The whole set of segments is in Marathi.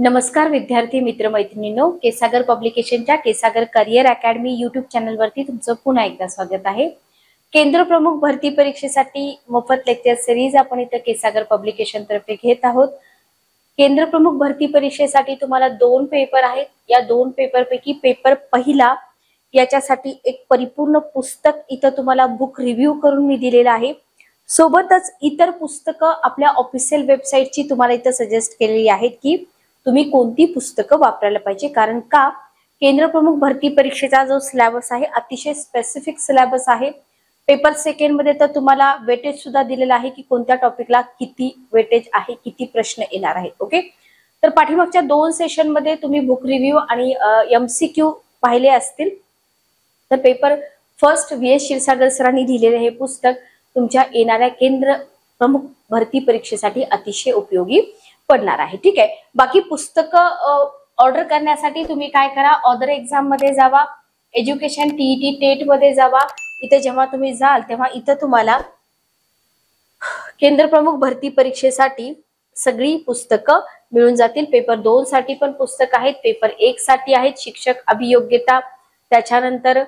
नमस्कार विद्यार्थी मित्र मैत्रिणींनो, केसागर पब्लिकेशनच्या केसागर करिअर अकॅडमी यूट्यूब चॅनलवरती तुमचं पुन्हा एकदा स्वागत आहे। केंद्र प्रमुख भरती परीक्षेसाठी मोफत लेक्चर सिरीज आपण इथे केसागर पब्लिकेशन तर्फे घेत आहोत। केंद्र प्रमुख भरती परीक्षेसाठी तुम्हाला 2 पेपर आहेत। या 2 पेपर पैकी पेपर पहिला याच्यासाठी एक परिपूर्ण पुस्तक इथे तुम्हाला बुक रिव्ह्यू करून मी दिलेला आहे। सोबतच इतर पुस्तकं आपल्या ऑफिशियल वेबसाईटची तुम्हाला इथे सजेस्ट केलेली आहेत की तुम्ही कोणती पुस्तकं वापरायला पाहिजे। कारण का केंद्र प्रमुख भरती परीक्षेचा जो सिलेबस आहे अतिशय स्पेसिफिक सिलेबस आहे। पेपर सेकंड मध्ये तर तुम्हाला वेटेज सुद्धा दिलेला आहे की कोणत्या टॉपिकला किती वेटेज आहे, किती प्रश्न येणार आहेत। ओके, तर पाठीमागच्या 2 सेशन मध्ये तुम्ही बुक रिव्ह्यू आणि MCQ पाहिले असतील। तर पेपर फर्स्ट VS क्षीरसागर सरांनी दिलेले हे पुस्तक तुमच्या येणाऱ्या केंद्र प्रमुख भरती परीक्षेसाठी अतिशय उपयोगी पडणार आहे। ठीक आहे, बाकी पुस्तकं ऑर्डर करण्यासाठी तुम्ही काय करा, अदर एक्झाम मध्ये जावा, एज्युकेशन TET टेट मध्ये जावा। इथे जेव्हा तुम्ही जाल तेव्हा इथे तुम्हाला केंद्र प्रमुख भरती परीक्षेसाठी सगळी पुस्तकं मिळून जातील। पेपर 2 साठी पण पुस्तक आहेत, पेपर 1 साठी आहेत, शिक्षक अभियोग्यता, त्याच्यानंतर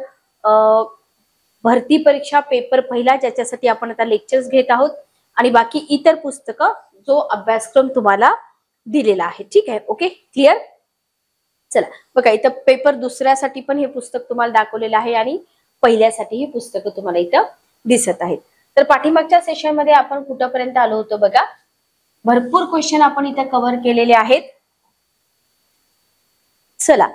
भरती परीक्षा पेपर पहिला ज्याच्यासाठी आपण आता लेक्चर्स घेत आहोत, आणि बाकी इतर पुस्तकं जो अभ्यासक्रम तुम्हाला दिलेला आहे। ठीक आहे, ओके, क्लिअर। चला बघा, इथं पेपर दुसऱ्यासाठी पण हे पुस्तक तुम्हाला दाखवलेलं आहे आणि पहिल्यासाठी ही पुस्तकं तुम्हाला इथं दिसत आहेत। तर पाठीमागच्या सेशन मध्ये आपण कुठपर्यंत आलो होतो बघा, भरपूर क्वेश्चन आपण इथं कव्हर केलेले आहेत। चला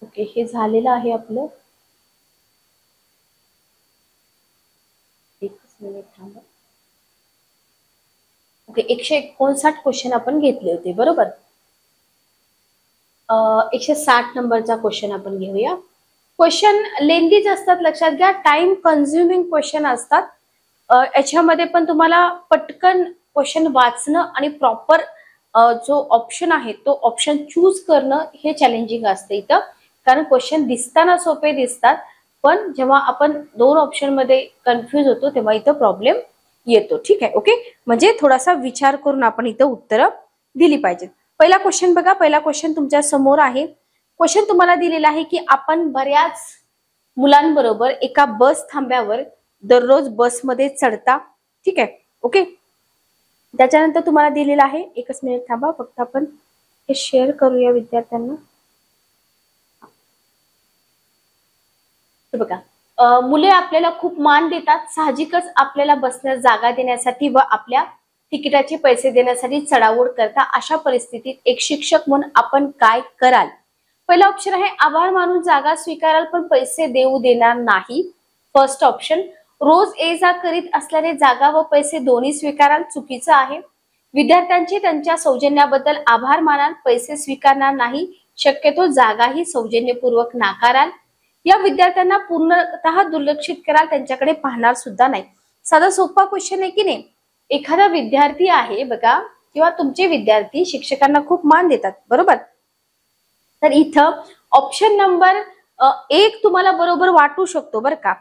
ओके, हे झालेलं आहे आपलं। एकच मिनिट थांबा। ओके, 159 क्वेश्चन आपण घेतले होते, बरोबर। 160 नंबरचा क्वेश्चन आपण घेऊया। क्वेश्चन लेंथीच असतात, लक्षात घ्या, टाइम कन्झ्युमिंग क्वेश्चन असतात। याच्यामध्ये पण तुम्हाला पटकन क्वेश्चन वाचणं आणि प्रॉपर जो ऑप्शन आहे तो ऑप्शन चूज करणं हे चॅलेंजिंग असतं इथं। कारण क्वेश्चन दिसताना सोपे दिसतात, पण जेव्हा आपण 2 ऑप्शन मध्ये कन्फ्युज होतो तेव्हा इथं प्रॉब्लेम येतो। ठीक आहे, ओके, म्हणजे थोडासा विचार करून आपण इथं उत्तरं दिली पाहिजेत। पहिला क्वेश्चन बघा, पहिला क्वेश्चन तुमच्या समोर आहे। क्वेश्चन तुम्हाला दिलेला आहे की आपण बऱ्याच मुलांबरोबर एका बस थांब्यावर दररोज बसमध्ये चढता। ठीक आहे, ओके, त्याच्यानंतर तुम्हाला दिलेला आहे, एकच मिनिट थांबा, फक्त आपण हे शेअर करूया विद्यार्थ्यांना। बघा, मुले आपल्याला खूप मान देतात, साहजिकच आपल्याला बसण्यास जागा देण्यासाठी व आपल्या तिकिटाचे पैसे देण्यासाठी चढाओढ करता। अशा परिस्थितीत एक शिक्षक म्हणून आपण काय कराल? पहिला ऑप्शन आहे आभार मानून जागा स्वीकाराल पण पैसे देऊ देणार नाही। फर्स्ट ऑप्शन, रोज ये जा करीत असल्याने जागा व पैसे दोन्ही स्वीकाराल, चुकीचं आहे। विद्यार्थ्यांचे त्यांच्या सौजन्याबद्दल आभार मानाल, पैसे स्वीकारणार नाही, शक्यतो जागाही सौजन्यपूर्वक नाकाराल। या विद्यार्थ्यांना पूर्णतः दुर्लक्षित कराल, त्यांच्याकडे पाहणार सुद्धा नाही। साधा सोपा क्वेश्चन आहे की नाही। एखादा विद्यार्थी आहे बघा, किंवा तुमचे विद्यार्थी शिक्षकांना खूप मान देतात, बरोबर। तर इथं ऑप्शन नंबर 1 तुम्हाला बरोबर वाटू शकतो, बरं का,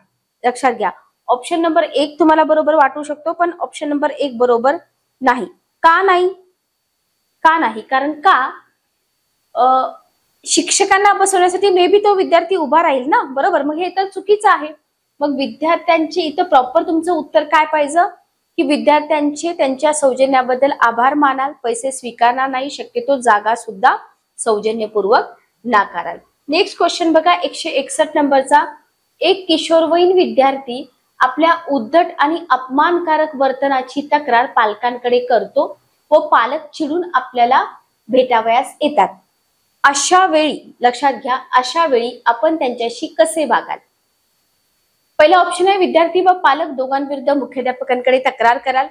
लक्षात घ्या। ऑप्शन नंबर 1 तुम्हाला बरोबर वाटू शकतो, पण ऑप्शन नंबर 1 बरोबर नाही। का नाही? का नाही? कारण का शिक्षकांना बसवण्यासाठी मे बी तो विद्यार्थी उभा राहील ना, बरोबर। मग हे तर चुकीचं आहे। मग विद्यार्थ्यांची इथं प्रॉपर तुमचं उत्तर काय पाहिजे की विद्यार्थ्यांचे त्यांच्या सौजन्याबद्दल आभार मानाल, पैसे स्वीकारणार नाही, शक्यतो जागा सुद्धा सौजन्यपूर्वक नाकाराल। नेक्स्ट क्वेश्चन बघा, 161 नंबरचा, एक किशोरवयीन विद्यार्थी आपल्या उद्धट आणि अपमानकारक वर्तनाची तक्रार पालकांकडे करतो व पालक चिडून आपल्याला भेटावयास येतात। अशा वेळी, लक्षात घ्या, अशा वेळी आपण त्यांच्याशी कसे वागाल? पहिला ऑप्शन आहे विद्यार्थी व पालक दोघांविरुद्ध मुख्याध्यापकांकडे तक्रार कराल।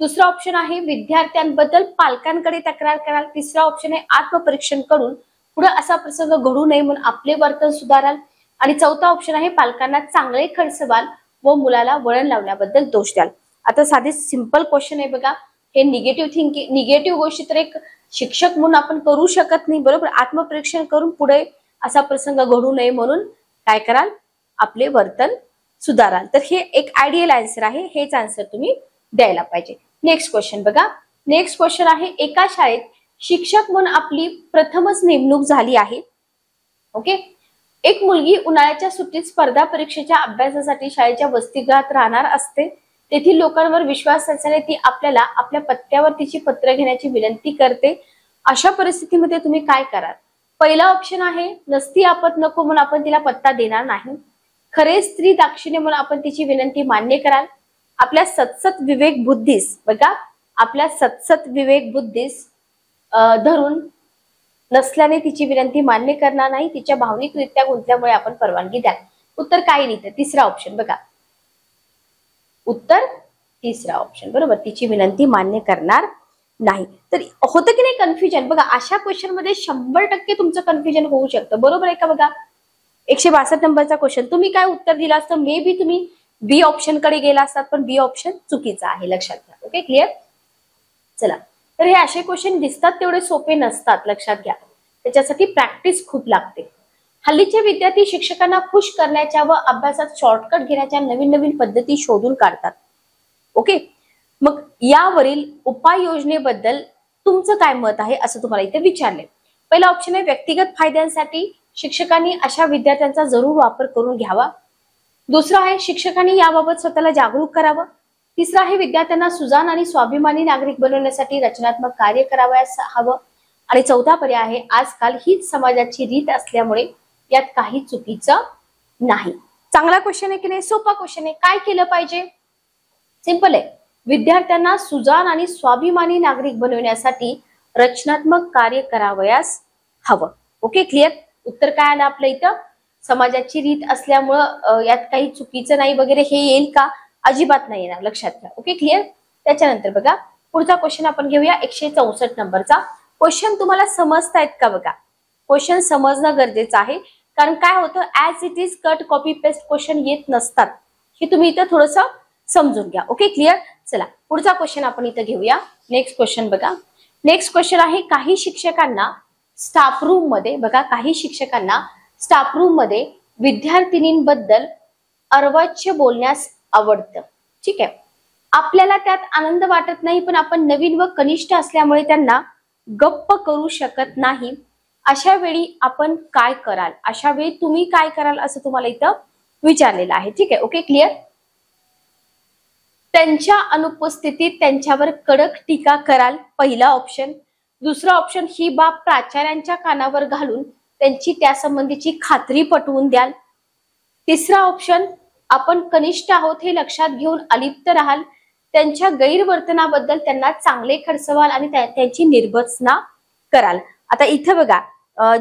दुसरा ऑप्शन आहे विद्यार्थ्यांबद्दल पालकांकडे तक्रार कराल। तिसरा ऑप्शन आहे आत्मपरीक्षण करून पुढे असा प्रसंग घडू नये म्हणून आपले वर्तन सुधाराल। आणि चौथा ऑप्शन आहे पालकांना चांगले खडसवाल व मुलाला वळण लावण्याबद्दल दोष द्याल। आता साधे सिंपल क्वेश्चन आहे बघा, हे निगेटिव्ह थिंकिंग, निगेटिव्ह गोष्टी तर एक शिक्षक म्हणून आपण करू शकत नाही, बरोबर। आत्मपरीक्षण करून पुढे असा प्रसंग घडू नये म्हणून काय कराल, आपले वर्तन सुधाराल. तर हे एक आयडियल आन्सर आहे, हेच आन्सर तुम्ही द्यायला पाहिजे. नेक्स्ट क्वेश्चन बघा. नेक्स्ट क्वेश्चन आहे, एका शाळेत शिक्षक म्हणून आपली प्रथमच नेमणूक झाली आहे. ओके. एक मुलगी उन्हाळ्याच्या सुट्टीत स्पर्धा परीक्षेच्या अभ्यासासाठी शाळेच्या वसतिगृहात राहणार असते. तेथील लोकांवर विश्वास असल्याने ती आपल्याला आपल्या पत्त्यावर तिची पत्र घेण्याची विनंती करते. अशा परिस्थितीमध्ये तुम्ही काय कराल? पहिला ऑप्शन आहे, नसती आपत नको म्हणून आपण तिला पत्ता देणार नाही. खरे स्त्री दाक्षिण्य म्हणून आपण तिची विनंती मान्य कराल. आपल्या सतसत विवेक बुद्धीस, बघा, आपल्या सतसत विवेक बुद्धीस धरून नसल्याने तिची विनंती मान्य करणार नाही. तिच्या भावनिकरित्या गुंतल्यामुळे आपण परवानगी द्याल. उत्तर काय लिहितं? तिसरा ऑप्शन बघा. उत्तर तिसरा ऑप्शन बरोबर, तिची विनंती मान्य करणार नाही. तर होतं की नाही कन्फ्युजन? बघा, अशा क्वेश्चन मध्ये 100% तुमचं कन्फ्युजन होऊ शकतं. बरोबर आहे का? बघा, 162 नंबरचा क्वेश्चन, तुम्ही काय उत्तर दिलं असतं? मे बी तुम्ही बी ऑप्शन कडे गेला असतात, पण बी ऑप्शन चुकीचा आहे, लक्षात घ्या. Okay, clear? चला, तर हे असे क्वेश्चन दिसतात तेवढे सोपे नसतात, लक्षात घ्या. त्याच्यासाठी प्रॅक्टिस खूप लागते. हल्लीचे विद्यार्थी शिक्षकांना खुश करण्याच्या व अभ्यासात शॉर्टकट घेण्याच्या नवीन नवीन पद्धती शोधून काढतात. ओके, मग यावरील उपाययोजनेबद्दल तुमचं काय मत आहे असं तुम्हाला इथे विचारले. पहिला ऑप्शन आहे, व्यक्तिगत फायद्यांसाठी शिक्षकांनी अशा विद्यार्थ्यांचा जरूर वापर करून घ्यावा. दुसरा आहे, शिक्षकांनी याबाबत स्वतःला जागरूक करावं. तिसरा आहे, विद्यार्थ्यांना सुजाण आणि स्वाभिमानी नागरिक बनवण्यासाठी रचनात्मक कार्य करावयास हवं. आणि चौथा पर्याय आहे, आजकाल हीच समाजाची रीत असल्यामुळे यात काही चुकीचं नाही. चांगला क्वेश्चन आहे की नाही? सोपा क्वेश्चन आहे. काय केलं पाहिजे? सिंपल आहे, विद्यार्थ्यांना सुजाण आणि स्वाभिमानी नागरिक बनवण्यासाठी रचनात्मक कार्य करावयास हवं. Okay, clear? उत्तर काय आलं आपलं इथं? समाजाची रीत असल्यामुळं यात काही चुकीचं नाही वगैरे हे येईल का? अजिबात नाही येणार, लक्षात घ्या. Okay, clear? त्याच्यानंतर बघा, पुढचा क्वेश्चन आपण घेऊया. 164 नंबरचा क्वेश्चन तुम्हाला समजतायत का? बघा, क्वेश्चन समजणं गरजेचं आहे, कारण काय होतं, as it is cut copy paste question येत नसतात. हे तुम्ही इथं थोडस समजून घ्या. Okay, clear? चला, पुढचा क्वेश्चन आपण इथं घेऊया. नेक्स्ट क्वेश्चन बघा. नेक्स्ट क्वेश्चन आहे, काही शिक्षकांना स्टाफ रूम मध्ये, बघा, काही शिक्षकांना स्टाफ रूम मध्ये विद्यार्थिनींबद्दल अर्वाच्य बोलण्यास आवडतं. ठीक आहे, आपल्याला त्यात आनंद वाटत नाही, पण आपण नवीन व कनिष्ठ असल्यामुळे त्यांना गप्प करू शकत नाही. अशा वेळी आपण काय कराल? अशा वेळी तुम्ही काय कराल असं तुम्हाला इथं विचारलेलं आहे. ठीक आहे, ओके, क्लिअर? त्यांच्या अनुपस्थितीत त्यांच्यावर कडक टीका कराल, पहिला ऑप्शन. दुसरा ऑप्शन, ही बाब प्राचार्यांच्या कानावर घालून त्यांची त्यासंबंधीची खात्री पटवून द्याल. तिसरा ऑप्शन, आपण कनिष्ठ आहोत हे लक्षात घेऊन अलिप्त राहाल. त्यांच्या गैरवर्तनाबद्दल त्यांना चांगले खडसवाल आणि त्यांची निर्भत्सना कराल. आता इथं बघा,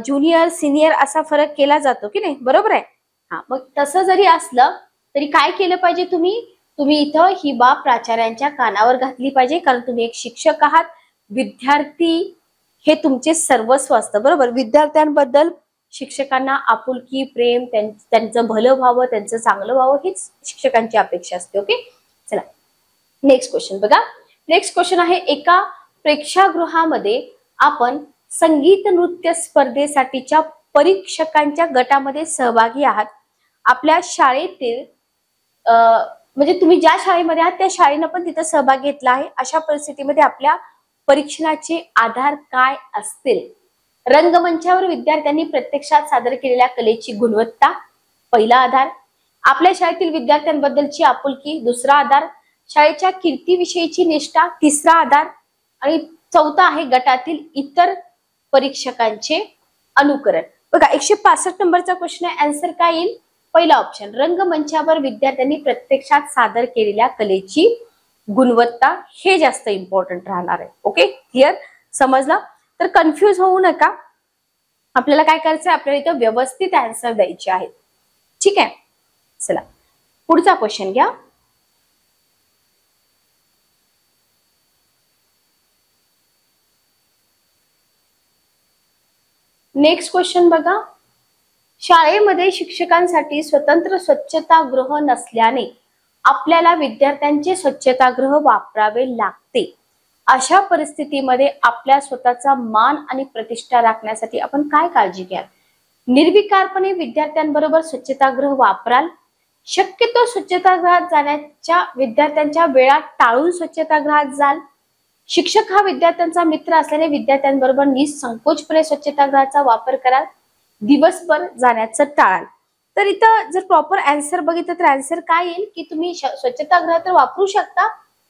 ज्युनियर सिनियर असा फरक केला जातो की नाही? बरोबर आहे. हा, मग तसं जरी असलं तरी काय केलं पाहिजे? तुम्ही इथं ही बाब प्राचार्यांच्या कानावर घातली पाहिजे, कारण तुम्ही एक शिक्षक आहात. विद्यार्थी हे तुमचे सर्वस्व असतं, बरोबर? विद्यार्थ्यांबद्दल शिक्षकांना आपुलकी, प्रेम, त्यांचं भलं व्हावं, त्यांचं चांगलं व्हावं, हीच शिक्षकांची अपेक्षा असते. ओके, चला, नेक्स्ट क्वेश्चन बघा. नेक्स्ट क्वेश्चन आहे, एका प्रेक्षागृहामध्ये आपण संगीत नृत्य स्पर्धेसाठीच्या परीक्षकांच्या गटामध्ये सहभागी आहात. आपल्या शाळेतील म्हणजे तुम्ही ज्या शाळेमध्ये आहात त्या शाळेनं पण तिथं सहभाग घेतला आहे. अशा परिस्थितीमध्ये आपल्या परीक्षणाचे आधार काय असतील? रंगमंचावर विद्यार्थ्यांनी प्रत्यक्षात सादर केलेल्या कलेची गुणवत्ता, पहिला आधार. आपल्या शाळेतील विद्यार्थ्यांबद्दलची आपुलकी, दुसरा आधार. शाळेच्या कीर्तीविषयीची निष्ठा, तिसरा आधार. आणि चौथा आहे गटातील इतर परीक्षकांचे अनुकरण. बघा, 165 नंबरचा क्वेश्चन आहे. आन्सर काय येईल? पहिला ऑप्शन, रंगमंचावर विद्यार्थ्यांनी प्रत्यक्षात सादर केलेल्या कलेची गुणवत्ता, हे जास्त इम्पॉर्टंट राहणार आहे. Okay, clear? समजलं? तर कन्फ्यूज होऊ नका. आपल्याला काय करायचं आहे? आपल्याला इथं व्यवस्थित आन्सर द्यायचे आहेत. ठीक आहे, चला, पुढचा क्वेश्चन घ्या. नेक्स्ट क्वेश्चन बघा. शाळेमध्ये शिक्षकांसाठी स्वतंत्र स्वच्छतागृह नसल्याने आपल्याला विद्यार्थ्यांचे स्वच्छतागृह वापरावे लागते. अशा परिस्थितीमध्ये आपल्या स्वतःचा मान आणि प्रतिष्ठा राखण्यासाठी आपण काय काळजी घ्याल? निर्विकारपणे विद्यार्थ्यांबरोबर स्वच्छतागृह वापराल, शक्यतो स्वच्छतागृहात जाण्याच्या विद्यार्थ्यांच्या वेळा टाळून स्वच्छतागृहात जाल, शिक्षक हा विद्यार्थ्यांचा मित्र असल्याने विद्यार्थ्यांबरोबर निसंकोचपणे स्वच्छतागृहाचा वापर कराल, दिवसभर जाण्याचं टाळाल. तर इथं जर प्रॉपर आन्सर बघितलं तर आन्सर काय येईल की तुम्ही स्वच्छतागृह तर वापरू शकता,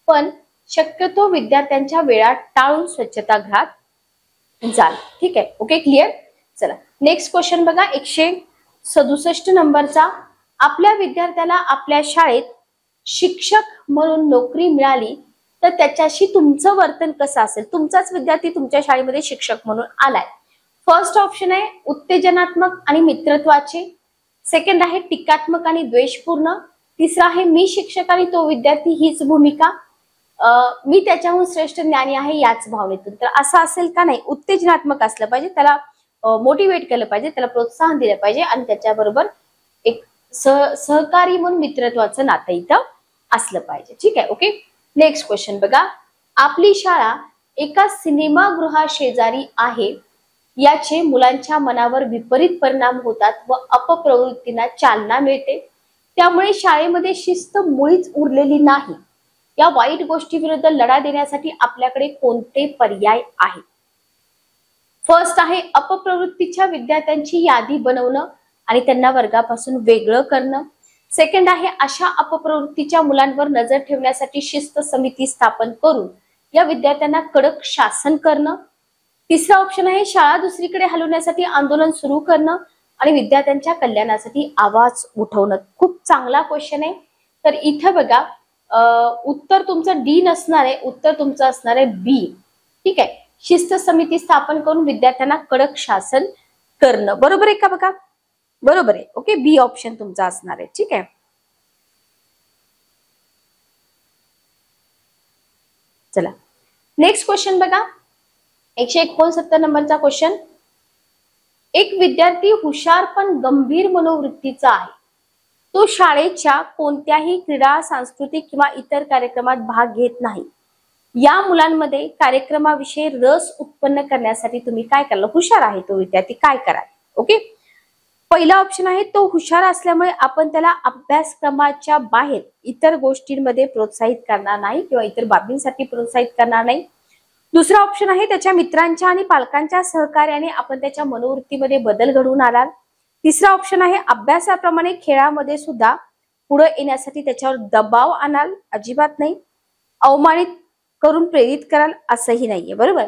पण शक्यतो विद्यार्थ्यांच्या वेळा टाळून स्वच्छतागृहात जाल. ठीक आहे, ओके, क्लिअर. चला नेक्स्ट क्वेश्चन बघा, 167 नंबरचा. आपल्या विद्यार्थ्याला आपल्या शाळेत शिक्षक म्हणून नोकरी मिळाली तर त्याच्याशी तुमचं वर्तन कसं असेल? तुमचाच विद्यार्थी तुमच्या शाळेमध्ये शिक्षक म्हणून आलाय. फर्स्ट ऑप्शन आहे उत्तेजनात्मक आणि मित्रत्वाचे, सेकंड आहे टीकात्मक आणि द्वेषपूर्ण, तिसरा आहे मी शिक्षक आणि तो विद्यार्थी हीच भूमिका, मी त्याच्याहून श्रेष्ठ ज्ञानी आहे याच भावनेतून. तर असं असेल का? नाही, उत्तेजनात्मक असलं पाहिजे, त्याला मोटिवेट केलं पाहिजे, त्याला प्रोत्साहन दिलं पाहिजे आणि त्याच्याबरोबर एक सहकारी म्हणून मित्रत्वाचं नातं इथं असलं पाहिजे. ठीक आहे, ओके. नेक्स्ट क्वेश्चन बघा, आपली शाळा एका सिनेमागृहा शेजारी आहे, याचे मुलांच्या मनावर विपरीत परिणाम होतात व अपप्रवृत्तींना चालना मिळते, त्यामुळे शाळेमध्ये शिस्त मुळीच उरलेली नाही. या वाईट गोष्टी विरुद्ध लढा देण्यासाठी आपल्याकडे कोणते पर्याय आहेत? फर्स्ट आहे अपप्रवृत्तीच्या विद्यार्थ्यांची यादी बनवणं आणि त्यांना वर्गापासून वेगळं करणं. सेकंड आहे अशा अपप्रवृत्तीच्या मुलांवर नजर ठेवण्यासाठी शिस्त समिती स्थापन करून या विद्यार्थ्यांना कडक शासन करणं. तिसरा ऑप्शन आहे शाळा दुसरीकडे हलवण्यासाठी आंदोलन सुरू करणं आणि विद्यार्थ्यांच्या कल्याणासाठी आवाज उठवणं. खूप चांगला क्वेश्चन आहे. तर इथं बघा उत्तर तुमचं डी नसणार आहे, उत्तर तुमचं असणार आहे बी. ठीक आहे, शिस्त समिती स्थापन करून विद्यार्थ्यांना कडक शासन करणं. बरोबर आहे का? बघा बरोबर आहे. ओके, बी ऑप्शन तुमचा असणार आहे. ठीक आहे, चला नेक्स्ट क्वेश्चन बघा, 169 नंबरचा क्वेश्चन. एक विद्यार्थी हुशार पण गंभीर मनोवृत्तीचा आहे. तो शाळेच्या कोणत्याही क्रीडा, सांस्कृतिक किंवा इतर कार्यक्रमात भाग घेत नाही. या मुलांमध्ये कार्यक्रमाविषयी रस उत्पन्न करण्यासाठी तुम्ही काय कराल? हुशार आहे तो विद्यार्थी, काय कराल? ओके, पहिला ऑप्शन आहे तो हुशार असल्यामुळे आपण त्याला अभ्यासक्रमाच्या बाहेर इतर गोष्टींमध्ये प्रोत्साहित करणार नाही किंवा इतर बाबींसाठी प्रोत्साहित करणार नाही. दुसरा ऑप्शन आहे त्याच्या मित्रांच्या आणि पालकांच्या सहकार्याने आपण त्याच्या मनोवृत्तीमध्ये बदल घडवून आलाल. तिसरा ऑप्शन आहे अभ्यासाप्रमाणे खेळामध्ये सुद्धा पुढे येण्यासाठी त्याच्यावर दबाव आणाल, अजिबात नाही. अवमानित करून प्रेरित कराल, असंही नाहीये. बरोबर,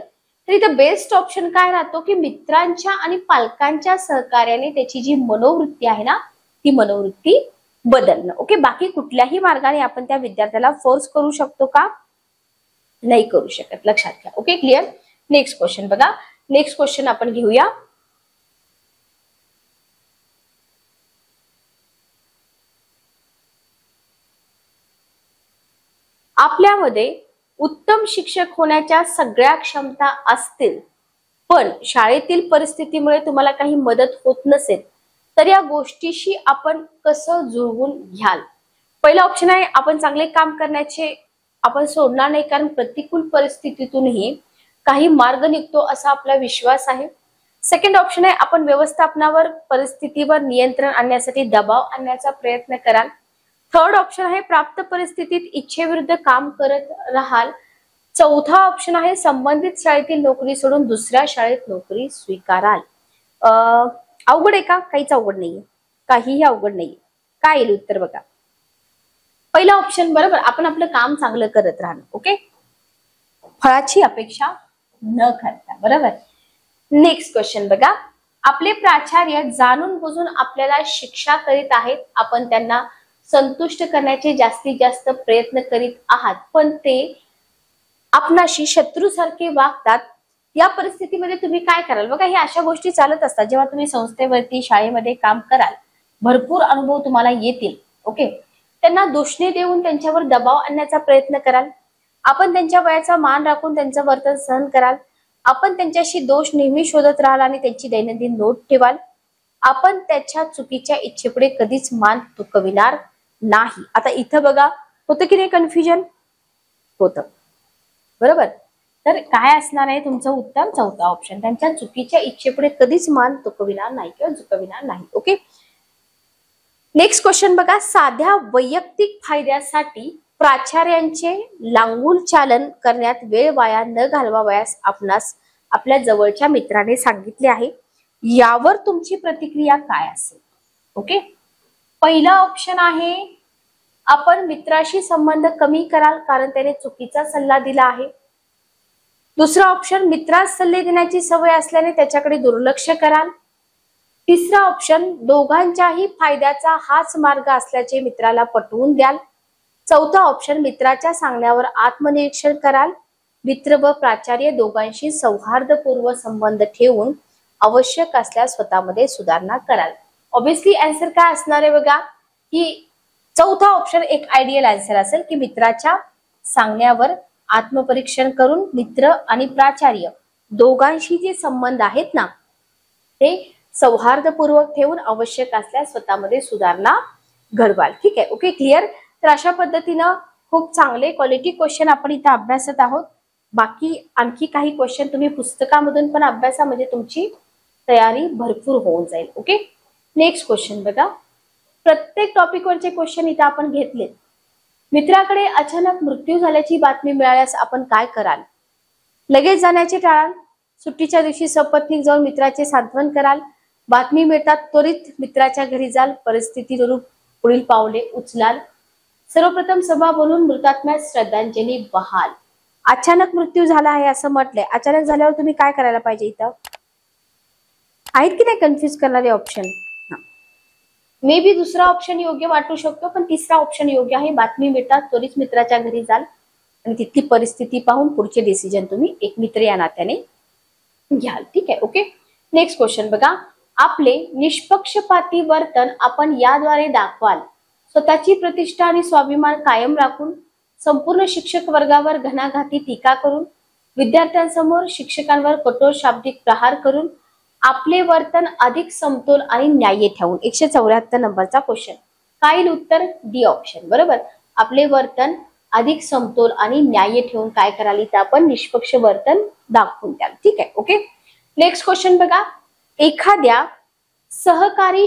तर इथं बेस्ट ऑप्शन काय राहतो की मित्रांच्या आणि पालकांच्या सहकार्याने त्याची जी मनोवृत्ती आहे ना ती मनोवृत्ती बदलणं. ओके, बाकी कुठल्याही मार्गाने आपण त्या विद्यार्थ्याला फोर्स करू शकतो का? नाही करू शकत, लक्षात घ्या. Okay, clear. नेक्स्ट क्वेश्चन बघा, नेक्स्ट क्वेश्चन आपण घेऊया. आपल्यामध्ये उत्तम शिक्षक होण्याच्या सगळ्या क्षमता असतील, पण शाळेतील परिस्थितीमुळे तुम्हाला काही मदत होत नसेल, तर या गोष्टीशी आपण कसं जुळवून घ्याल? पहिला ऑप्शन आहे आपण चांगले काम करण्याचे आपण सोडणार नाही, कारण प्रतिकूल परिस्थितीतूनही काही मार्ग निघतो असा आपला विश्वास आहे. सेकंड ऑप्शन आहे आपण व्यवस्थापनावर, परिस्थितीवर नियंत्रण आणण्यासाठी दबाव आणण्याचा प्रयत्न कराल. थर्ड ऑप्शन आहे प्राप्त परिस्थितीत इच्छेविरुद्ध काम करत राहाल. चौथा ऑप्शन आहे संबंधित शाळेतील नोकरी सोडून दुसऱ्या शाळेत नोकरी स्वीकाराल. अवघड आहे का? काहीच अवघड नाहीये, काहीही अवघड नाहीये. काय येईल उत्तर बघा, पहिला ऑप्शन. बरोबर, आपण आपलं काम चांगलं करत राहणं. ओके, फळाची अपेक्षा न करता. बरोबर. नेक्स्ट क्वेश्चन बघा, आपले प्राचार्य जाणून बुजून आपल्याला शिक्षा करीत आहेत, आपण त्यांना संतुष्ट करण्याचे जास्तीत जास्त प्रयत्न करीत आहात, पण ते आपणाशी शत्रूसारखे वागतात. या परिस्थितीमध्ये तुम्ही काय कराल? बघा, हे अशा गोष्टी चालत असतात जेव्हा तुम्ही संस्थेवरती, शाळेमध्ये काम कराल. भरपूर अनुभव तुम्हाला येतील. ओके, त्यांना दोषणे देऊन त्यांच्यावर दबाव आणण्याचा प्रयत्न कराल. आपण त्यांच्या वयाचा मान राखून त्यांचं वर्तन सहन कराल. आपण त्यांच्याशी दोष नेहमी शोधत राहाल आणि त्यांची दैनंदिन नोट ठेवाल. आपण त्याच्या चुकीच्या इच्छेपुढे कधीच मान तुकविणार नाही. आता इथं बघा, होतं की नाही कन्फ्युजन? होतं. बरोबर. तर काय असणार आहे तुमचं उत्तर? चौथा ऑप्शन. त्यांच्या चुकीच्या इच्छेपुढे कधीच मान तुकविणार नाही किंवा झुकविणार नाही. ओके. नेक्स्ट क्वेश्चन बघा. साध्या वैयक्तिक फायद्यासाठी प्राचार्यांचे लांगुल चालन करण्यात वेळ वाया न घालवावयास आपणास आपल्या जवळच्या मित्राने सांगितले आहे. यावर तुमची प्रतिक्रिया काय असेल? ओके. पहिला ऑप्शन आहे आपण मित्राशी संबंध कमी कराल कारण त्याने चुकीचा सल्ला दिला आहे. दुसरा ऑप्शन मित्रास सल्ले देण्याची सवय असल्याने त्याच्याकडे दुर्लक्ष कराल. तिसरा ऑप्शन दोघांच्याही फायद्याचा हाच मार्ग असल्याचे मित्राला पटवून द्याल. चौथा ऑप्शन मित्राच्या सांगण्यावर आत्मनिरीक्षण कराल. मित्र व प्राचार्य दोघांशी सौहार्दपूर्व संबंध ठेवून आवश्यक असल्यास स्वतःमध्ये सुधारणा कराल. ऑब्विसली आन्सर काय असणार आहे बघा, की चौथा ऑप्शन एक आयडियल आन्सर असेल की मित्राच्या सांगण्यावर आत्मपरीक्षण करून मित्र आणि प्राचार्य दोघांशी जे संबंध आहेत ना ते सौहार्दपूर्वक ठेवून आवश्यक असल्यास स्वतःमध्ये सुधारणा घडवाल. ठीक आहे. ओके. क्लिअर. तर अशा पद्धतीनं खूप चांगले क्वालिटी क्वेश्चन आपण इथं अभ्यासत आहोत. बाकी आणखी काही क्वेश्चन तुम्ही पुस्तकामधून पण अभ्यासा म्हणजे तुमची तयारी भरपूर होऊन जाईल. ओके. नेक्स्ट क्वेश्चन बघा. प्रत्येक टॉपिकवरचे क्वेश्चन इथं आपण घेतले. मित्राकडे अचानक मृत्यू झाल्याची बातमी मिळाल्यास आपण काय कराल? लगेच जाण्याचे टाळाल. सुट्टीच्या दिवशी सपत्नीक जाऊन मित्राचे सांत्वन कराल. बातमी मिळतात त्वरित मित्राच्या घरी जाल. परिस्थितीनुरूप पुढील पावले उचलाल. सर्वप्रथम सभा बोलून मृतात्म्यास श्रद्धांजली वाहाल. अचानक मृत्यू झाला आहे असं म्हटलंय. अचानक झाल्यावर तुम्ही काय करायला पाहिजे? इथं आहेत की नाही कन्फ्युज करणारे ऑप्शन? मे बी दुसरा ऑप्शन योग्य वाटू शकतो पण तिसरा ऑप्शन योग्य आहे. बातमी मिळतात त्वरित मित्राच्या घरी जाल आणि तिथली परिस्थिती पाहून पुढचे डिसिजन तुम्ही एक मित्र या नात्याने घ्याल. ठीक आहे. ओके. नेक्स्ट क्वेश्चन बघा. आपले निष्पक्षपाती वर्तन आपण याद्वारे दाखवाल. स्वतःची प्रतिष्ठा आणि स्वाभिमान कायम राखून, संपूर्ण शिक्षक वर्गावर घणाघाती टीका करून, विद्यार्थ्यांसमोर शिक्षकांवर कठोर शाब्दिक प्रहार करून, आपले वर्तन अधिक समतोल आणि न्याय्य ठेवून. 174 नंबरचा क्वेश्चन. काय येईल उत्तर? D option. बरोबर. आपले वर्तन अधिक समतोल आणि न्याय्य ठेवून काय कराल? तर आपण निष्पक्ष वर्तन दाखवून द्याल. ठीक आहे. ओके. नेक्स्ट क्वेश्चन बघा. एखाद्या सहकारी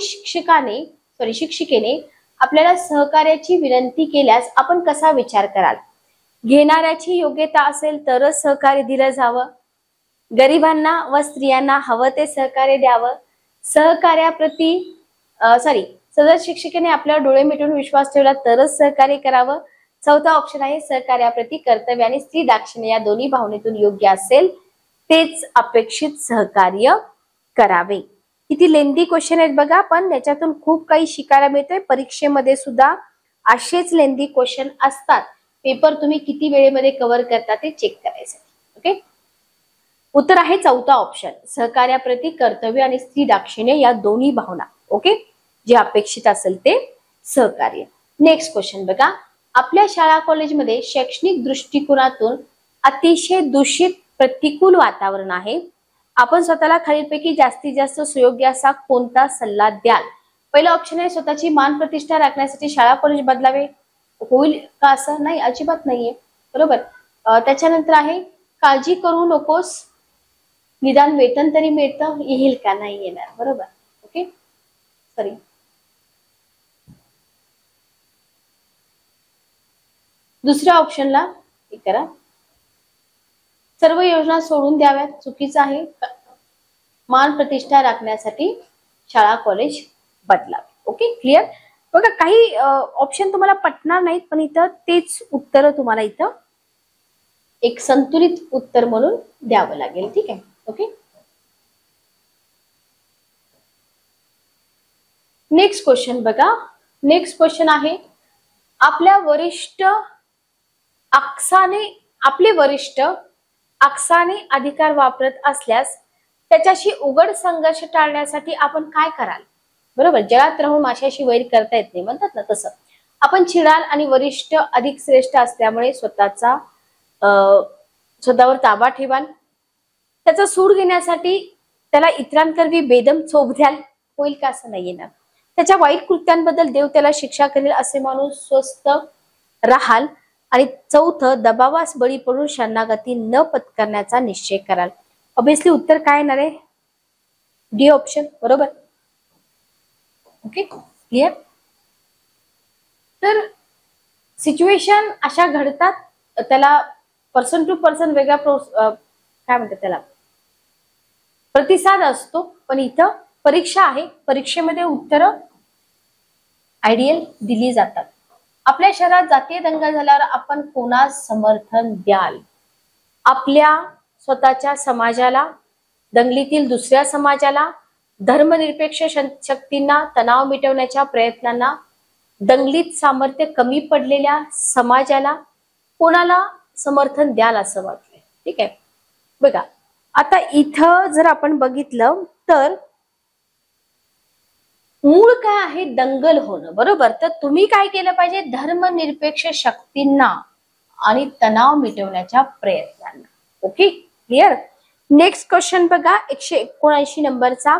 शिक्षिकेने आपल्याला सहकार्याची विनंती केल्यास आपण कसा विचार कराल? घेणाऱ्याची योग्यता असेल तरच सहकार्य दिलं जावं. गरिबांना व स्त्रियांना हवं ते सहकार्य द्यावं. सदर शिक्षिकेने आपल्यावर डोळे मिटून विश्वास ठेवला तरच सहकार्य करावं. चौथा ऑप्शन आहे सहकार्याप्रती कर्तव्य आणि स्त्री दाक्षिण्य या दोन्ही भावनेतून योग्य असेल तेच अपेक्षित सहकार्य करावे. किती लेंदी क्वेश्चन आहेत बघा पण याच्यातून खूप काही शिकायला मिळतंय. परीक्षेमध्ये सुद्धा असेच लेंदी क्वेश्चन असतात. पेपर तुम्ही किती वेळेमध्ये कव्हर करता ते चेक करायचं. ओके. उत्तर आहे चौथा ऑप्शन. सहकार्याप्रती कर्तव्य आणि स्त्री दाक्षिण्य या दोन्ही भावना. ओके. जे अपेक्षित असेल ते सहकार्य. नेक्स्ट क्वेश्चन बघा. आपल्या शाळा कॉलेजमध्ये शैक्षणिक दृष्टिकोनातून अतिशय दूषित प्रतिकूल वातावरण आहे. आपण स्वतःला खालीलपैकी जास्तीत जास्त सुयोग्य असा कोणता सल्ला द्याल? पहिला ऑप्शन आहे स्वतःची मान प्रतिष्ठा राखण्यासाठी शाळा कॉलेज बदलावे. होईल का असं? नाही, अजिबात नाहीये. बरोबर. त्याच्यानंतर आहे काळजी करू नकोस, निदान वेतन तरी मिळतं. येईल का? नाही येणार. बरोबर. ओके. सॉरी. दुसऱ्या ऑप्शनला हे करा. सर्व योजना सोडून द्याव्यात. चुकीचं आहे. मान प्रतिष्ठा राखण्यासाठी शाळा कॉलेज बदलावे. ओके. क्लिअर. बघा काही ऑप्शन तुम्हाला पटणार नाहीत पण इथं तेच उत्तर तुम्हाला इथं एक संतुलित उत्तर म्हणून द्यावं लागेल. ठीक आहे. ओके. नेक्स्ट क्वेश्चन बघा. नेक्स्ट क्वेश्चन आहे आपले वरिष्ठ आकसाने अधिकार वापरत असल्यास त्याच्याशी उघड संघर्ष टाळण्यासाठी आपण काय कराल? बरोबर. जगात राहून माशाशी वैर करता येत नाही म्हणतात ना तसं. आपण चिडाल आणि वरिष्ठ अधिक श्रेष्ठ असल्यामुळे स्वतःवर ताबा ठेवाल. त्याचा सूड घेण्यासाठी त्याला इतरांकरवी बेदम चोप द्याल. होईल का? असं नाहीये ना. त्याच्या वाईट कृत्यांबद्दल देव त्याला शिक्षा करेल असे माणूस स्वस्थ राहाल. आणि चौथं, दबावास बळी पडून शरणागती न पत्करण्याचा निश्चय कराल. ऑब्विसली उत्तर काय येणार आहे? डी ऑप्शन, बरोबर. Okay, clear. तर सिच्युएशन अशा घडतात, त्याला पर्सन टू पर्सन वेगळा काय म्हणतात त्याला, प्रतिसाद असतो. पण इथं परीक्षा आहे, परीक्षेमध्ये उत्तरं आयडियल दिली जातात. आपल्या शहरात जातीय दंगल झाल्यावर आपण कोणास समर्थन द्याल? आपल्या स्वतःच्या समाजाला, दंगलीतील दुसऱ्या समाजाला, धर्मनिरपेक्ष शक्तींना, तणाव मिटवण्याच्या प्रयत्नांना, दंगलीत सामर्थ्य कमी पडलेल्या समाजाला, कोणाला समर्थन द्याल असं वाटलंय? ठीक आहे, बघा आता इथं जर आपण बघितलं तर मूळ काय आहे? दंगल होणं, बरोबर. तर तुम्ही काय केलं पाहिजे? धर्मनिरपेक्ष शक्तींना आणि तणाव मिटवण्याच्या प्रयत्नांना. Okay, clear. नेक्स्ट क्वेश्चन बघा, 179 नंबरचा.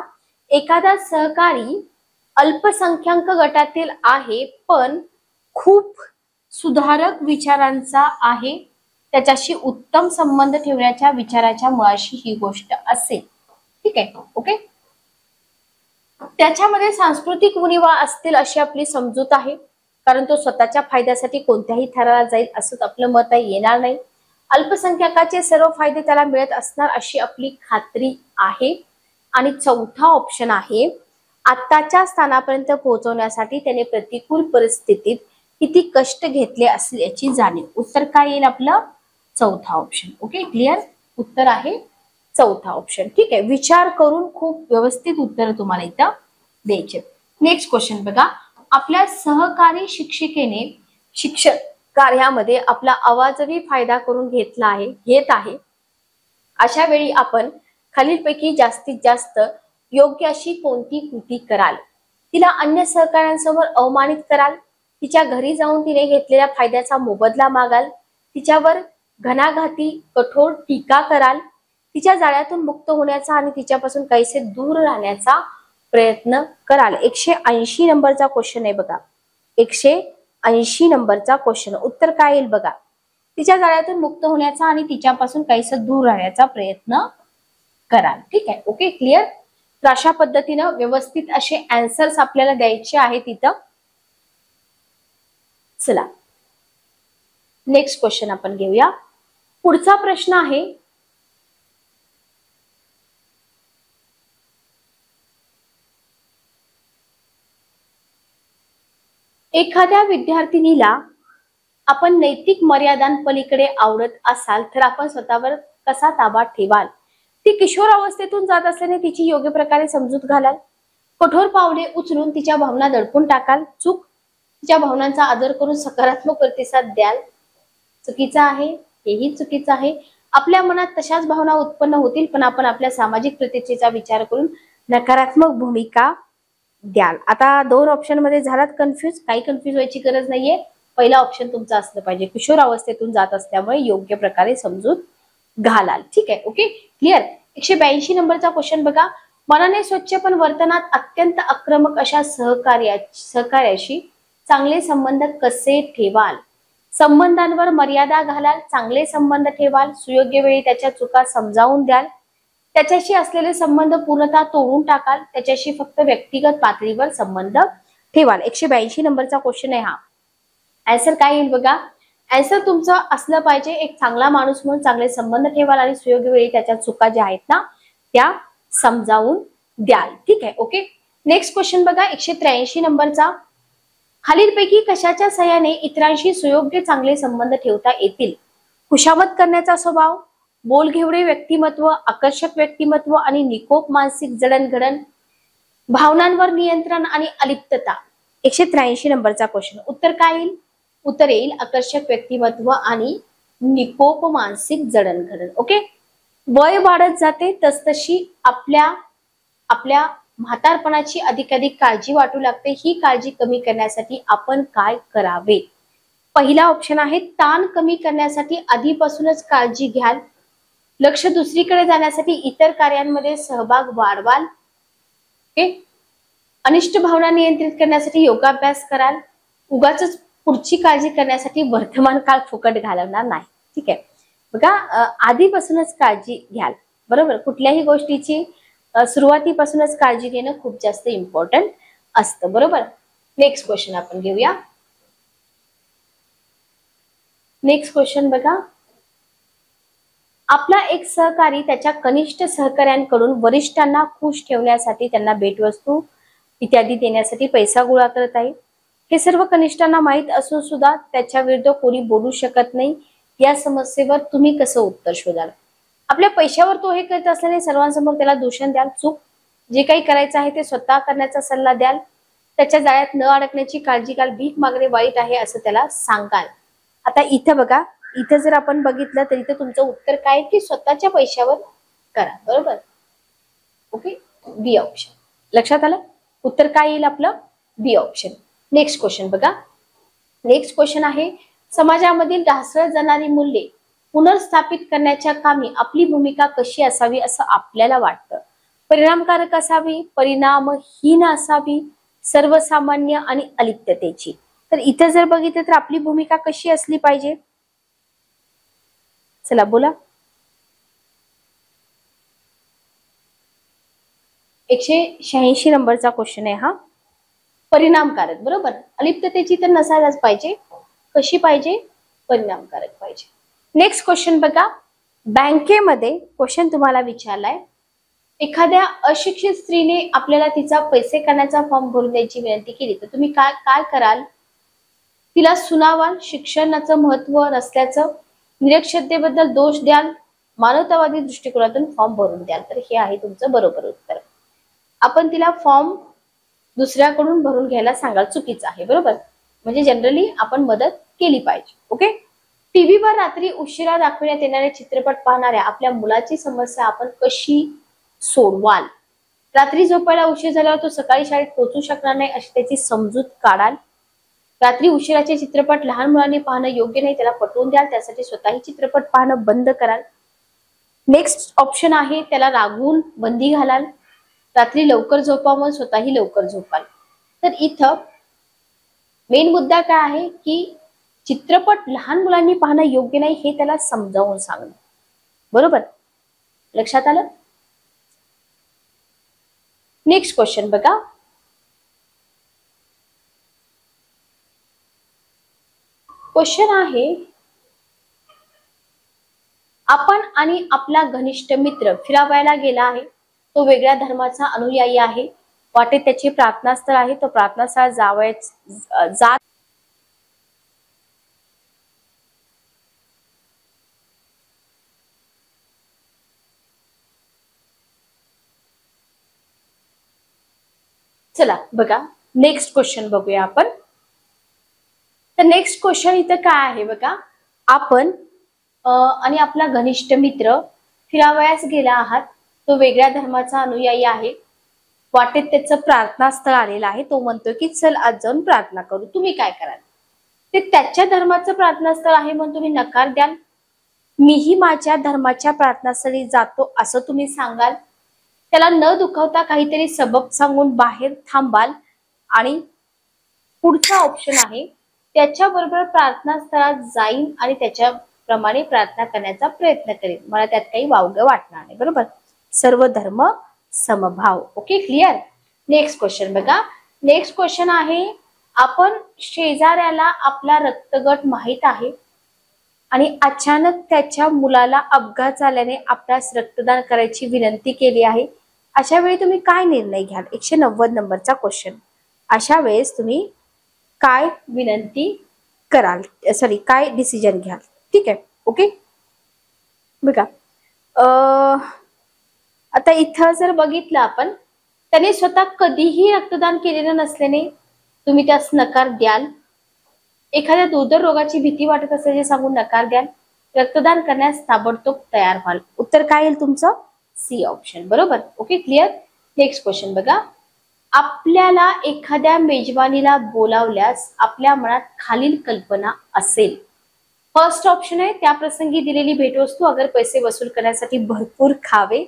एखादा सहकारी अल्पसंख्याक गटातील आहे पण खूप सुधारक विचारांचा आहे, त्याच्याशी उत्तम संबंध ठेवण्याच्या विचाराच्या मुळाशी ही गोष्ट असेल. ठीक आहे, ओके. त्याच्यामध्ये सांस्कृतिक उणीवा असतील अशी आपली समजूत आहे, कारण तो स्वतःच्या फायद्यासाठी कोणत्याही थराला जाईल असंच आपलं मत आहे, येणार नाही. अल्पसंख्याकाचे सर्व फायदे त्याला मिळत असणार अशी आपली खात्री आहे. आणि चौथा ऑप्शन आहे, आताच्या स्थानापर्यंत पोहोचवण्यासाठी त्याने प्रतिकूल परिस्थितीत किती कष्ट घेतले असले याची जाणीव. उत्तर काय येईल आपलं? चौथा ऑप्शन. Okay, clear. उत्तर आहे चौथा ऑप्शन. ठीक आहे, विचार करून खूप व्यवस्थित उत्तर तुम्हाला इथं द्यायचे. नेक्स्ट क्वेश्चन बघा, आपल्या सहकारी शिक्षिकेने शिक्षण कार्यामध्ये आपला अवाजवी फायदा करून घेत आहे. अशा वेळी आपण खालीलपैकी जास्तीत जास्त योग्य अशी कोणती कृती कराल? तिला अन्य सहकाऱ्यांसमोर अवमानित कराल, तिच्या घरी जाऊन तिने घेतलेल्या फायद्याचा मोबदला मागाल, तिच्यावर घणाघाती कठोर टीका कराल, तिच्या जाळ्यातून मुक्त होण्याचा आणि तिच्यापासून काहीसे दूर राहण्याचा प्रयत्न कराल. 180 नंबरचा क्वेश्चन आहे बघा, 180 नंबरचा क्वेश्चन. उत्तर काय येईल बघा? तिच्या जाळ्यातून मुक्त होण्याचा आणि तिच्यापासून काहीसे दूर राहण्याचा प्रयत्न कराल. ठीक आहे, ओके, क्लिअर. तर अशा पद्धतीनं व्यवस्थित असे आन्सर्स आपल्याला द्यायचे आहेत इथं. चला नेक्स्ट क्वेश्चन आपण घेऊया. पुढचा प्रश्न आहे, एखाद्या विद्यार्थिनीला आपण नैतिक मर्यादांपलीकडे आवडत असाल तर आपण स्वतःवर कसा ताबा ठेवाल? ती किशोर अवस्थेतून जात असल्याने तिची योग्य प्रकारे समजूत घालाल, कठोर पावले उचलून तिच्या भावना दडपून टाकाल, तिच्या भावनांचा आदर करून सकारात्मक प्रतिसाद द्याल. चुकीचं आहे, हेही चुकीचं आहे. आपल्या मनात तशाच भावना उत्पन्न होतील पण आपण आपल्या सामाजिक प्रतिष्ठेचा विचार करून नकारात्मक भूमिका द्याल. आता दोन ऑप्शन मध्ये झालात कन्फ्युज, काही कन्फ्युज व्हायची गरज नाहीये. पहिला ऑप्शन तुमचा असलं पाहिजे, किशोर अवस्थेतून जात असल्यामुळे योग्य प्रकारे समजूत घालाल. ठीक आहे, ओके, क्लिअर. 182 नंबरचा क्वेश्चन बघा, मनाने स्वच्छ पण वर्तनात अत्यंत आक्रमक अशा सहकार्याशी चांगले संबंध कसे ठेवाल? संबंधांवर मर्यादा घालाल, चांगले संबंध ठेवाल, सुयोग्य वेळी त्याच्या चुका समजावून द्याल, त्याच्याशी असलेले संबंध पूर्णतः तोडून टाकाल, त्याच्याशी फक्त व्यक्तिगत पातळीवर संबंध ठेवाल. 182 नंबरचा क्वेश्चन आहे हा. आन्सर काय येईल बघा? आन्सर तुमचं असलं पाहिजे, एक चांगला माणूस म्हणून चांगले संबंध ठेवाल आणि सुयोग्य वेळी त्याच्या चुका ज्या आहेत ना त्या समजावून द्याल. ठीक आहे, ओके. नेक्स्ट क्वेश्चन बघा, 183 नंबरचा. खालीलपैकी कशाच्या सहाय्याने इतरांशी सुयोग्य चांगले संबंध ठेवता येतील? खुशामत करण्याचा स्वभाव, बोलघेवडे व्यक्तिमत्व, आकर्षक व्यक्तिमत्व आणि निकोप मानसिक जडणघडण, भावनांवर नियंत्रण आणि अलिप्तता. 183 नंबरचा क्वेश्चन. उत्तर काय येईल? उत्तर येईल आकर्षक व्यक्तिमत्व आणि निकोप मानसिक जडणघडण. ओके. वय वाढत जाते तसतशी आपल्या म्हातारपणाची अधिकाधिक काळजी वाटू लागते. ही काळजी कमी करण्यासाठी आपण काय करावे? पहिला ऑप्शन आहे, ताण कमी करण्यासाठी आधीपासूनच काळजी घ्याल, लक्ष दुसरीकडे जाण्यासाठी इतर कार्यांमध्ये सहभाग वाढवाल, अनिष्ट भावना नियंत्रित करण्यासाठी योगाभ्यास कराल, उगाच पुढची काळजी करण्यासाठी वर्तमान काळ फुकट घालवणार नाही. ठीक आहे. बघा आधीपासूनच काळजी घ्याल. बरोबर. कुठल्याही गोष्टीची सुरुवातीपासूनच काळजी घेणं खूप जास्त इम्पॉर्टंट असतं. बरोबर. नेक्स्ट क्वेश्चन आपण घेऊया. नेक्स्ट क्वेश्चन बघा. आपला एक सहकारी त्याच्या कनिष्ठ सहकाऱ्यांकडून वरिष्ठांना खुश ठेवण्यासाठी त्यांना भेटवस्तू इत्यादी देण्यासाठी पैसा गोळा करत आहे. हे सर्व कनिष्ठांना माहीत असून सुद्धा त्याच्या विरुद्ध कोणी बोलू शकत नाही. या समस्येवर तुम्ही कसं उत्तर शोधाल? आपल्या पैशावर तो हे करत असल्याने सर्वांसमोर त्याला दूषण द्याल. चूक जे काही करायचं आहे ते स्वतः करण्याचा सल्ला द्याल. त्याच्या जाळ्यात न अडकण्याची काळजी घ्याल. भीक मागणे वाईट आहे असं त्याला सांगाल. आता इथं बघा, इथं जर आपण बघितलं तर इथं तुमचं उत्तर काय की स्वतःच्या पैशावर करा. बरोबर. ओके. बी ऑप्शन. लक्षात आलं? उत्तर काय येईल आपलं? बी ऑप्शन. नेक्स्ट क्वेश्चन बघा. नेक्स्ट क्वेश्चन आहे, समाजामधील ढासळत जाणारी मूल्ये पुनर्स्थापित करण्याच्या कामी आपली भूमिका कशी असावी असं आपल्याला वाटतं? परिणामकारक असावी, परिणामहीन असावी, सर्वसामान्य आणि अलिप्ततेची. तर इथे जर बघितलं तर आपली भूमिका कशी असली पाहिजे? चला बोला. 186 नंबरचा क्वेश्चन आहे हा. परिणामकारक. बरोबर. अलिप्ततेची तर नसायलाच पाहिजे. कशी पाहिजे? परिणामकारक पाहिजे. नेक्स्ट क्वेश्चन बघा. बँकेमध्ये क्वेश्चन तुम्हाला विचारलाय, एखाद्या अशिक्षित स्त्रीने आपल्याला तिचा पैसे काढण्याचा फॉर्म भरून द्यायची विनंती केली तर तुम्ही काय काय कराल? तिला सुनावाल, शिक्षणाचं महत्व नसल्याचं, निरक्षरतेबद्दल दोष द्याल, मानवतावादी दृष्टिकोनातून फॉर्म भरून द्याल. तर हे आहे तुमचं बरोबर उत्तर. आपण तिला फॉर्म दुसऱ्याकडून भरून घ्यायला सांगाल, चुकीचं आहे. बरोबर. म्हणजे जनरली आपण मदत केली पाहिजे. ओके. टीव्हीवर रात्री उशिरा दाखवण्यात येणारे चित्रपट पाहणाऱ्या आपल्या मुलाची समस्या आपण कशी सोडवाल? रात्री झोपायला उशीर झाल्यावर तो सकाळी शाळेत पोहोचू शकणार नाही अशी त्याची समजूत काढाल. रात्री उशिराचे चित्रपट लहान मुलांनी पाहणं योग्य नाही, त्याला पटवून द्याल. त्यासाठी स्वतःही चित्रपट पाहणं बंद कराल. नेक्स्ट ऑप्शन आहे, त्याला रागवून बंदी घालाल. रात्री लवकर झोपावं, स्वतःही लवकर झोपाल. तर इथं मेन मुद्दा काय आहे की चित्रपट लहान मुलांनी पाहणं योग्य नाही हे त्याला समजावून सांगणं. बरोबर. लक्षात आलं? नेक्स्ट क्वेश्चन बघा. क्वेश्चन आहे, आपण आणि आपला घनिष्ठ मित्र फिरावयाला गेला आहे. तो वेगळ्या धर्माचा अनुयायी आहे. वाटेत त्याची प्रार्थनास्थळ आहे. तो प्रार्थनास्थळात जात चला बघा. नेक्स्ट क्वेश्चन बघूया आपण. तर नेक्स्ट क्वेश्चन इथं काय आहे बघा. आपण आणि आपला घनिष्ठ मित्र फिरावयास गेला आहात. तो वेगळ्या धर्माचा अनुयायी आहे. वाटेत त्याचं प्रार्थनास्थळ आलेलं आहे. तो म्हणतो की चल आज जाऊन प्रार्थना करू. तुम्ही काय कराल? ते त्याच्या धर्माचं प्रार्थनास्थळ आहे म्हणून तुम्ही नकार द्याल. मीही माझ्या धर्माच्या प्रार्थनास्थळी जातो असं तुम्ही सांगाल. त्याला न दुखावता काहीतरी सबब सांगून बाहेर थांबाल. आणि पुढचा ऑप्शन आहे, त्याच्याबरोबर प्रार्थनास्थळात जाईन आणि त्याच्याप्रमाणे प्रार्थना करण्याचा प्रयत्न करेन. मला त्यात काही वावगं वाटणार नाही. बरोबर. सर्व धर्म समभाव. ओके. क्लिअर. नेक्स्ट क्वेश्चन बघा. नेक्स्ट क्वेश्चन आहे, आपण शेजाऱ्याला आपला रक्तगट माहित आहे आणि अचानक त्याच्या मुलाला अपघात झाल्याने आपल्यास रक्तदान करायची विनंती केली आहे. अशा वेळी तुम्ही काय निर्णय घ्याल? 190 नंबरचा क्वेश्चन. अशा वेळेस तुम्ही काय विनंती कराल? सॉरी, काय डिसिजन घ्याल? ठीक आहे. ओके. बघा आता इथं जर बघितलं आपण, त्याने स्वतः कधीही रक्तदान केलेलं नसल्याने तुम्ही त्यास नकार द्याल. एखाद्या दुर्धर रोगाची भीती वाटत असल्याचे सांगून नकार द्याल. रक्तदान करण्यास ताबडतोब तयार व्हाल. उत्तर काय येईल तुमचं? C option. बरोबर. ओके. क्लिअर. नेक्स्ट क्वेश्चन बघा. आपल्याला एखाद्या मेजवानीला बोलावल्यास आपल्या मनात खालील कल्पना असेल. फर्स्ट ऑप्शन आहे, त्या प्रसंगी दिलेली भेटवस्तू अगर पैसे वसूल करण्यासाठी भरपूर खावे.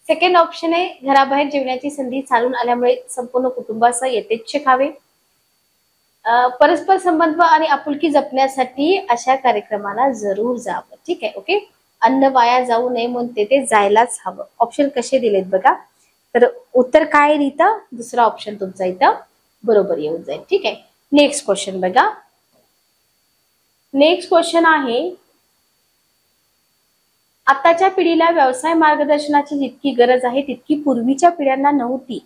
सेकंड ऑप्शन आहे, घराबाहेर जेवण्याची संधी चालून आल्यामुळे संपूर्ण कुटुंबासह यथेच्छ खावे. परस्पर संबंध आणि आपुलकी जपण्यासाठी अशा कार्यक्रमाला जरूर जावं. ठीक आहे, ओके. अन्न वाया जाऊ नये म्हणून ते जायलाच हवं. ऑप्शन कसे दिलेत बघा. तर उत्तर काय इथं दुसरा ऑप्शन तुमचा इथं बरोबर येऊन जाईल. ठीक आहे. नेक्स्ट क्वेश्चन बघा. नेक्स्ट क्वेश्चन आहे, आताच्या पिढीला व्यवसाय मार्गदर्शनाची जितकी गरज आहे तितकी पूर्वीच्या पिढ्यांना नव्हती.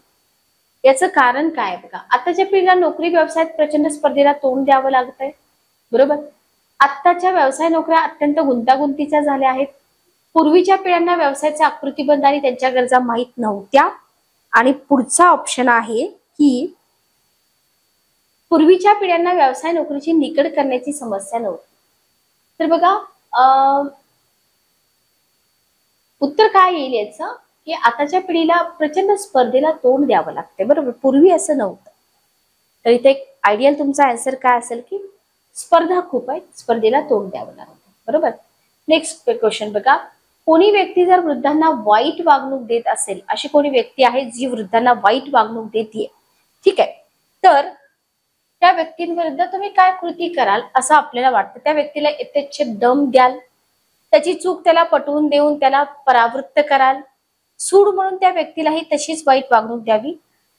याचं कारण काय बघा. आताच्या पिढीला नोकरी व्यवसायात प्रचंड स्पर्धेला तोंड द्यावं लागतंय, बरोबर. आत्ताच्या व्यवसाय नोकऱ्या अत्यंत गुंतागुंतीच्या झाल्या आहेत. पूर्वीच्या पिढ्यांना व्यवसायाचे आकृतीबंध आणि त्यांच्या गरजा माहीत नव्हत्या. आणि पुढचा ऑप्शन आहे की पूर्वीच्या पिढ्यांना व्यवसाय नोकरीची निकड करण्याची समस्या नव्हती. तर बघा उत्तर काय येईल याचं, की आताच्या पिढीला प्रचंड स्पर्धेला तोंड द्यावं लागते, बरोबर. पूर्वी असं नव्हतं. तर इथे एक आयडियल तुमचा आन्सर काय असेल की स्पर्धा खूप आहे, स्पर्धेला तोंड द्यावं लागतं, बरोबर. नेक्स्ट क्वेश्चन बघा. कोणी व्यक्ती जर वृद्धांना वाईट वागणूक देत असेल, अशी कोणी व्यक्ती आहे जी वृद्धांना वाईट वागणूक देते, ठीक आहे, तर त्या व्यक्तींविरुद्ध तुम्ही काय कृती कराल असं आपल्याला वाटतं. त्या व्यक्तीला यथेच्छ दम द्याल, त्याची चूक त्याला पटवून देऊन त्याला परावृत्त कराल, सूड म्हणून त्या व्यक्तीलाही तशीच वाईट वागणूक द्यावी,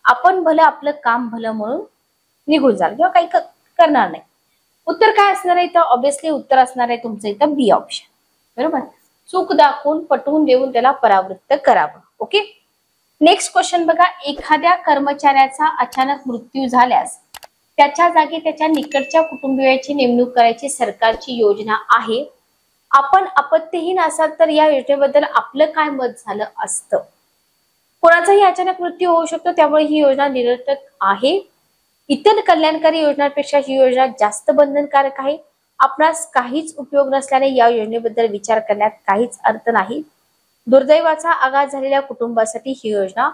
आपण भलं आपलं काम भलं म्हणून निघून जाल किंवा काही करणार नाही. उत्तर काय असणार आहे इथं, ऑब्विसली उत्तर असणार आहे तुमचं इथं बी ऑप्शन, बरोबर. चूक दाखवून पटवून देऊन त्याला परावृत्त करावं. ओके. नेक्स्ट क्वेश्चन बघा. एखाद्या कर्मचाऱ्याचा अचानक मृत्यू झाल्यास त्याच्या जागी त्याच्या निकटच्या कुटुंबियाची नेमणूक करायची सरकारची योजना आहे. आपण आपत्तीहीन असाल तर या योजनेबद्दल आपलं काय मत झालं असतं. कोणाचाही अचानक मृत्यू होऊ शकतो, त्यामुळे ही योजना निरर्थक आहे. इतर कल्याणकारी योजनांपेक्षा ही योजना जास्त बंधनकारक आहे. आपणास काहीच उपयोग नसल्याने या योजनेबद्दल विचार करण्यात काहीच अर्थ नाही. दुर्दैवाचा आघात झालेल्या कुटुंबासाठी ही योजना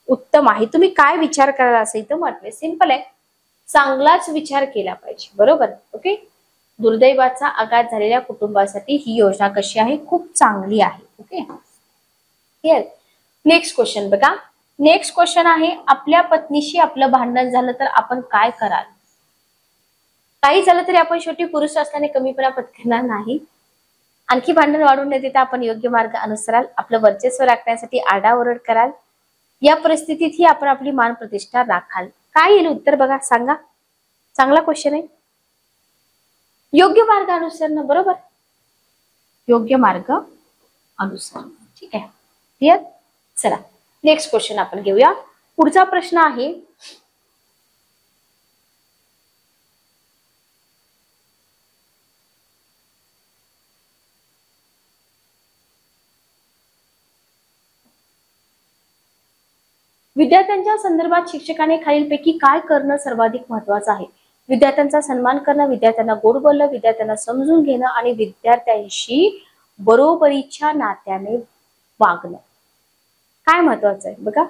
उत्तम आहे. तुम्ही काय विचार कराल असं इथं म्हटलंय. सिंपल आहे, चांगलाच विचार केला पाहिजे, बरोबर. ओके. दुर्दैवाचा आघात झालेल्या कुटुंबासाठी ही योजना कशी आहे, खूप चांगली आहे. Okay, clear. नेक्स्ट क्वेश्चन बघा. नेक्स्ट क्वेश्चन आहे, आपल्या पत्नीशी आपलं भांडण झालं तर आपण काय कराल. काही झालं तरी आपण शेवटी पुरुष असल्याने कमीपणा पत्करणार नाही. आणखी भांडण वाढून न देता आपण योग्य मार्ग अनुसराल, आपलं वर्चस्व राखण्यासाठी आरडाओरड कराल. या परिस्थितीतही आपण आपली मान प्रतिष्ठा राखाल. काय येईल उत्तर बघा, सांगा. चांगला क्वेश्चन आहे. योग्य मार्ग अनुसरणं, बरोबर. योग्य मार्ग अनुसरण, ठीक आहे, क्लिअर. चला नेक्स्ट क्वेश्चन आपण घेऊया. पुढचा प्रश्न आहे, विद्यार्थ्यांच्या संदर्भात शिक्षकाने खालीलपैकी काय करणं सर्वाधिक महत्वाचं आहे. विद्यार्थ्यांचा सन्मान करणं, विद्यार्थ्यांना गोड बोलणं, विद्यार्थ्यांना समजून घेणं आणि विद्यार्थ्यांशी बरोबरीच्या नात्याने वागणं. काय महत्वाचं आहे बघा.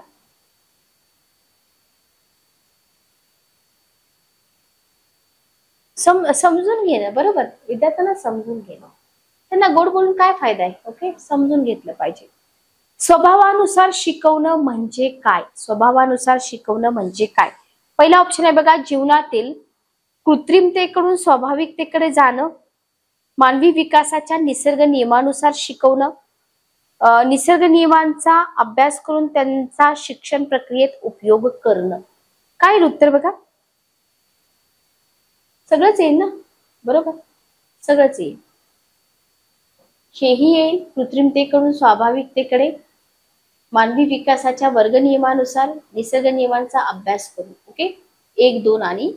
समजून घेणं, बरोबर. विद्यार्थ्यांना समजून घेणं, त्यांना गोड बोलून काय फायदा आहे. ओके, समजून घेतलं पाहिजे. स्वभावानुसार शिकवणं म्हणजे काय. स्वभावानुसार शिकवणं म्हणजे काय. पहिला ऑप्शन आहे बघा, जीवनातील कृत्रिमतेकडून स्वाभाविकतेकडे जाणं, मानवी विकासाच्या निसर्ग नियमानुसार शिकवणं, निसर्ग नियमांचा अभ्यास करून त्यांचा शिक्षण प्रक्रियेत उपयोग करणं. काय उत्तर बघा. सगळंच येईल ना, बरोबर. सगळंच येईल. हेही येईल, कृत्रिमतेकडून स्वाभाविकतेकडे, मानवी विकासाच्या वर्ग नियमानुसार, निसर्ग नियमांचा अभ्यास करून. ओके, 1, 2 आणि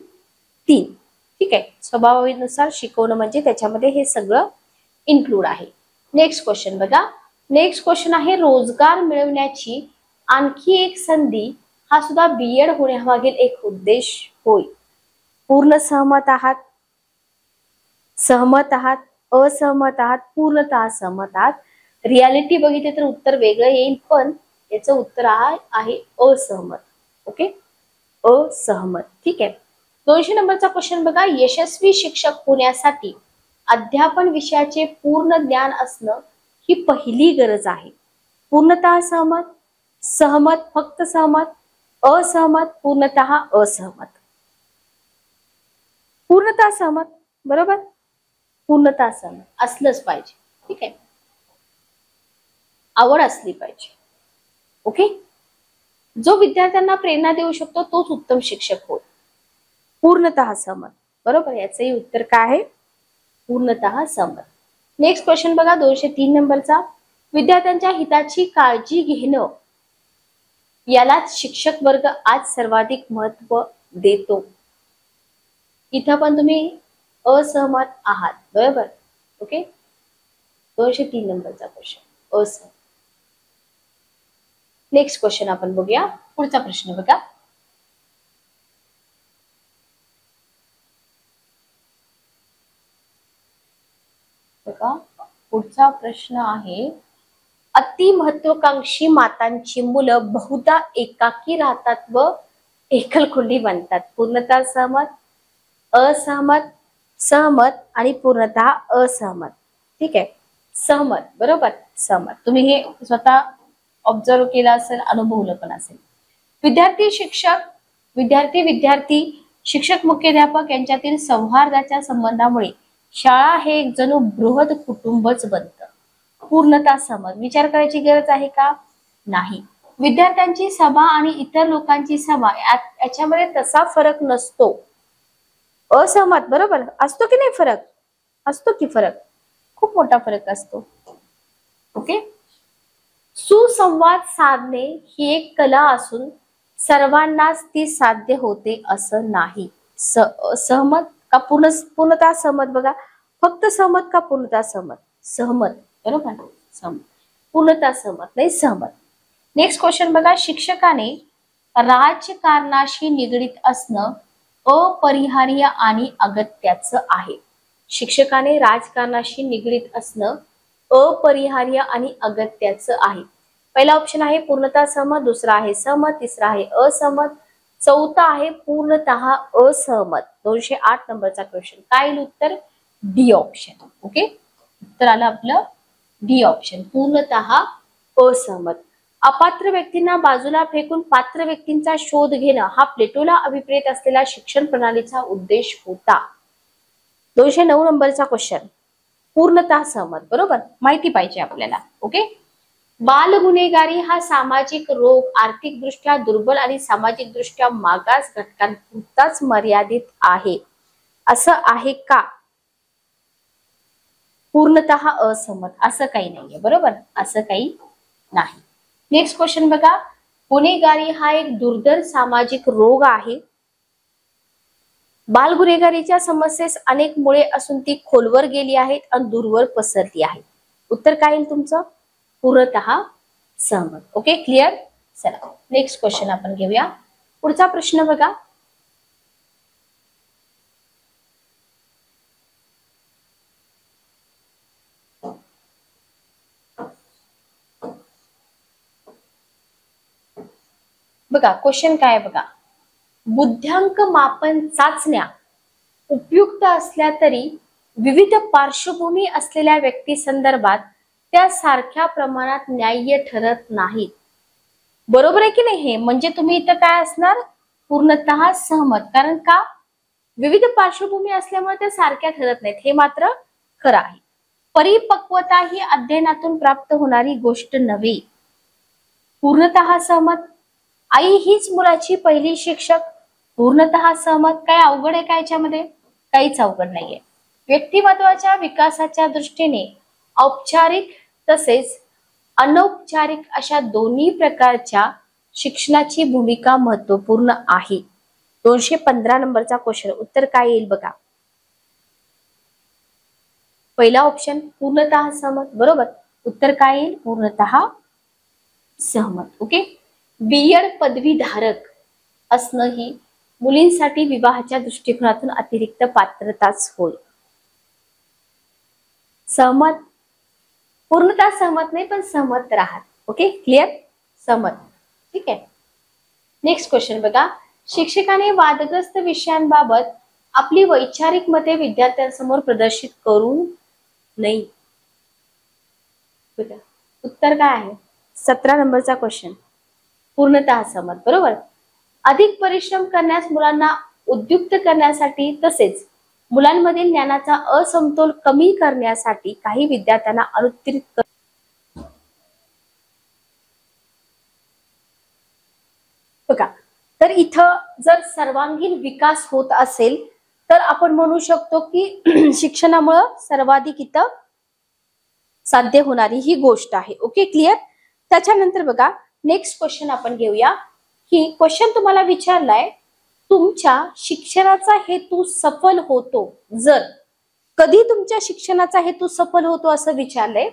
3, ठीक आहे. स्वभावानुसार शिकवणं म्हणजे त्याच्यामध्ये हे सगळं इन्क्लूड आहे. नेक्स्ट क्वेश्चन बघा. नेक्स्ट क्वेश्चन आहे, रोजगार मिळवण्याची आणखी एक संधी हा सुद्धा बीएड होण्यामागील एक उद्देश होय. पूर्ण सहमत आहात, सहमत आहात, असहमत आहात, पूर्णतः सहमत आहात. रियालिटी बघितली तर उत्तर वेगळं येईल, पण याचं उत्तर आहे असहमत. ओके, असहमत, ठीक आहे. 200 नंबरचा क्वेश्चन बघा. यशस्वी शिक्षक होण्यासाठी अध्यापन विषयाचे पूर्ण ज्ञान असणं ही पहिली गरज आहे. पूर्णतः सहमत, सहमत, फक्त सहमत, असहमत, पूर्णतः असहमत. पूर्णतः सहमत, बरोबर, पूर्णतः सहमत असलंच पाहिजे. ठीक आहे, आवड असली पाहिजे. ओके, जो विद्यार्थ्यांना प्रेरणा देऊ शकतो तोच उत्तम शिक्षक होय. पूर्णतः सहमत, बरोबर. याचंही उत्तर काय आहे? पूर्णतः सहमत. नेक्स्ट क्वेश्चन बघा, 203 नंबरचा. विद्यार्थ्यांच्या हिताची काळजी घेणं यालाच शिक्षक वर्ग आज सर्वाधिक महत्व देतो. इथं पण तुम्ही असहमत आहात, बरोबर. ओके, 203 नंबरचा क्वेश्चन असहमत. नेक्स्ट क्वेश्चन आपण बघूया. पुढचा प्रश्न बघा. पुढचा प्रश्न आहे, अति महत्वाकांक्षी मातांची मुलं बहुधा एकाकी राहतात व एकलकुंडी बनतात. पूर्णतः सहमत, असहमत, सहमत आणि पूर्णतः असहमत. ठीक आहे, सहमत, बरोबर, सहमत. तुम्ही हे स्वतः ऑब्झर्व केलं असेल, अनुभवलं पण असेल. विद्यार्थी शिक्षक, विद्यार्थी विद्यार्थी, शिक्षक मुख्याध्यापक यांच्यातील सौहार्दाच्या संबंधामुळे शाळा हे एक जणू बृहद कुटुंबच बनतं. पूर्णतः सहमत. विचार करायची गरज आहे का? नाही. विद्यार्थ्यांची सभा आणि इतर लोकांची सभा याच्यामध्ये तसा फरक नसतो. असहमत, बरोबर. असतो की नाही फरक? असतो की फरक, खूप मोठा फरक असतो. ओके, सुसंवाद साधणे ही एक कला असून सर्वांनाच ती साध्य होते असं नाही. सहमत का पूर्णतः सहमत? बघा, फक्त सहमत का पूर्णतः सहमत? सहमत, बरोबर, सहमत. पूर्णतः सहमत नाही, सहमत. नेक्स्ट क्वेश्चन बघा, शिक्षकाने राजकारणाशी निगडीत असणं अपरिहार्य आणि अगत्याचं आहे. शिक्षकाने राजकारणाशी निगडीत असणं अपरिहार्य आणि अगत्याचं आहे. पहिला ऑप्शन आहे पूर्णतः सहमत, दुसरा आहे सहमत, तिसरा आहे असहमत, चौथा आहे पूर्णतः असहमत. 208 नंबरचा क्वेश्चन. काय येईल उत्तर? D option. ओके, उत्तर आलं आपलं डी ऑप्शन, पूर्णतः असहमत. अपात्र व्यक्तींना बाजूला फेकून पात्र व्यक्तींचा शोध घेणं हा प्लेटोला अभिप्रेत असलेला शिक्षण प्रणालीचा उद्देश होता. 209 नंबरचा क्वेश्चन. पूर्णतः सहमत, बरोबर, माहिती पाहिजे आपल्याला. ओके, बाल गुन्हेगारी हा सामाजिक रोग आर्थिकदृष्ट्या दुर्बल आणि सामाजिकदृष्ट्या मागास घटकांपुरताच मर्यादित आहे, असं आहे का? पूर्णतः असहमत. असं काही नाहीये, बरोबर, असं काही नाही. नेक्स्ट क्वेश्चन बघा, गुन्हेगारी हा एक दुर्धर सामाजिक रोग आहे. बाल गुन्हेगारीच्या समस्येस अनेक मुळे असून ती खोलवर गेली आहेत आणि दूरवर पसरली आहे. उत्तर काय येईल तुमचं? पूर्णतः सहमत. Okay, clear. चला नेक्स्ट क्वेश्चन आपण घेऊया. पुढचा प्रश्न बघा, बघा क्वेश्चन काय आहे बघा. बुद्ध्यांक मापन चाचण्या उपयुक्त असल्या तरी विविध पार्श्वभूमी असलेल्या व्यक्ती संदर्भात त्या सारख्या प्रमाणात न्याय्य ठरत नाहीत. बरोबर आहे की नाही हे? म्हणजे तुम्ही इथं काय असणार? पूर्णतः सहमत. कारण का? विविध पार्श्वभूमी असल्यामुळे त्या सारख्या ठरत नाहीत, हे मात्र खरं आहे. परिपक्वता ही अध्ययनातून प्राप्त होणारी गोष्ट नव्हे. पूर्णतः सहमत. आई हीच मुलाची पहिली शिक्षक. पूर्णतः सहमत. काय अवघड आहे का याच्यामध्ये? काहीच अवघड नाहीये. व्यक्तिमत्वाच्या विकासाच्या दृष्टीने औपचारिक तसेच अनौपचारिक अशा दोन्ही प्रकारच्या शिक्षणाची भूमिका महत्वपूर्ण आहे. 215 नंबरचा क्वेश्चन. उत्तर काय येईल बघा. पहिला ऑप्शन पूर्णतः सहमत, बरोबर. उत्तर काय येईल? पूर्णतः सहमत. ओके, बीएड पदवीधारक असणं ही मुलींसाठी विवाहाच्या दृष्टिकोनातून अतिरिक्त पात्रताच होय. सहमत. पूर्णतः सहमत नाही पण सहमत राहा. Okay, clear. सहमत. ठीक आहे. नेक्स्ट क्वेश्चन बघा. शिक्षकाने वादग्रस्त विषयांबाबत आपली वैचारिक मते विद्यार्थ्यांसमोर प्रदर्शित करू नये. उत्तर काय आहे? 17 नंबरचा क्वेश्चन. पूर्णतः सहमत, बरोबर. अधिक परिश्रम करण्यास मुलांना उद्युक्त करण्यासाठी तसेच मुलांमधील ज्ञानाचा असमतोल कमी करण्यासाठी काही विद्यार्थ्यांना अनुत्तीर्ण बघा, तर इथं जर सर्वांगीण विकास होत असेल तर आपण म्हणू शकतो की शिक्षणामुळे सर्वाधिक इथं साध्य होणारी ही गोष्ट आहे. Okay, clear. त्याच्यानंतर बघा, नेक्स्ट क्वेश्चन आपण घेऊया. की क्वेश्चन तुम्हाला विचारलाय, तुमच्या शिक्षणाचा हेतू सफल होतो जर, कधी तुमच्या शिक्षणाचा हेतू सफल होतो असं विचारलंय.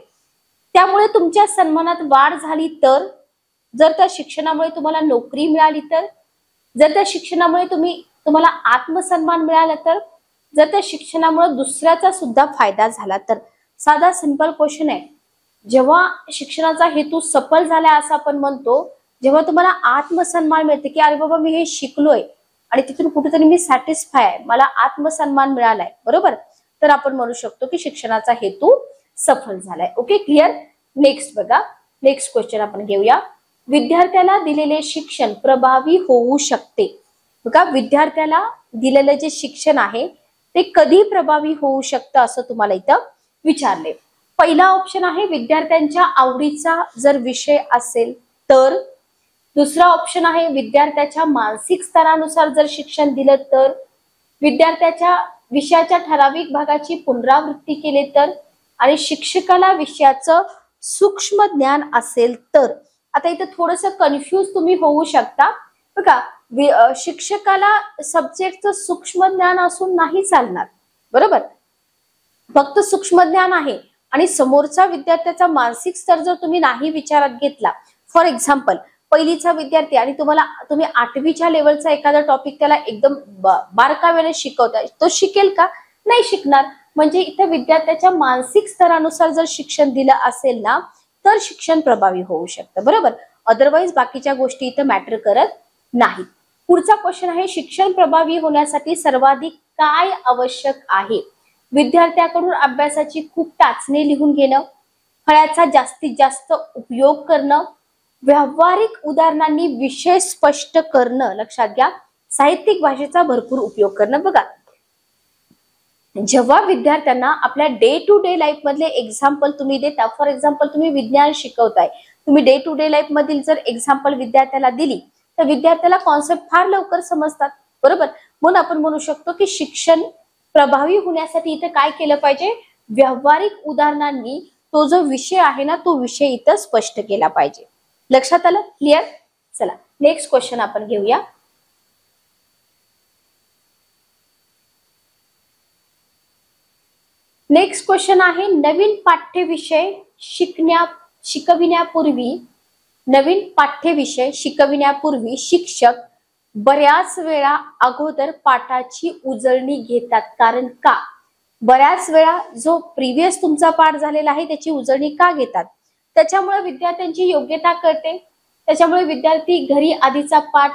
त्यामुळे तुमच्या सन्मानात वाढ झाली तर, जर त्या शिक्षणामुळे तुम्हाला नोकरी मिळाली तर, जर त्या शिक्षणामुळे तुम्हाला आत्मसन्मान मिळाला तर, जर त्या शिक्षणामुळे दुसऱ्याचा सुद्धा फायदा झाला तर. साधा सिंपल क्वेश्चन आहे. जेव्हा शिक्षणाचा हेतू सफल झाला असं आपण म्हणतो, जेव्हा तुम्हाला आत्मसन्मान मिळते की अरे बाबा मी हे शिकलोय आणि तिथून कुठेतरी मी सॅटिस्फाय आहे, मला आत्मसन्मान मिळालाय, बरोबर, तर आपण म्हणू शकतो की शिक्षणाचा हेतू सफल झालाय. Okay, clear. नेक्स्ट बघा, नेक्स्ट क्वेश्चन आपण घेऊया. विद्यार्थ्याला दिलेले शिक्षण प्रभावी होऊ शकते. बघा, विद्यार्थ्याला दिलेलं जे शिक्षण आहे ते कधी प्रभावी होऊ शकतं असं तुम्हाला इथं विचारले. पहिला ऑप्शन आहे विद्यार्थ्यांच्या आवडीचा जर विषय असेल तर. दुसरा ऑप्शन आहे विद्यार्थ्याच्या मानसिक स्तरानुसार जर शिक्षण दिलं तर. विद्यार्थ्याच्या विषयाच्या ठराविक भागाची पुनरावृत्ती केली तर. आणि शिक्षकाला विषयाचं सूक्ष्म ज्ञान असेल तर. आता इथं थोडस कन्फ्यूज तुम्ही होऊ शकता. बघा, शिक्षकाला सब्जेक्टचं सूक्ष्म ज्ञान असून नाही चालणार, बरोबर, फक्त सूक्ष्म ज्ञान आहे आणि समोरचा विद्यार्थ्याचा मानसिक स्तर जर तुम्ही नाही विचारात घेतला, फॉर एक्झाम्पल पहिलीचा विद्यार्थी आणि तुम्ही 8वीच्या लेवलचा एखादा टॉपिक त्याला एकदम बारकाव्याने शिकवताय, तो शिकेल का? नाही शिकणार. म्हणजे इथं विद्यार्थ्याच्या मानसिक स्तरानुसार जर शिक्षण दिलं असेल ना तर शिक्षण प्रभावी होऊ शकतं, बरोबर. अदरवाईज बाकीच्या गोष्टी इथं मॅटर करत नाही. पुढचा क्वेश्चन आहे, शिक्षण प्रभावी होण्यासाठी सर्वाधिक काय आवश्यक आहे? विद्यार्थ्याकडून अभ्यासाची खूप टाचणी लिहून घेणं, फळ्याचा जास्तीत जास्त उपयोग करणं, व्यावहारिक उदाहरणांनी विषय स्पष्ट करणं, लक्षात घ्या, साहित्यिक भाषेचा भरपूर उपयोग करणं. बघा, जेव्हा विद्यार्थ्यांना आपल्या डे टू डे लाईफ मधले एक्झाम्पल तुम्ही देता, फॉर एक्झाम्पल तुम्ही विज्ञान शिकवताय, तुम्ही डे टू डे लाईफ मधील जर एक्झाम्पल विद्यार्थ्याला दिली तर विद्यार्थ्याला कॉन्सेप्ट फार लवकर समजतात, बरोबर. म्हणून आपण म्हणू शकतो की शिक्षण प्रभावी होण्यासाठी इथं काय केलं पाहिजे, व्यावहारिक उदाहरणांनी तो जो विषय आहे ना तो विषय इथं स्पष्ट केला पाहिजे. लक्षात आलं, क्लिअर. चला नेक्स्ट क्वेश्चन आपण घेऊया. नेक्स्ट क्वेश्चन आहे, नवीन पाठ्यविषय शिकविण्यापूर्वी शिक्षक बऱ्याच वेळा अगोदर पाठाची उजळणी घेतात, कारण का? बऱ्याच वेळा जो प्रिव्हियस तुमचा पाठ झालेला आहे त्याची उजळणी का घेतात? त्याच्यामुळे विद्यार्थ्यांची योग्यता कळते, त्याच्यामुळे विद्यार्थी घरी आधीचा पाठ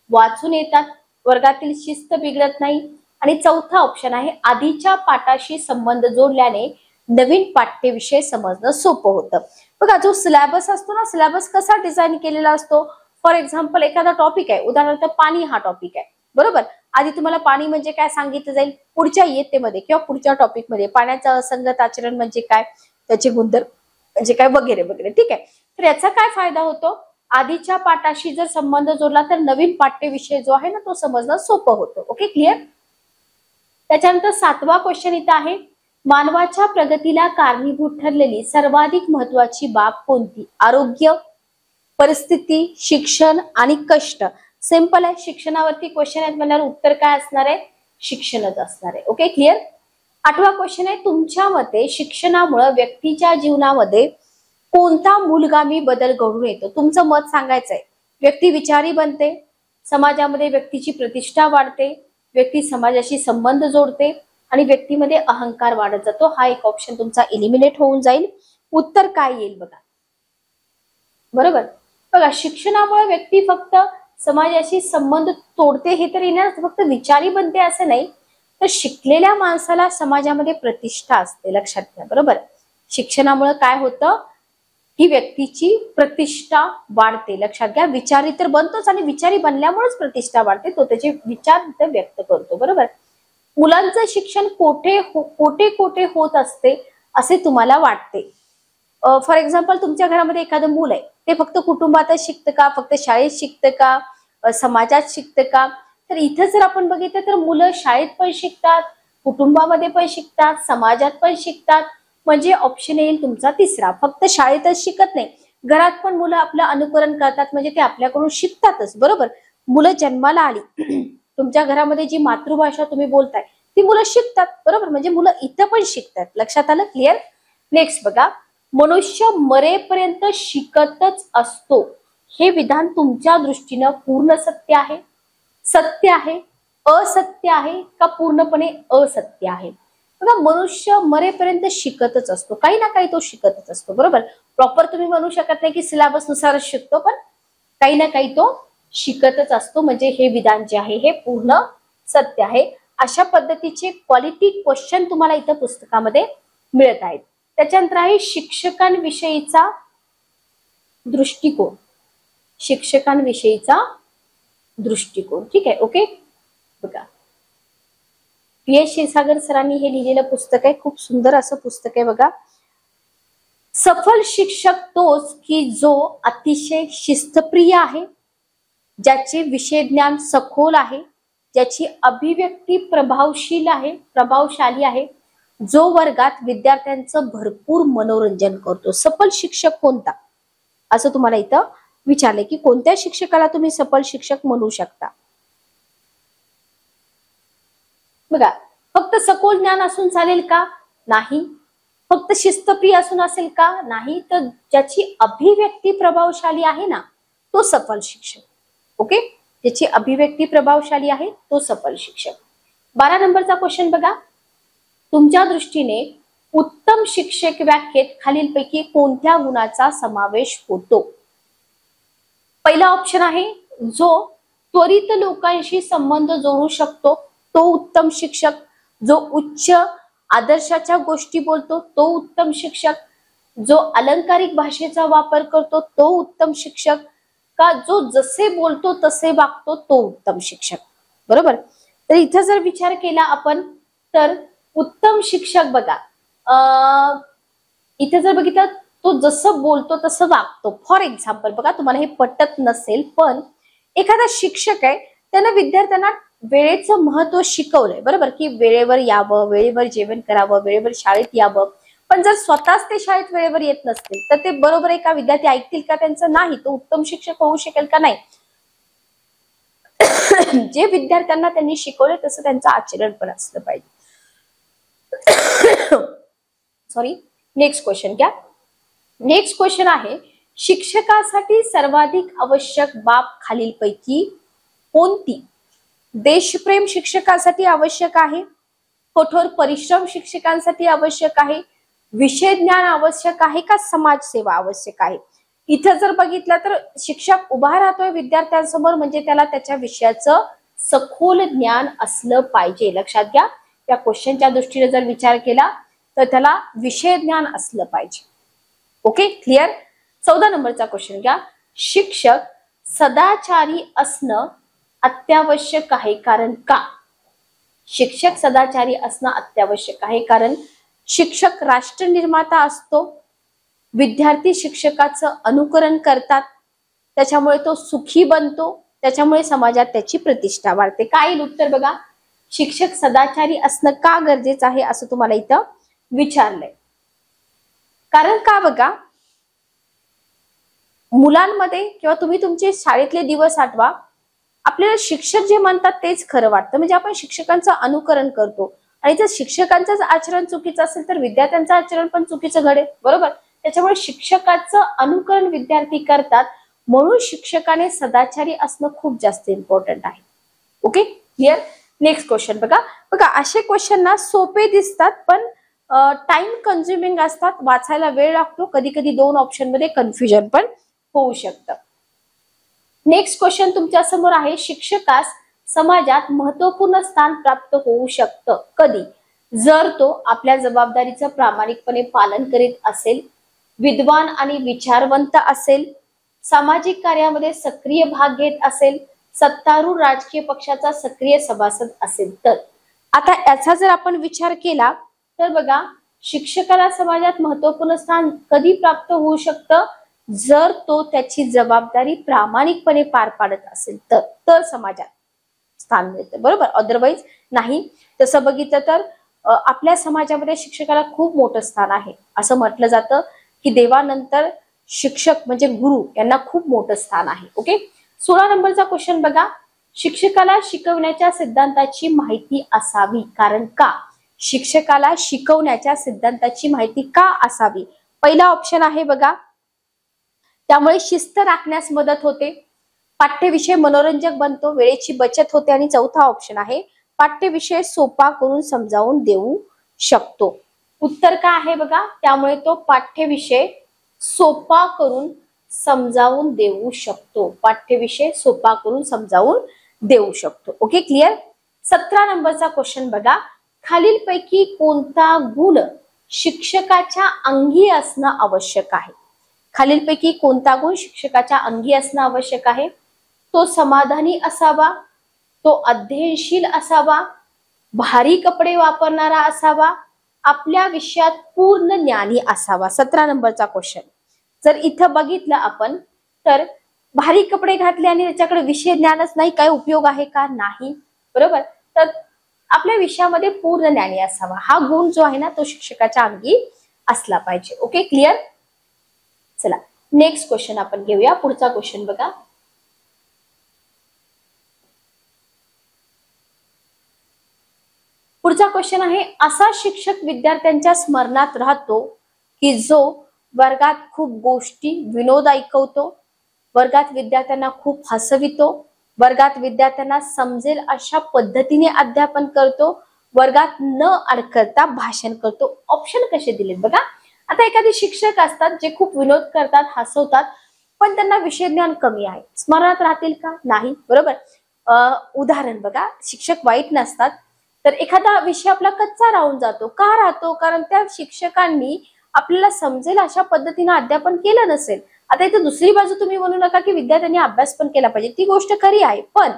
वाचून येतात, वर्गातील शिस्त बिघडत नाही. आणि चौथा ऑप्शन आहे, आधीच्या पाठाशी संबंध जोडल्याने नवीन पाठ्यविषय समजणं सोपं होतं. बघा, जो सिलेबस असतो ना, सिलेबस कसा डिझाईन केलेला असतो, फॉर एक्झाम्पल एखादा टॉपिक आहे, उदाहरणार्थ पाणी हा टॉपिक आहे, बरोबर. आधी तुम्हाला पाणी म्हणजे काय सांगितलं जाईल, पुढच्या इयत्तेमध्ये किंवा पुढच्या टॉपिक मध्ये पाण्याचं असंगत आचरण म्हणजे काय, त्याचे गुणधर्म म्हणजे काय, वगैरे वगैरे, ठीक आहे. तर याचा काय फायदा होतो, आधीच्या पाठाशी जर संबंध जोडला तर नवीन पाठ्यविषय जो आहे ना तो समजणं सोपं होतं. Okay, clear. त्याच्यानंतर 7वा क्वेश्चन इथं आहे, मानवाच्या प्रगतीला कारणीभूत ठरलेली सर्वाधिक महत्वाची बाब कोणती? आरोग्य, परिस्थिती, शिक्षण आणि कष्ट. सिंपल आहे, शिक्षणावरती क्वेश्चन आहेत म्हणल्यावर उत्तर काय असणार आहे, शिक्षणच असणार आहे. Okay, clear. 8वा क्वेश्चन आहे, तुमच्या मते शिक्षणामुळे व्यक्तीच्या जीवनामध्ये कोणता मूलगामी बदल घडून येतो? तुमचं मत सांगायचंय. व्यक्ती विचारी बनते, समाजामध्ये व्यक्तीची प्रतिष्ठा वाढते, व्यक्ती समाजाशी संबंध जोडते आणि व्यक्तीमध्ये अहंकार वाढत जातो. हा एक ऑप्शन तुमचा इलिमिनेट होऊन जाईल. उत्तर काय येईल बघा, बरोबर. बघा, शिक्षणामुळे व्यक्ती फक्त समाजाशी संबंध तोडते हे तर येणार, फक्त विचारी बनते असं नाही, तर शिकलेल्या माणसाला समाजामध्ये प्रतिष्ठा असते, लक्षात घ्या, बरोबर. शिक्षणामुळे काय होतं, ही व्यक्तीची प्रतिष्ठा वाढते, लक्षात घ्या. विचारी तर बनतोच आणि विचारी बनल्यामुळेच प्रतिष्ठा वाढते, तो त्याचे विचार व्यक्त करतो, बरोबर. मुलांचं शिक्षण कोठे होत असते असे तुम्हाला वाटते? फॉर एक्झाम्पल, तुमच्या घरामध्ये एखादं मूल आहे, ते फक्त कुटुंबातच शिकतं का, फक्त शाळेत शिकतं का, समाजात शिकतं का? तर इथं जर आपण बघितलं तर मुलं शाळेत पण शिकतात, कुटुंबामध्ये पण शिकतात, समाजात पण शिकतात. म्हणजे ऑप्शन येईल तुमचा तिसरा, फक्त शाळेतच शिकत नाही, घरात पण मुलं आपलं अनुकरण करतात, म्हणजे ते आपल्याकडून शिकतातच. बरोबर, मुलं जन्माला आली तुमच्या घरामध्ये जी मातृभाषा तुम्ही बोलताय ती मुलं शिकतात. बरोबर, म्हणजे मुलं इथं पण शिकतात. लक्षात आलं? क्लिअर? नेक्स्ट बघा, मनुष्य मरेपर्यंत शिकतच असतो, हे विधान तुमच्या दृष्टीनं पूर्ण सत्य आहे, सत्य आहे, असत्य आहे का पूर्णपणे असत्य आहे? बघा, मनुष्य मरेपर्यंत शिकतच असतो, काही ना काही तो शिकतच असतो. बरोबर, प्रॉपर तुम्ही म्हणू शकत नाही की सिलेबस नुसारच शिकतो, पण काही ना काही तो शिकतच असतो. म्हणजे हे विधान जे आहे हे पूर्ण सत्य आहे. अशा पद्धतीचे क्वालिटी क्वेश्चन तुम्हाला इथं पुस्तकामध्ये मिळत आहेत. त्याच्यानंतर आहे शिक्षकांविषयीचा दृष्टिकोन. शिक्षकांविषयीचा दृष्टिकोन. ठीक आहे, ओके. बघा, पी.एस. क्षीरसागर सरांनी हे लिहिलेलं पुस्तक आहे, खूप सुंदर असं पुस्तक आहे. बघा, सफल शिक्षक तोच की जो अतिशय शिस्तप्रिय आहे, ज्याचे विषय ज्ञान सखोल आहे, ज्याची अभिव्यक्ती प्रभावशाली आहे, जो वर्गात विद्यार्थ्यांचं भरपूर मनोरंजन करतो. सफल शिक्षक कोणता, असं तुम्हाला इथं विचारले की कोणत्या शिक्षकाला तुम्ही सफल शिक्षक म्हणू शकता? बघा, फक्त सखोल ज्ञान असून चालेल का? नाही. फक्त शिस्तप्रिय असून असेल का? नाही. तर ज्याची अभिव्यक्ती प्रभावशाली आहे ना, तो सफल शिक्षक. ओके, ज्याची अभिव्यक्ती प्रभावशाली आहे तो सफल शिक्षक. 12 नंबरचा क्वेश्चन बघा, तुमच्या दृष्टीने उत्तम शिक्षक व्याख्येत खालीलपैकी कोणत्या गुणाचा समावेश होतो? पहिला ऑप्शन आहे, जो त्वरित लोकांशी संबंध जोडू शकतो तो उत्तम शिक्षक, जो उच्च आदर्शाच्या गोष्टी बोलतो तो उत्तम शिक्षक, जो अलंकारिक भाषेचा वापर करतो तो उत्तम शिक्षक, का जो जसे बोलतो तसे वागतो तो उत्तम शिक्षक? बरोबर, तर इथं जर विचार केला आपण तर उत्तम शिक्षक बघा, इथे जर बघितलं तो जसं बोलतो तसं वागतो. फॉर एक्झाम्पल बघा, तुम्हाला हे पटत नसेल पण एखादा शिक्षक आहे, त्यानं विद्यार्थ्यांना वेळेचं महत्व शिकवलंय. बरोबर, की वेळेवर यावं, वेळेवर जेवण करावं, वेळेवर शाळेत यावं. पण जर स्वतःच ते शाळेत वेळेवर येत नसतील तर ते बरोबर आहे का? विद्यार्थी ऐकतील का त्यांचं? नाही. तो उत्तम शिक्षक होऊ शकेल का? नाही. जे विद्यार्थ्यांना त्यांनी शिकवले तसं त्यांचं आचरण पण असलं पाहिजे. सॉरी, नेक्स्ट क्वेश्चन घ्या. नेक्स्ट क्वेश्चन आहे, शिक्षकासाठी सर्वाधिक आवश्यक बाब खालीलपैकी कोणती? देशप्रेम शिक्षकासाठी आवश्यक आहे, कठोर परिश्रम शिक्षकांसाठी आवश्यक आहे, विषय ज्ञान आवश्यक आहे का समाजसेवा आवश्यक आहे? इथं जर बघितलं तर शिक्षक उभा राहतोय विद्यार्थ्यांसमोर म्हणजे त्याला त्याच्या विषयाचं सखोल ज्ञान असलं पाहिजे. लक्षात घ्या, त्या क्वेश्चनच्या दृष्टीने जर विचार केला तर त्याला विषय ज्ञान असलं पाहिजे. Okay, clear? 14 नंबरचा क्वेश्चन घ्या, शिक्षक सदाचारी असणं अत्यावश्यक आहे, कारण का? शिक्षक सदाचारी असणं अत्यावश्यक आहे कारण शिक्षक राष्ट्र निर्माता असतो, विद्यार्थी शिक्षकाचं अनुकरण करतात, त्याच्यामुळे तो सुखी बनतो, त्याच्यामुळे समाजात त्याची प्रतिष्ठा वाढते. काय येईल उत्तर बघा, शिक्षक सदाचारी असणं का गरजेचं आहे असं तुम्हाला इथं विचारलंय. कारण का बघा, मुलांमध्ये किंवा तुम्ही तुमचे शाळेतले दिवस आठवा, आपल्याला शिक्षक जे म्हणतात तेच खरं वाटतं, म्हणजे आपण शिक्षकांचं अनुकरण करतो. आणि जर शिक्षकांचंच आचरण चुकीचं असेल तर विद्यार्थ्यांचं आचरण पण चुकीचं घडेल. बरोबर, त्याच्यामुळे शिक्षकाचं अनुकरण विद्यार्थी करतात, म्हणून शिक्षकाने सदाचारी असणं खूप जास्त इम्पॉर्टंट आहे. Okay, clear? नेक्स्ट क्वेश्चन बघा. बघा, असे क्वेश्चन ना सोपे दिसतात पण टाइम कन्झ्युमिंग असतात, वाचायला वेळ लागतो, कधी कधी 2 ऑप्शन मध्ये कन्फ्युजन पण होऊ शकतं. नेक्स्ट क्वेश्चन तुमच्या समोर आहे, शिक्षकास समाजात महत्वपूर्ण स्थान प्राप्त होऊ शकतं कधी? जर तो आपल्या जबाबदारीचं प्रामाणिकपणे पालन करीत असेल, विद्वान आणि विचारवंत असेल, सामाजिक कार्यामध्ये सक्रिय भाग घेत असेल, सत्तारूढ राजकीय पक्षाचा सक्रिय सभासद असेल तर. आता याचा जर आपण विचार केला तर बघा, शिक्षकाला समाजात महत्वपूर्ण स्थान कधी प्राप्त होऊ शकतं, जर तो त्याची जबाबदारी प्रामाणिकपणे पार पाडत असेल तर समाजात स्थान मिळतं, बरोबर. अदरवाईज नाही. तसं बघितलं तर आपल्या समाजामध्ये शिक्षकाला खूप मोठं स्थान आहे. असं म्हटलं जातं की देवानंतर शिक्षक म्हणजे गुरु यांना खूप मोठं स्थान आहे. ओके. 16 नंबरचा क्वेश्चन बघा, शिक्षकाला शिकवण्याच्या सिद्धांताची माहिती असावी, कारण का? शिक्षकाला शिकवण्याच्या सिद्धांताची माहिती का असावी? पहिला ऑप्शन आहे बघा, त्यामुळे शिस्त राखण्यास मदत होते, पाठ्यविषय मनोरंजक बनतो, वेळेची बचत होते, आणि चौथा ऑप्शन आहे, पाठ्यविषय सोपा करून समजावून देऊ शकतो. उत्तर काय आहे बघा, त्यामुळे तो पाठ्यविषय सोपा करून समजावून देऊ शकतो. पाठ्यविषय सोपा करून समजावून देऊ शकतो. Okay, clear. 17 नंबरचा क्वेश्चन बघा, खालीलपैकी कोणता गुण शिक्षकाच्या अंगी असणं आवश्यक आहे? खालीलपैकी कोणता गुण शिक्षकाच्या अंगी असणं आवश्यक आहे? तो समाधानी असावा, तो अध्ययनशील असावा, भारी कपडे वापरणारा असावा, आपल्या विषयात पूर्ण ज्ञानी असावा. 17 नंबरचा क्वेश्चन जर इथं बघितलं आपण तर भारी कपडे घातले आणि त्याच्याकडे विषय ज्ञानच नाही, काय उपयोग आहे का? नाही, बरोबर. तर आपल्या विषयामध्ये पूर्ण ज्ञानी असावा, हा गुण जो आहे ना तो शिक्षकाच्या अंगी असला पाहिजे. Okay, clear. चला नेक्स्ट क्वेश्चन आपण घेऊया. पुढचा क्वेश्चन बघा, पुढचा क्वेश्चन आहे, असा शिक्षक विद्यार्थ्यांच्या स्मरणात राहतो की जो वर्गात खूप गोष्टी विनोद ऐकवतो, वर्गात विद्यार्थ्यांना खूप हसवितो, वर्गात विद्यार्थ्यांना समजेल अशा पद्धतीने अध्यापन करतो, वर्गात न अडकता भाषण करतो. ऑप्शन कसे दिलेत बघा. आता एखादे शिक्षक असतात जे खूप विनोद करतात, हसवतात, पण त्यांना विषय ज्ञान कमी आहे, स्मरणात राहतील का? नाही, बरोबर. उदाहरण बघा, शिक्षक वाईट नसतात, तर एखादा विषय आपला कच्चा राहून जातो. का राहतो? कारण त्या शिक्षकांनी आपल्याला समजेल अशा पद्धतीने अध्यापन केलं नसेल. आता इथे दुसरी बाजू तुम्ही म्हणू नका की विद्यार्थ्यांनी अभ्यास पण केला पाहिजे, ती गोष्ट खरी आहे, पण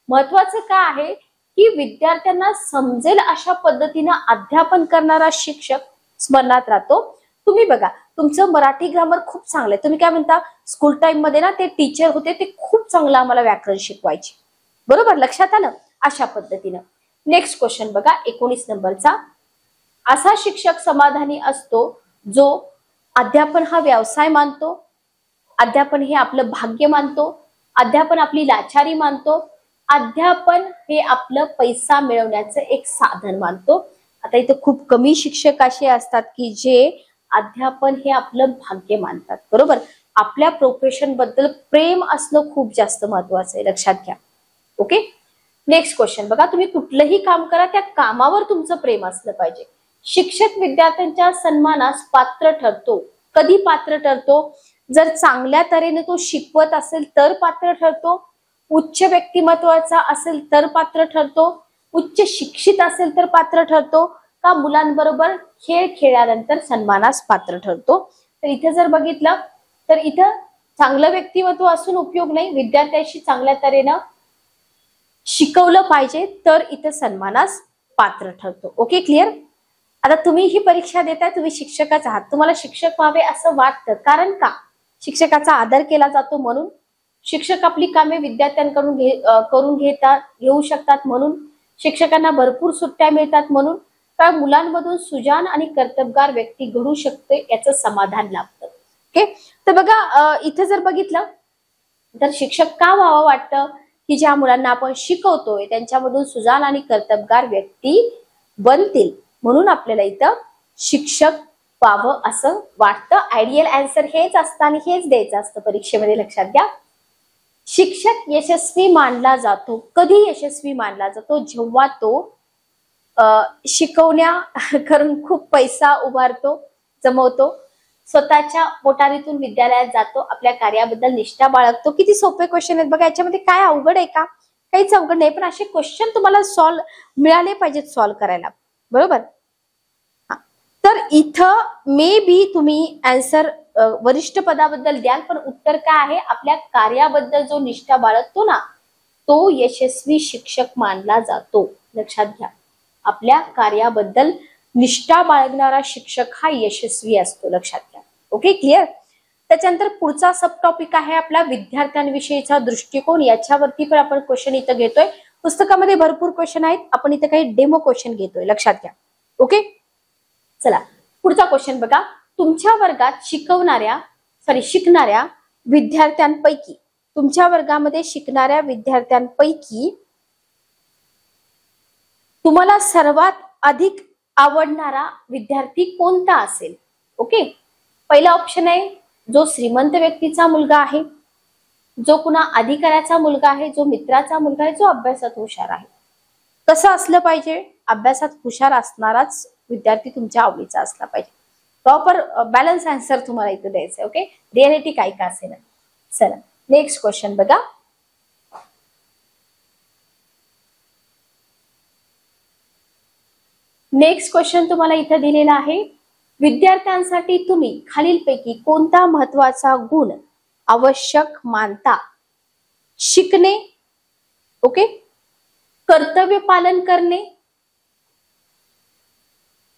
महत्वाचं काय आहे की विद्यार्थ्यांना समजेल अशा पद्धतीने अध्यापन करणारा शिक्षक स्मरणात राहतो. तुम्ही बघा, तुमचं मराठी ग्रामर खूप चांगलं आहे, तुम्ही काय म्हणता, स्कूल टाइम मध्ये ना ते टीचर होते, ते खूप चांगलं आम्हाला व्याकरण शिकवायचे, बरोबर, लक्षात आलं. अशा पद्धतीनं. नेक्स्ट क्वेश्चन बघा, 19 नंबरचा, असा शिक्षक समाधानी असतो जो अध्यापन हा व्यवसाय मानतो, अध्यापन हे आपलं भाग्य मानतो, अध्यापन आपली लाचारी मानतो, अध्यापन हे आपलं पैसा मिळवण्याचं एक साधन मानतो. आता इथे खूप कमी शिक्षक असे असतात की जे अध्यापन हे आपलं भाग्य मानतात, बरोबर. आपल्या प्रोफेशन बद्दल प्रेम असणं खूप जास्त महत्वाचं आहे, लक्षात घ्या. ओके. नेक्स्ट क्वेश्चन बघा, तुम्ही कुठलंही काम करा, त्या कामावर तुमचं प्रेम असलं पाहिजे. शिक्षक विद्यार्थ्यांच्या सन्मानास पात्र ठरतो. कधी पात्र ठरतो? जर चांगल्या तऱ्हेने तो शिकवत असेल तर पात्र ठरतो, उच्च व्यक्तिमत्वाचा असेल तर पात्र ठरतो, उच्च शिक्षित असेल तर पात्र ठरतो, का मुलांबरोबर खेळ खेळल्यानंतर सन्मानास पात्र ठरतो. तर इथे जर बघितलं तर इथं चांगलं व्यक्तिमत्व असून उपयोग नाही, विद्यार्थ्यांशी चांगल्या तऱ्हेनं शिकवलं पाहिजे तर इथं सन्मानास पात्र ठरतो. Okay, clear. आता तुम्ही ही परीक्षा देताय, तुम्ही शिक्षकच आहात, तुम्हाला शिक्षक व्हावे असं वाटतं, कारण का? शिक्षकाचा आदर केला जातो म्हणून, शिक्षक आपली कामे विद्यार्थ्यांकडून घेऊ शकतात म्हणून, शिक्षकांना भरपूर सुट्ट्या मिळतात म्हणून, का मुलांमधून सुजान आणि कर्तबगार व्यक्ती घडू शकते याचं समाधान लाभतं. ओके. तर बघा, इथे जर बघितलं तर शिक्षक का व्हावं वाटतं की ज्या मुलांना आपण शिकवतोय त्यांच्यामधून सुजान आणि कर्तबगार व्यक्ती बनतील, म्हणून आपल्याला इथं शिक्षक व्हावं असं वाटतं. आयडियल आन्सर हेच असतं आणि हेच द्यायचं असतं परीक्षेमध्ये, लक्षात घ्या. शिक्षक यशस्वी मानला जातो. कधी यशस्वी मानला जातो? जेव्हा तो शिकवण्या करून खूप पैसा उभारतो, जमवतो, स्वतःच्या पोटारीतून विद्यालयात जातो, आपल्या कार्याबद्दल निष्ठा बाळगतो. किती सोपे क्वेश्चन आहेत बघा, याच्यामध्ये काय अवघड आहे का? काहीच अवघड नाही, पण असे क्वेश्चन तुम्हाला सॉल्व्ह मिळाले पाहिजेत सॉल्व्ह करायला, बरोबर. तर इथं मे बी तुम्ही आन्सर वरिष्ठ पदाबद्दल द्याल, पण उत्तर काय आहे? आपल्या कार्याबद्दल जो निष्ठा बाळगतो ना तो यशस्वी शिक्षक मानला जातो, लक्षात घ्या. आपल्या कार्याबद्दल निष्ठा बाळगणारा शिक्षक हा यशस्वी असतो, लक्षात घ्या. Okay, clear. त्याच्यानंतर पुढचा सब टॉपिक आहे आपला विद्यार्थ्यांविषयीचा दृष्टिकोन. याच्यावरती पण आपण क्वेश्चन इथं घेतोय. पुस्तकामध्ये भरपूर क्वेश्चन आहेत, आपण इथं काही डेमो क्वेश्चन घेतोय, लक्षात घ्या. ओके, चला पुढचा क्वेश्चन बघा. तुमच्या वर्गात शिकणाऱ्या विद्यार्थ्यांपैकी, तुमच्या वर्गामध्ये शिकणाऱ्या विद्यार्थ्यांपैकी तुम्हाला सर्वात अधिक आवडणारा विद्यार्थी कोणता असेल? ओके, पहिला ऑप्शन आहे जो श्रीमंत व्यक्तीचा मुलगा आहे, जो कुणा अधिकाऱ्याचा मुलगा आहे, जो मित्राचा मुलगा आहे, जो अभ्यासात हुशार आहे. कसं असलं पाहिजे? अभ्यासात हुशार असणाराच विद्यार्थी तुमच्या आवडीचा असला पाहिजे. प्रॉपर बॅलन्स आन्सर तुम्हाला इथं द्यायचं. ओके, रियालिटी काय का असेल. चला नेक्स्ट क्वेश्चन बघा. नेक्स्ट क्वेश्चन तुम्हाला इथं दिलेला आहे. विद्यार्थ्यांसाठी तुम्ही खालीलपैकी कोणता महत्वाचा गुण आवश्यक मानता? शिकणे, ओके, कर्तव्य पालन करणे,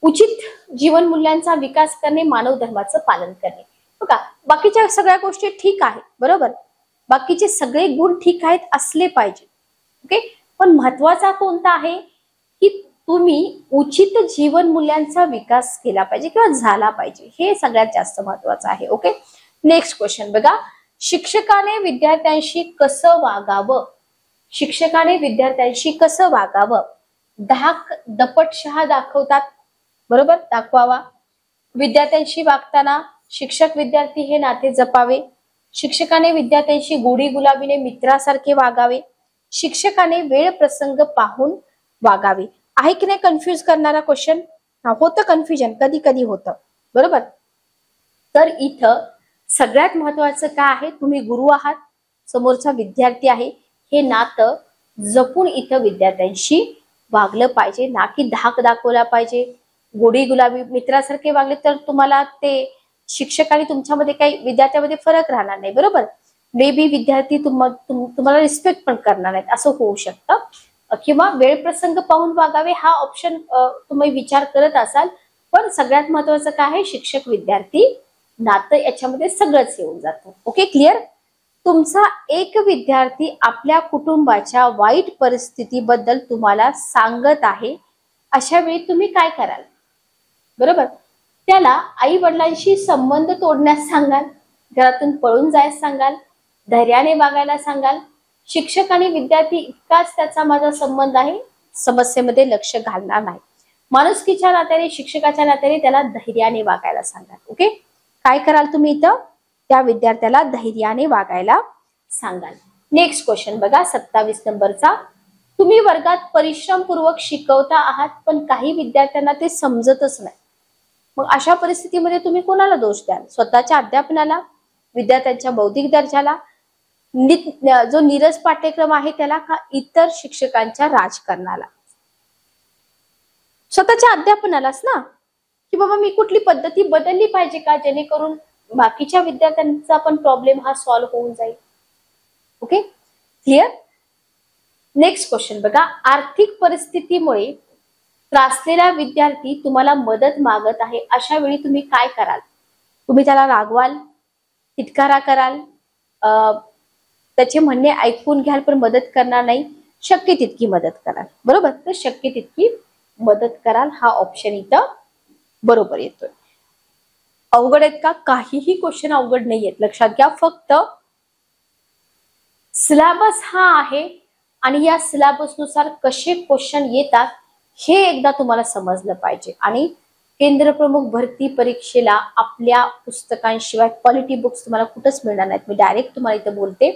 उचित जीवन मूल्यांचा विकास करणे, मानव धर्माचं पालन करणे. बघा, बाकीच्या सगळ्या गोष्टी ठीक आहेत, बरोबर, बाकीचे सगळे गुण ठीक आहेत, असले पाहिजे. ओके, पण महत्वाचा कोणता आहे की तुम्ही उचित जीवन मूल्यांचा विकास केला पाहिजे किंवा झाला पाहिजे, हे सगळ्यात जास्त महत्वाचं आहे. ओके, नेक्स्ट क्वेश्चन बघा. शिक्षकाने विद्यार्थ्यांशी कसं वागावं? शिक्षकाने विद्यार्थ्यांशी कसं वागावं? धाक दपटशहा दाखवतात, बरोबर, दाखवावा. विद्यार्थ्यांशी वागताना शिक्षक विद्यार्थी हे नाते जपावे. शिक्षकाने विद्यार्थ्यांशी गोडी गुलाबीने मित्रासारखे वागावे. शिक्षकाने वेळ प्रसंग पाहून वागावे. आहे की नाही कन्फ्युज करणारा क्वेश्चन? होतं कन्फ्युजन, कधी कधी होतं, बरोबर. तर इथं सगळ्यात महत्वाचं काय आहे? तुम्ही गुरु आहात, समोरचा विद्यार्थी आहे, हे नातं जपून इथं विद्यार्थ्यांशी वागलं पाहिजे, ना की धाक दाखवला पाहिजे. गोडी गुलाबी मित्रासारखे वागले तर तुम्हाला ते शिक्षक आणि तुमच्यामध्ये काही विद्यार्थ्यामध्ये फरक राहणार नाही, बरोबर. मे बी विद्यार्थी तुम्हाला रिस्पेक्ट पण करणार नाहीत, असं होऊ शकतं. किंवा वेळ प्रसंग पाहून वागावे, हा ऑप्शन तुम्ही विचार करत असाल, पण सगळ्यात महत्वाचं काय आहे? शिक्षक विद्यार्थी नातं, याच्यामध्ये सगळंच येऊन जातं. Okay, clear. तुमचा एक विद्यार्थी आपल्या कुटुंबाच्या वाईट परिस्थितीबद्दल तुम्हाला सांगत आहे, अशा वेळी तुम्ही काय कराल? बरोबर, त्याला आई वडिलांशी संबंध तोडण्यास सांगाल, घरातून पळून जायला सांगाल, धैर्याने वागायला सांगाल. शिक्षक आणि विद्यार्थी इतकाच त्याचा माझा संबंध आहे, समस्येमध्ये लक्ष घालणार नाही. माणुसकीच्या नात्याने, शिक्षकाच्या नात्याने त्याला धैर्याने वागायला सांगाल. ओके, काय कराल तुम्ही इथं? त्या विद्यार्थ्याला धैर्याने वागायला सांगाल. नेक्स्ट क्वेश्चन बघा, 27 नंबरचा. तुम्ही वर्गात परिश्रमपूर्वक शिकवता आहात, पण काही विद्यार्थ्यांना ते समजतच नाही. मग अशा परिस्थितीमध्ये तुम्ही कोणाला दोष द्याल? स्वतःच्या अध्यापनाला, विद्यार्थ्यांच्या बौद्धिक दर्जाला, जो नीरस पाठ्यक्रम आहे त्याला, का इतर शिक्षकांच्या राजकारणाला? स्वतःच्या अध्यापनालाच ना, की बाबा मी कुठली पद्धती बदलली पाहिजे का, जेणेकरून बाकीच्या विद्यार्थ्यांचा पण प्रॉब्लेम हा सॉल्व्ह होऊन जाईल. Okay, clear. नेक्स्ट क्वेश्चन बघा. आर्थिक परिस्थितीमुळे त्रासलेला विद्यार्थी तुम्हाला मदत मागत आहे, अशा वेळी तुम्ही काय कराल? तुम्ही त्याला रागवाल, तिटकारा कराल, त्याचे म्हणणे ऐकून घ्याल पण मदत करणार नाही, शक्य तितकी मदत कराल, बरोबर. तर शक्य तितकी मदत कराल हा ऑप्शन इथं बरोबर येतोय. अवघड आहेत का? काहीही क्वेश्चन अवघड नाहीयेत, लक्षात घ्या. फक्त सिलेबस हा आहे आणि या सिलेबस नुसार कसे क्वेश्चन येतात हे एकदा तुम्हाला समजलं पाहिजे. आणि केंद्र प्रमुख भरती परीक्षेला आपल्या पुस्तकांशिवाय क्वालिटी बुक्स तुम्हाला कुठंच मिळणार नाहीत. मी डायरेक्ट तुम्हाला इथं बोलते.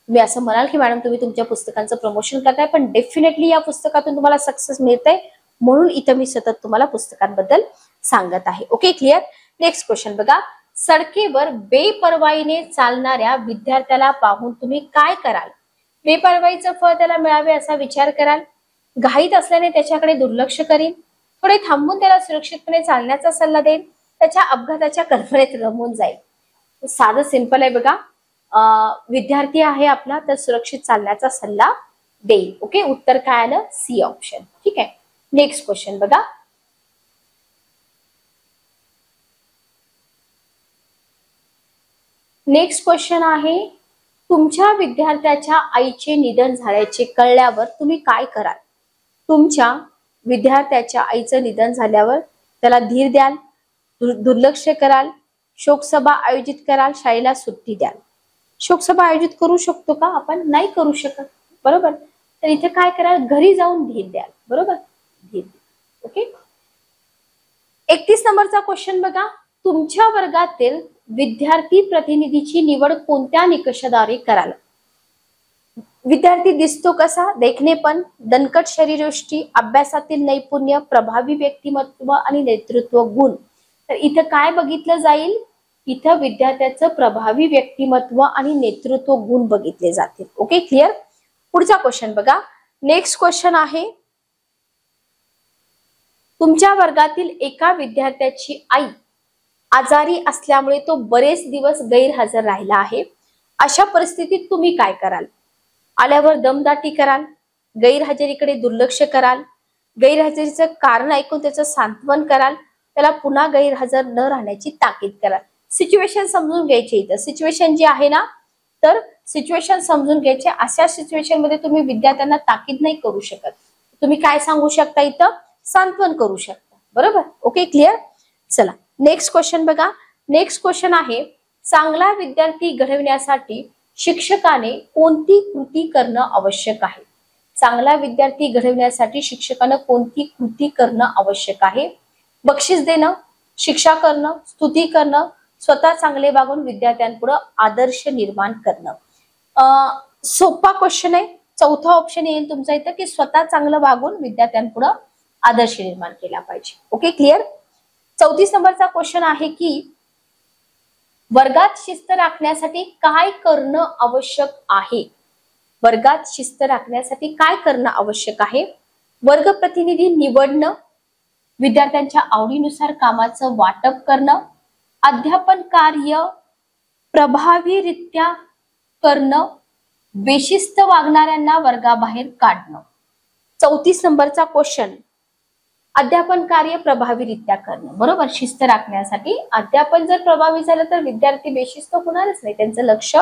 तुम्ही असं म्हणाल की मॅडम तुम्ही तुमच्या पुस्तकांचं प्रमोशन करताय, पण डेफिनेटली या पुस्तकातून तुम्हाला सक्सेस मिळतंय, म्हणून इथं मी सतत तुम्हाला पुस्तकांबद्दल सांगत आहे. Okay, clear. नेक्स्ट क्वेश्चन बघा. सडकेवर बेपर्वाईने चालणाऱ्या विद्यार्थ्याला पाहून तुम्ही काय कराल? बेपर्वाईचं फळ त्याला मिळावे असा विचार कराल, घाईत असल्याने त्याच्याकडे दुर्लक्ष करीन, थोडे थांबून त्याला सुरक्षितपणे चालण्याचा सल्ला देईन, त्याच्या अपघाताच्या कल्पनेत रमून जाईल. साधं सिंपल आहे बघा. विद्यार्थी आहे आपला, तर सुरक्षित चालण्याचा सल्ला देईल. ओके, उत्तर काय आलं? C option. ठीक आहे. नेक्स्ट क्वेश्चन बघा. नेक्स्ट क्वेश्चन आहे, तुमच्या विद्यार्थ्याच्या आईचे निधन झाल्याचे कळल्यावर तुम्ही काय कराल? तुमच्या विद्यार्थ्याच्या आईचं निधन झाल्यावर त्याला धीर द्याल, दुर्लक्ष कराल, शोकसभा आयोजित कराल, शाळेला सुट्टी द्याल. शोकसभा आयोजित करू शकतो का आपण? नाही करू शकत, बरोबर. तर इथे काय कराल? घरी जाऊन धीर द्याल, बरोबर, धीर. ओके. 31 नंबरचा क्वेश्चन बघा. तुमच्या वर्गातील विद्यार्थी प्रतिनिधीची निवड कोणत्या निकषाद्वारे कराल? विद्यार्थी दिसतो कसा? देखणेपण, दणकट शरीरयष्टी, अभ्यासातील नैपुण्य, प्रभावी व्यक्तिमत्व आणि नेतृत्व गुण. तर इथं काय बघितलं जाईल? इथं विद्यार्थ्याचं प्रभावी व्यक्तिमत्व आणि नेतृत्व गुण बघितले जातील. Okay, clear. पुढचा क्वेश्चन बघा. नेक्स्ट क्वेश्चन आहे, तुमच्या वर्गातील एका विद्यार्थ्याची आई आजारी असल्यामुळे तो बरेच दिवस गैरहजर राहिला आहे. अशा परिस्थितीत तुम्ही काय कराल? आल्यावर दमदाटी कराल, गैरहजेरीकडे दुर्लक्ष कराल, गैरहजेरीचं कारण ऐकून त्याचं सांत्वन कराल, त्याला पुन्हा गैरहजर न राहण्याची ताकीद कराल. सिच्युएशन समजून घ्यायची. इथं सिच्युएशन जी आहे ना, तर सिच्युएशन समजून घ्यायचे. अशा सिच्युएशन मध्ये तुम्ही विद्यार्थ्यांना ताकीद नाही करू शकत. तुम्ही काय सांगू शकता? इथं सांत्वन करू शकता, बरोबर. Okay, clear. चला नेक्स्ट क्वेश्चन बघा. नेक्स्ट क्वेश्चन आहे, चांगला विद्यार्थी घडविण्यासाठी शिक्षकाने कोणती कृती करणं आवश्यक आहे? चांगला विद्यार्थी घडविण्यासाठी शिक्षकानं कोणती कृती करणं आवश्यक आहे? बक्षीस देणं, शिक्षा करणं, स्तुती करणं, स्वतः चांगले वागून विद्यार्थ्यांपुढे आदर्श निर्माण करणं. सोपा क्वेश्चन आहे. चौथा ऑप्शन येईल तुमचा इथं की स्वतः चांगलं वागून विद्यार्थ्यांपुढे आदर्श निर्माण केला पाहिजे. Okay, clear. 34 नंबरचा क्वेश्चन आहे की वर्गात शिस्त राखण्यासाठी काय करणं आवश्यक आहे? वर्गात शिस्त राखण्यासाठी काय करणं आवश्यक आहे? वर्ग प्रतिनिधी निवडणं, विद्यार्थ्यांच्या आवडीनुसार कामाचं वाटप करणं, अध्यापन कार्य प्रभावीरित्या करणं, बेशिस्त वागणाऱ्यांना वर्गाबाहेर काढणं. 34 नंबरचा क्वेश्चन, अध्यापन कार्य प्रभावीरित्या करणं, बरोबर. शिस्त राखण्यासाठी अध्यापन जर प्रभावी झालं तर विद्यार्थी बेशिस्त होणारच नाही, त्यांचं लक्ष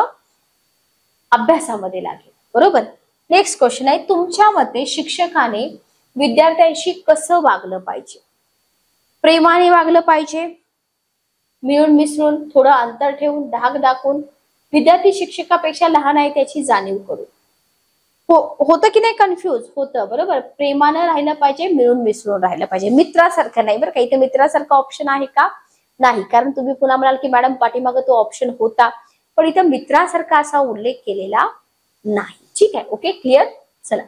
अभ्यासामध्ये लागेल, बरोबर. नेक्स्ट क्वेश्चन आहे, तुमच्या मते शिक्षकाने विद्यार्थ्यांशी कसं वागलं पाहिजे? प्रेमाने वागलं पाहिजे, मिळून मिसळून, थोडं अंतर ठेवून, धाक दाखवून, विद्यार्थी शिक्षकापेक्षा लहान आहे त्याची जाणीव करून. होतं की नाही कन्फ्यूज? होतं, बरोबर. प्रेमानं राहिलं पाहिजे, मिळून मिसळून राहिलं पाहिजे, मित्रासारखं नाही, बरं का. इथे मित्रासारखा ऑप्शन आहे का? नाही, कारण तुम्ही पुन्हा म्हणाल की मॅडम पाठीमागं तो ऑप्शन होता, पण इथं मित्रासारखा असा उल्लेख केलेला नाही. ठीक आहे, ओके, क्लिअर. चला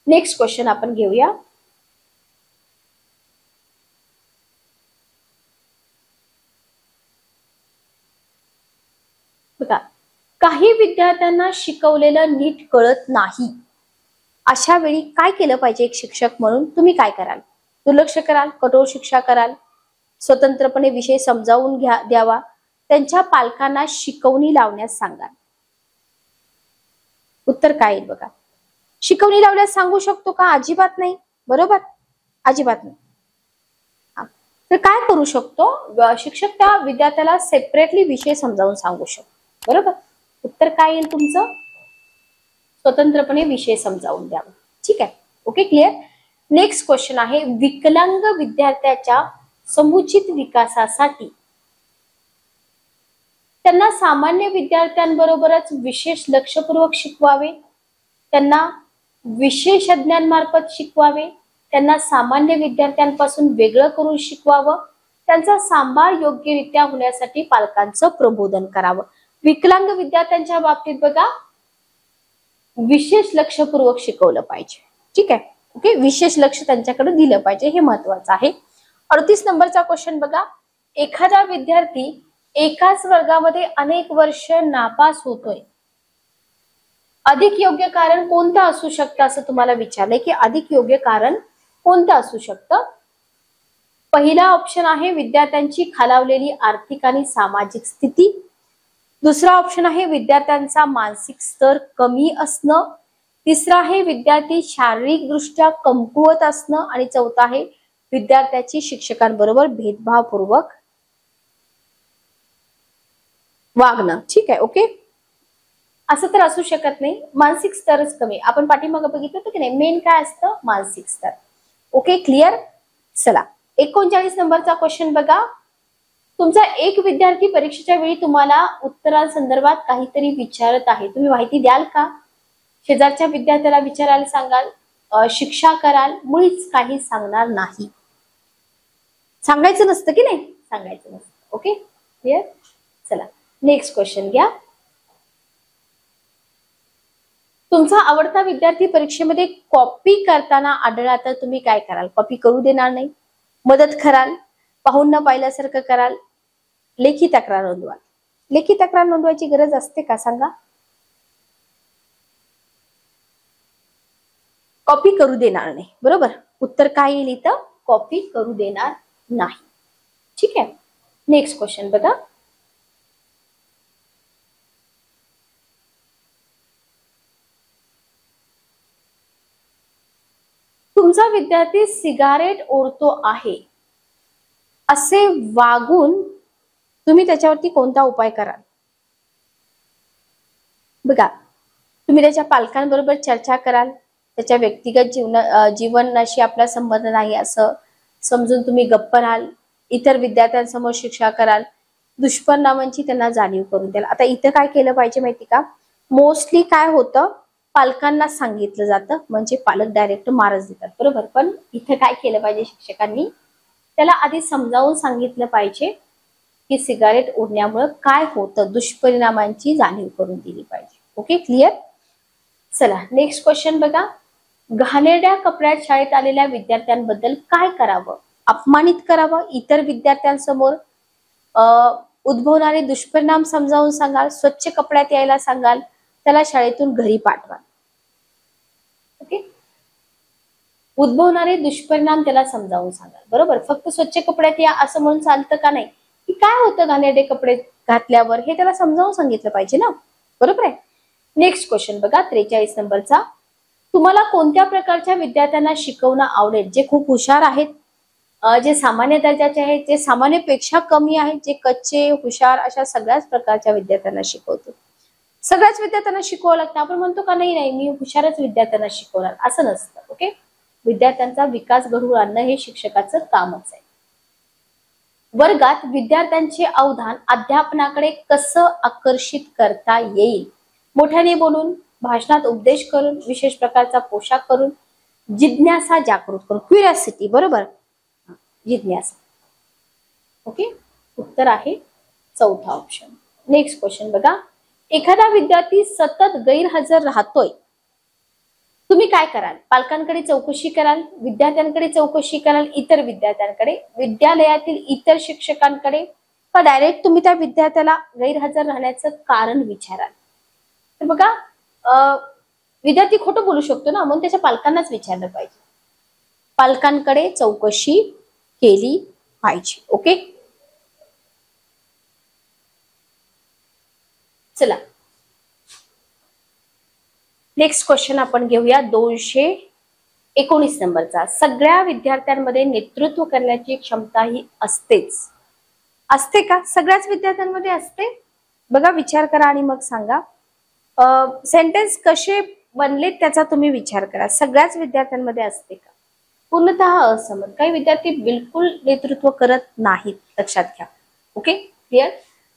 नेक्स्ट क्वेश्चन आपण घेऊया. बघा, काही विद्यार्थ्यांना शिकवलेलं नीट कळत नाही. अशा वेळी काय केलं पाहिजे? एक शिक्षक म्हणून तुम्ही काय कराल? दुर्लक्ष कराल, कठोर शिक्षा कराल, स्वतंत्रपणे विषय समजावून द्यावा, त्यांच्या पालकांना शिकवणी लावण्यास सांगाल. उत्तर काय येईल बघा. शिकवणी लावण्यास सांगू शकतो का? अजिबात नाही, बरोबर, अजिबात नाही. तर काय करू शकतो? शिक्षक त्या विद्यार्थ्याला सेपरेटली विषय समजावून सांगू शकतो, बरोबर. उत्तर काय येईल तुमचं? स्वतंत्रपणे विषय समजावून द्यावा. ठीक आहे, ओके, क्लिअर. नेक्स्ट क्वेश्चन आहे, विकलांग विद्यार्थ्याच्या समुचित विकासासाठी त्यांना सामान्य विद्यार्थ्यांबरोबरच विशेष लक्षपूर्वक शिकवावे, त्यांना विशेषज्ञांमार्फत शिकवावे, त्यांना सामान्य विद्यार्थ्यांपासून वेगळं करून शिकवावं, त्यांचा सांभाळ योग्यरित्या होण्यासाठी पालकांचं प्रबोधन करावं. विकलांग विद्यार्थ्यांच्या बाबतीत बघा, विशेष लक्षपूर्वक शिकवलं पाहिजे. ठीक आहे, ओके, विशेष लक्ष त्यांच्याकडे दिलं पाहिजे, हे महत्वाचं आहे. 38 नंबरचा क्वेश्चन बघा, एखादा विद्यार्थी एकाच वर्गामध्ये अनेक वर्ष नापास होतोय, अधिक योग्य कारण कोणतं असू शकतं असं तुम्हाला विचारलंय की अधिक योग्य कारण कोणतं असू शकतं? पहिला ऑप्शन आहे विद्यार्थ्यांची खालावलेली आर्थिक आणि सामाजिक स्थिती. दुसरा ऑप्शन आहे विद्यार्थ्यांचा मानसिक स्तर कमी असणं. तिसरा आहे विद्यार्थी शारीरिकदृष्ट्या कमकुवत असणं आणि चौथा आहे विद्यार्थ्याची शिक्षकांबरोबर भेदभावपूर्वक वागणं. ठीक आहे, ओके. असं तर असू शकत नाही, मानसिक स्तरच कमी. आपण पाठीमागे बघितलं होतं की नाही, मेन काय असतं, मानसिक स्तर. Okay, clear. चला 39 नंबरचा क्वेश्चन बघा. तुमचा एक विद्यार्थी परीक्षेच्या वेळी तुम्हाला उत्तरांसंदर्भात काहीतरी विचारत आहे, तुम्ही माहिती द्याल का? शेजारच्या विद्यार्थ्याला विचारायला सांगाल, शिक्षा कराल, मुळीच काही सांगणार नाही. सांगायचं नसतं की नाही, सांगायचं नसतं. Okay, clear. चला नेक्स्ट क्वेश्चन घ्या. तुमचा आवडता विद्यार्थी परीक्षेमध्ये कॉपी करताना आढळला तर तुम्ही काय कराल? कॉपी करू देणार नाही, मदत कराल, पाहून न पाहिल्यासारखं कराल, लेखी तक्रार नोंदवाल. लेखी तक्रार नोंदवायची गरज असते का सांगा? कॉपी करू देणार नाही. बरोबर, उत्तर काय येईल इथं? कॉपी करू देणार नाही. ठीक आहे, नेक्स्ट क्वेश्चन बघा. तुमचा विद्यार्थी सिगारेट ओढतो आहे असे वागून तुम्ही त्याच्यावरती कोणता उपाय कराल? बघा, तुम्ही त्याच्या पालकांबरोबर चर्चा कराल, त्याच्या व्यक्तिगत जीवनाशी आपला संबंध नाही असं समजून तुम्ही गप्प राहाल, इतर विद्यार्थ्यांसमोर शिक्षा कराल, दुष्परिणामांची त्यांना जाणीव करून द्याल. आता इथं काय केलं पाहिजे माहिती का? मोस्टली काय होतं, पालकांना सांगितलं जातं म्हणजे पालक डायरेक्ट मारच देतात. बरोबर, पण इथे काय केलं पाहिजे, शिक्षकांनी त्याला आधी समजावून सांगितलं पाहिजे की सिगारेट ओढण्यामुळे काय होतं, दुष्परिणामांची जाणीव करून दिली पाहिजे. Okay, clear. चला नेक्स्ट क्वेश्चन बघा. घाणेरड्या कपड्यात शाळेत आलेल्या विद्यार्थ्यांबद्दल काय करावं? अपमानित करावं, इतर विद्यार्थ्यांसमोर उद्भवणारे दुष्परिणाम समजावून सांगाल, स्वच्छ कपड्यात यायला सांगाल, त्याला शाळेतून घरी पाठवा. ओके, उद्भवणारे दुष्परिणाम त्याला समजावून सांगाल. बरोबर, फक्त स्वच्छ कपड्यात या असं म्हणून चालतं का नाही, की काय होतं घाणेरडे कपडे घातल्यावर हे त्याला समजावून सांगितलं पाहिजे ना. बरोबर आहे. नेक्स्ट क्वेश्चन बघा, 43 नंबरचा. तुम्हाला कोणत्या प्रकारच्या विद्यार्थ्यांना शिकवणं आवडेल? जे खूप हुशार आहेत, जे सामान्य दर्जाचे आहेत, जे सामान्यपेक्षा कमी आहेत, जे कच्चे, हुशार, अशा सगळ्याच प्रकारच्या विद्यार्थ्यांना शिकवतो. सगळ्याच विद्यार्थ्यांना शिकवावं लागतं. आपण म्हणतो का नाही मी हुशारच विद्यार्थ्यांना शिकवणार, असं नसतं. ओके, विद्यार्थ्यांचा विकास घडवून आणणं हे शिक्षकाचं कामच आहे. वर्गात विद्यार्थ्यांचे अवधान अध्यापनाकडे कसं आकर्षित करता येईल? मोठ्याने बोलून, भाषणात उपदेश करून, विशेष प्रकारचा पोशाख करून, जिज्ञासा जागृत करून. क्युरियोसिटी. बरोबर, जिज्ञासा. ओके, उत्तर आहे चौथा ऑप्शन. नेक्स्ट क्वेश्चन बघा. एखादा विद्यार्थी सतत गैरहजर राहतोय, तुम्ही काय कराल? पालकांकडे चौकशी कराल, विद्यार्थ्यांकडे चौकशी कराल, इतर विद्यार्थ्यांकडे, विद्यालयातील इतर शिक्षकांकडे, का डायरेक्ट तुम्ही त्या विद्यार्थ्याला गैरहजर राहण्याचं कारण विचाराल? तर बघा, विद्यार्थी खोटं बोलू शकतो ना, म्हणून त्याच्या पालकांनाच विचारलं पाहिजे. पालकांकडे चौकशी केली पाहिजे. ओके, चला नेक्स्ट क्वेश्चन आपण घेऊया. 219 नंबरचा. सगळ्या विद्यार्थ्यांमध्ये नेतृत्व करण्याची क्षमता ही असतेच. असते का? सगळ्याच विद्यार्थ्यांमध्ये असते? बघा, विचार करा आणि मग सांगा. सेंटेन्स कसे बनलेत त्याचा तुम्ही विचार करा. सगळ्याच विद्यार्थ्यांमध्ये असते का? पूर्णतः असमर्थ. काही विद्यार्थी बिलकुल नेतृत्व करत नाहीत, लक्षात घ्या. Okay, clear.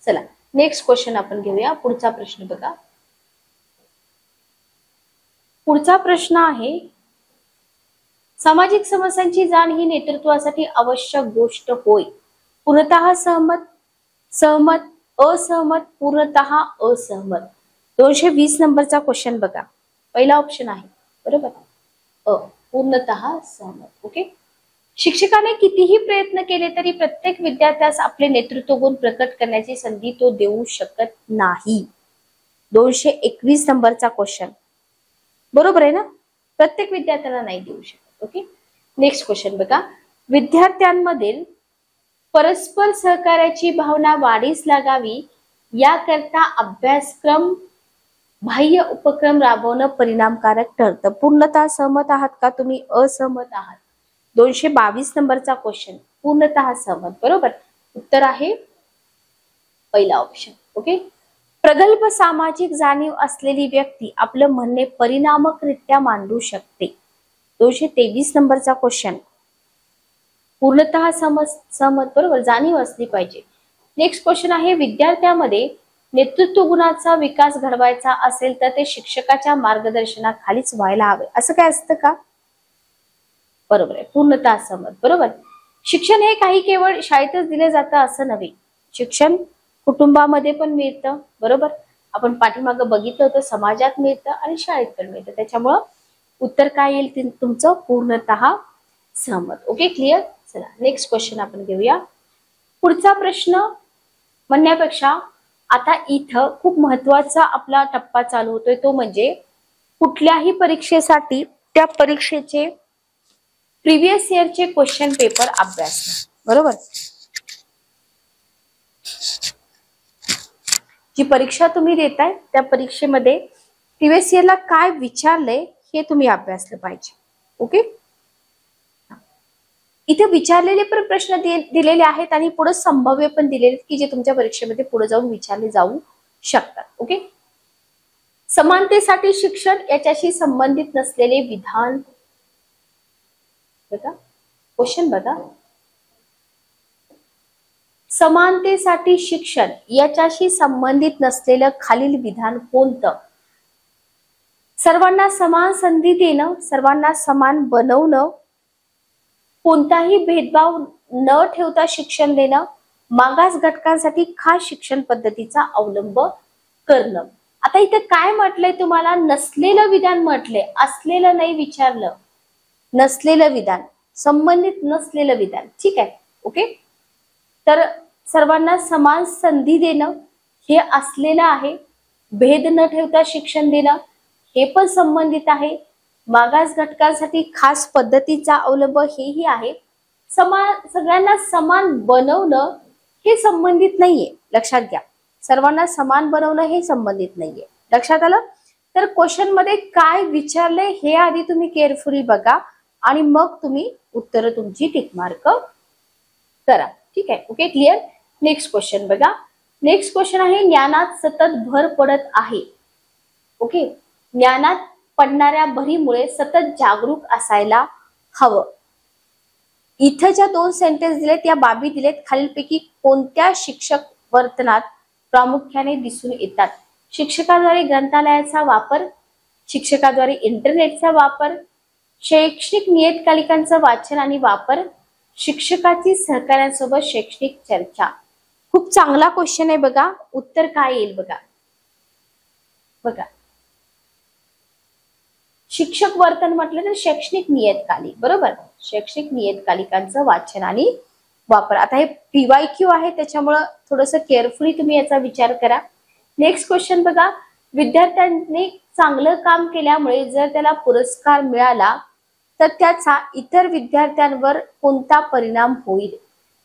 चला नेक्स्ट क्वेश्चन आपण घेऊया. पुढचा प्रश्न बघा. पुढचा प्रश्न आहे, सामाजिक समस्यांची जाण ही नेतृत्वासाठी आवश्यक गोष्ट होय. पूर्णतः सहमत, सहमत, असहमत, पूर्णतः असहमत. 220 नंबरचा क्वेश्चन बघा. पहिला ऑप्शन आहे बरोबर, पूर्णतः सहमत. ओके. शिक्षकाने कितीही प्रयत्न केले तरी प्रत्येक विद्यार्थ्यास आपले नेतृत्व गुण प्रकट करण्याची संधी तो देऊ शकत नाही. 221 नंबरचा क्वेश्चन बरोबर आहे ना, प्रत्येक विद्यार्थ्याला नाही देऊ शकत. ओके. नेक्स्ट क्वेश्चन बघा. विद्यार्थ्यांमधील परस्पर सहकार्याची भावना वाढीस लागावी याकरता अभ्यासक्रम बाह्य उपक्रम राबवणं परिणामकारक ठरतं. पूर्णतः सहमत आहात का तुम्ही? असहमत आहात? 222 नंबरचा क्वेश्चन, पूर्णतः सहमत. बरोबर, उत्तर आहे पहिला ऑप्शन. ओके. प्रगल्भ सामाजिक जाणीव असलेली व्यक्ती आपलं म्हणणे परिणामकरित्या मांडू शकते. 223 नंबरचा क्वेश्चन, पूर्णतः सहमत. बरोबर, जाणीव असली पाहिजे. नेक्स्ट क्वेश्चन आहे, विद्यार्थ्यामध्ये नेतृत्व गुणाचा विकास घडवायचा असेल तर ते शिक्षकाच्या मार्गदर्शनाखालीच व्हायला हवे. असं काय असतं का? बरोबर आहे, पूर्णतः सहमत. बरोबर, शिक्षण हे काही केवळ शाळेतच दिले जातं असं नव्हे. शिक्षण कुटुंबामध्ये पण मिळतं. बरोबर, आपण पाठीमागं बघितलं होतं, समाजात मिळतं आणि शाळेत पण मिळतं. त्याच्यामुळं उत्तर काय येईल तुमचं? पूर्णतः सहमत. Okay, clear. चला नेक्स्ट क्वेश्चन आपण घेऊया. पुढचा प्रश्न म्हणण्यापेक्षा आता इथं खूप महत्वाचा आपला टप्पा चालू होतोय, तो म्हणजे कुठल्याही परीक्षेसाठी त्या परीक्षेचे प्रिव्हियस इयरचे क्वेश्चन पेपर अभ्यासणं. बरोबर, जी परीक्षा तुम्ही देताय त्या परीक्षेमध्ये प्रिव्हियस इयरला काय विचारलंय हे तुम्ही अभ्यासलं पाहिजे. ओके, इथे विचारलेले पण प्रश्न दिलेले आहेत आणि पुढे संभाव्य पण दिलेले की जे तुमच्या परीक्षेमध्ये पुढे जाऊन विचारले जाऊ शकतात. ओके, समानतेसाठी शिक्षण याच्याशी संबंधित नसलेले विधान. बघा क्वेश्चन, बघा, समानतेसाठी शिक्षण याच्याशी संबंधित नसलेलं खालील विधान कोणतं? सर्वांना समान संधी देणं, सर्वांना समान बनवणं, कोणताही भेदभाव न ठेवता शिक्षण देणं, मागास घटकांसाठी खास शिक्षण पद्धतीचा अवलंब करणं. आता इथे काय म्हटलंय तुम्हाला? नसलेलं विधान म्हटलंय, असलेलं नाही विचारलं. नसलेलं विधान, संबंधित नसलेलं विधान. ठीक आहे. ओके, तर सर्वांना समान संधी देणं हे असलेलं आहे. भेद न ठेवता शिक्षण देणं हे पण संबंधित आहे. मागास घटकांसाठी खास पद्धतीचा अवलंब हेही आहे. सगळ्यांना समान बनवणं हे संबंधित नाहीये, लक्षात घ्या. सर्वांना समान बनवणं हे संबंधित नाहीये, लक्षात आलं. तर क्वेश्चन मध्ये काय विचारलंय हे आधी तुम्ही केअरफुली बघा आणि मग तुम्ही उत्तर तुमची टिक मार्क करा. ठीक आहे. Okay, clear. नेक्स्ट क्वेश्चन बघा. नेक्स्ट क्वेश्चन आहे, ज्ञानात सतत भर पडत आहे. ओके, ज्ञानात पडणाऱ्या भरीमुळे सतत जागरूक असायला हवं. इथं ज्या दोन सेंटेन्स दिलेत या बाबी दिलेत, खालीलपैकी कोणत्या शिक्षक वर्तनात प्रामुख्याने दिसून येतात? शिक्षकाद्वारे ग्रंथालयाचा वापर, शिक्षकाद्वारे इंटरनेटचा वापर, शैक्षणिक नियतकालिकांचं वाचन आणि वापर, शिक्षकाची सहकाऱ्यांसोबत शैक्षणिक चर्चा. खूप चांगला क्वेश्चन आहे बघा. उत्तर काय येईल बघा. बघा, शिक्षक वर्तन म्हटलं तर शैक्षणिक नियतकालिक. बरोबर, शैक्षणिक नियतकालिकांचं वाचन आणि वापर. आता हे PYQ आहे त्याच्यामुळं थोडंसं केअरफुली तुम्ही याचा विचार करा. नेक्स्ट क्वेश्चन बघा. विद्यार्थ्यांनी चांगलं काम केल्यामुळे जर त्याला पुरस्कार मिळाला तर त्याचा इतर विद्यार्थ्यांवर कोणता परिणाम होईल?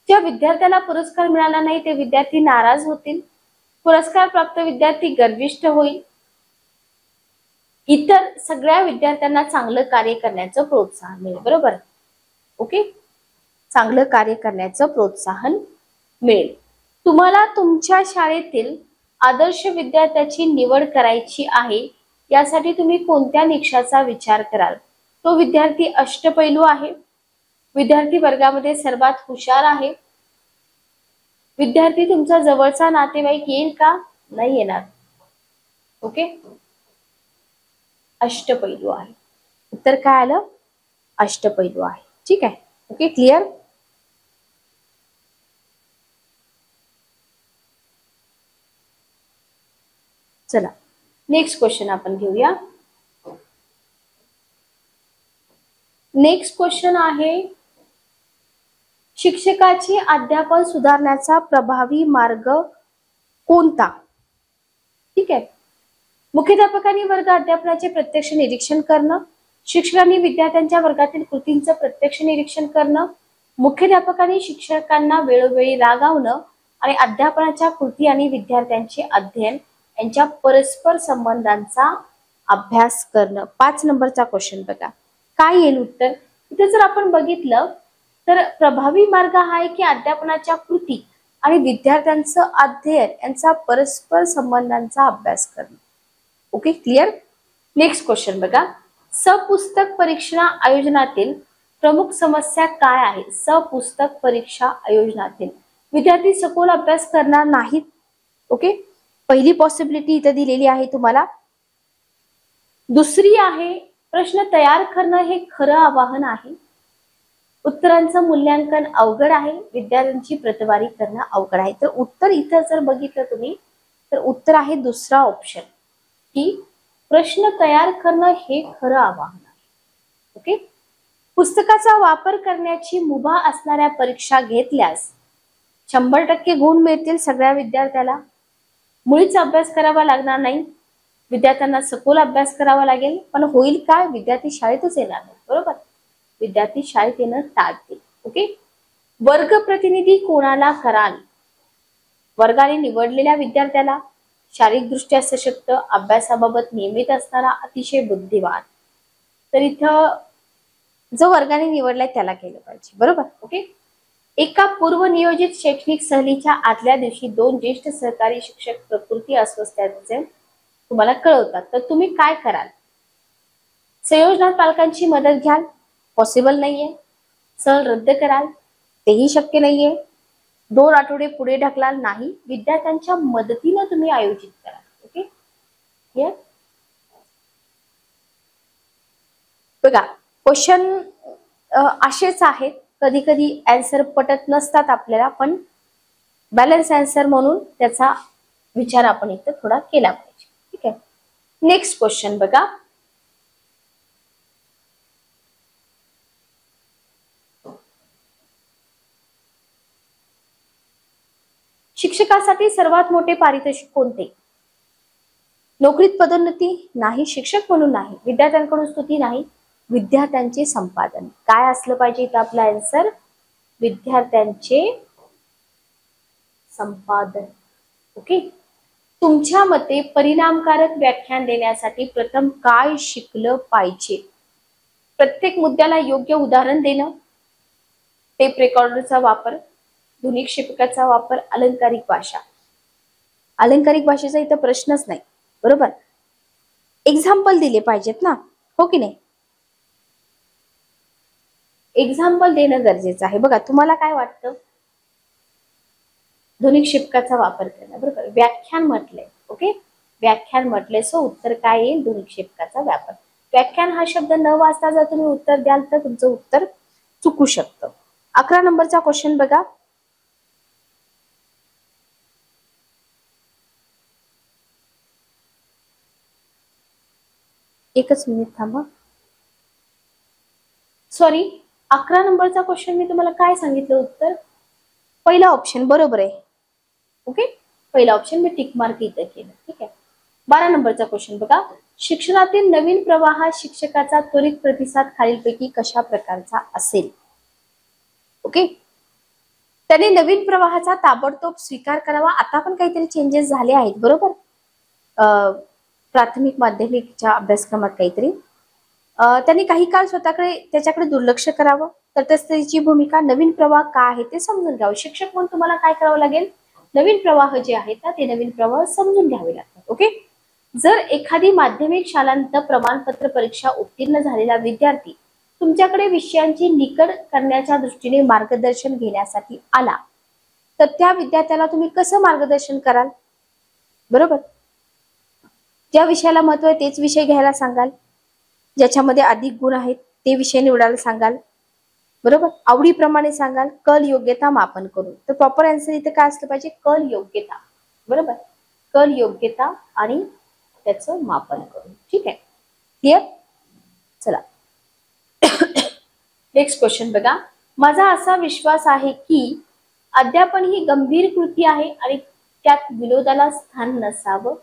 ज्या विद्यार्थ्याला पुरस्कार मिळाला नाही ते विद्यार्थी नाराज होतील. पुरस्कार प्राप्त विद्यार्थी गर्विष्ठ होईल. इतर सगळ्या विद्यार्थ्यांना चांगलं कार्य करण्याचं प्रोत्साहन मिळेल. बरोबर, ओके, चांगलं कार्य करण्याचं प्रोत्साहन मिळेल. तुम्हाला तुमच्या शाळेतील आदर्श विद्यार्थ्याची निवड करायची आहे, यासाठी तुम्ही कोणत्या निकषाचा विचार कराल? तो विद्यार्थी अष्टपैलू आहे, विद्यार्थी वर्गामध्ये सर्वात हुशार आहे, विद्यार्थी तुमचा जवळचा नातेवाईक येईल का? नाही येणार. ओके, अष्टपैलू आहे. उत्तर काय आलं? अष्टपैलू आहे. ठीक आहे. Okay, clear. चला नेक्स्ट क्वेश्चन आपण घेऊया. नेक्स्ट क्वेश्चन आहे, शिक्षकाची अध्यापन सुधारण्याचा प्रभावी मार्ग कोणता? ठीक आहे. मुख्याध्यापकांनी वर्ग अध्यापनाचे प्रत्यक्ष निरीक्षण करणं, शिक्षकांनी विद्यार्थ्यांच्या वर्गातील कृतींचं प्रत्यक्ष निरीक्षण करणं, मुख्याध्यापकांनी शिक्षकांना वेळोवेळी रागावणं आणि अध्यापनाच्या कृती आणि विद्यार्थ्यांचे अध्ययन यांच्या परस्पर संबंधांचा अभ्यास करणं. 5 नंबरचा क्वेश्चन बघा काय येईल उत्तर. इथे जर आपण बघितलं तर प्रभावी मार्ग हा आहे की अध्यापनाच्या कृती आणि विद्यार्थ्यांचं अध्ययन यांचा परस्पर संबंधांचा अभ्यास करणं. Okay, clear. नेक्स्ट क्वेश्चन बघा, सपुस्तक परीक्षा आयोजनातील प्रमुख समस्या काय आहे. सपुस्तक परीक्षा आयोजनातील विद्यार्थी सखोल अभ्यास करणार नाहीत. ओके, पहिली पॉसिबिलिटी इथे दिलेली आहे तुम्हाला. दुसरी आहे प्रश्न तयार करणं हे खरं आवाहन आहे. उत्तरांचं मूल्यांकन अवघड आहे. विद्यार्थ्यांची प्रतवारी करणं अवघड आहे. तर उत्तर इथं जर बघितलं तुम्ही तर उत्तर आहे दुसरा ऑप्शन की प्रश्न तयार करणं हे खरं आवाहन आहे. ओके, पुस्तकाचा वापर करण्याची मुभा असणाऱ्या परीक्षा घेतल्यास 100% गुण मिळतील सगळ्या विद्यार्थ्याला. मुळीच अभ्यास करावा लागणार नाही. विद्यार्थ्यांना सखोल अभ्यास करावा लागेल. पण होईल काय, विद्यार्थी शाळेतच येणार नाही. बरोबर, विद्यार्थी शाळेत येणं टाळतील. ओके, वर्ग प्रतिनिधी कोणाला कराल. वर्गाने निवडलेल्या विद्यार्थ्याला, शारीरिकदृष्ट्या सशक्त, अभ्यासाबाबत नियमित असणारा, अतिशय बुद्धिवान. तर इथं जो वर्गाने निवडलाय त्याला केलं पाहिजे. बरोबर. ओके, एका पूर्वनियोजित शैक्षणिक सहलीच्या आदल्या दिवशी 2 ज्येष्ठ सहकारी शिक्षक प्रकृती अस्वस्थतेचे तुम्हाला कळवतात. तर तुम्ही काय कराल. संयोजनात पालकांची मदत घ्याल, पॉसिबल नाहीये. सहल रद्द कराल, तेही शक्य नाहीये. 2 आठवडे पुढे ढकलाल, नाही. विद्यार्थ्यांच्या मदतीने तुम्ही आयोजित कराल. Okay, clear. बघा क्वेश्चन असेच आहेत. कधी कधी आन्सर पटत नसतात आपल्याला, पण बॅलन्स आन्सर म्हणून त्याचा विचार आपण इथे थोडा केला पाहिजे. ठीक आहे. नेक्स्ट क्वेश्चन बघा, शिक्षकासाठी सर्वात मोठे पारितोषिक कोणते. नोकरीत पदोन्नती नाही, शिक्षक म्हणून नाही, विद्यार्थ्यांकडून स्तुती नाही, विद्यार्थ्यांचे संपादन. काय असलं पाहिजे इथं आपला आन्सर, विद्यार्थ्यांचे संपादन. ओके, तुमच्या मते परिणामकारक व्याख्यान देण्यासाठी प्रथम काय शिकलं पाहिजे. प्रत्येक मुद्द्याला योग्य उदाहरण देणं, टेप रेकॉर्डरचा वापर, ध्वनिक्षेपकाचा वापर, अलंकारिक भाषा. अलंकारिक भाषेचा इथं प्रश्नच नाही. बरोबर, एक्झाम्पल दिले पाहिजेत ना, हो की नाही. एक्झाम्पल देणं गरजेचं आहे. बघा तुम्हाला काय वाटतं, ध्वनिक्षेपकाचा वापर करणं. बरोबर, व्याख्यान म्हटलंय. ओके, व्याख्यान म्हटलंय, सो उत्तर काय येईल, ध्वनिक्षेपकाचा वापर. व्याख्यान हा शब्द न वाचता जर तुम्ही उत्तर द्याल तर तुमचं उत्तर चुकू शकतं. 11 नंबरचा क्वेश्चन बघा, एकच मिनिट थांबा. सॉरी, 11 नंबरचा क्वेश्चन मी तुम्हाला काय सांगितलं उत्तर, पहिला ऑप्शन बरोबर आहे. ओके, पहिला ऑप्शन मी टिक मार्क इथे केलं. ठीक आहे. 12 नंबरचा क्वेश्चन बघा, शिक्षणातील नवीन प्रवाह शिक्षकाचा त्वरित प्रतिसाद खालीलपैकी कशा प्रकारचा असेल. ओके, त्याने नवीन प्रवाहाचा ताबडतोब स्वीकार करावा. आता पण काहीतरी चेंजेस झाले आहेत. बरोबर, प्राथमिक माध्यमिकच्या अभ्यासक्रमात काहीतरी त्यांनी काही काळ स्वतःकडे त्याच्याकडे दुर्लक्ष करावं. तटस्थतेची भूमिका, नवीन प्रवाह काय आहे ते समजून घ्यावं. शिक्षक म्हणून तुम्हाला काय करावं लागेल, नवीन प्रवाह जे आहेत ना ते नवीन प्रवाह समजून घ्यावे लागतात. ओके, जर एखादी माध्यमिक शालांत प्रमाणपत्र परीक्षा उत्तीर्ण झालेला विद्यार्थी तुमच्याकडे विषयांची निकड करण्याच्या दृष्टीने मार्गदर्शन घेण्यासाठी आला तर त्या विद्यार्थ्याला तुम्ही कसं मार्गदर्शन कराल. बरोबर, ज्या विषयाला महत्व आहे तेच विषय घ्यायला सांगाल, ज्याच्यामध्ये अधिक गुण आहेत ते विषय निवडायला सांगाल. बरोबर, आवडीप्रमाणे सांगाल, कल योग्यता मापन करून. तर प्रॉपर आन्सर इथे काय असलं पाहिजे, कल योग्यता. बरोबर, कल योग्यता आणि त्याचं मापन करून. ठीक आहे, क्लिअर. चला नेक्स्ट क्वेश्चन बघा, माझा असा विश्वास आहे की अध्यापन ही गंभीर कृती आहे आणि त्यात विनोदाला स्थान नसावं.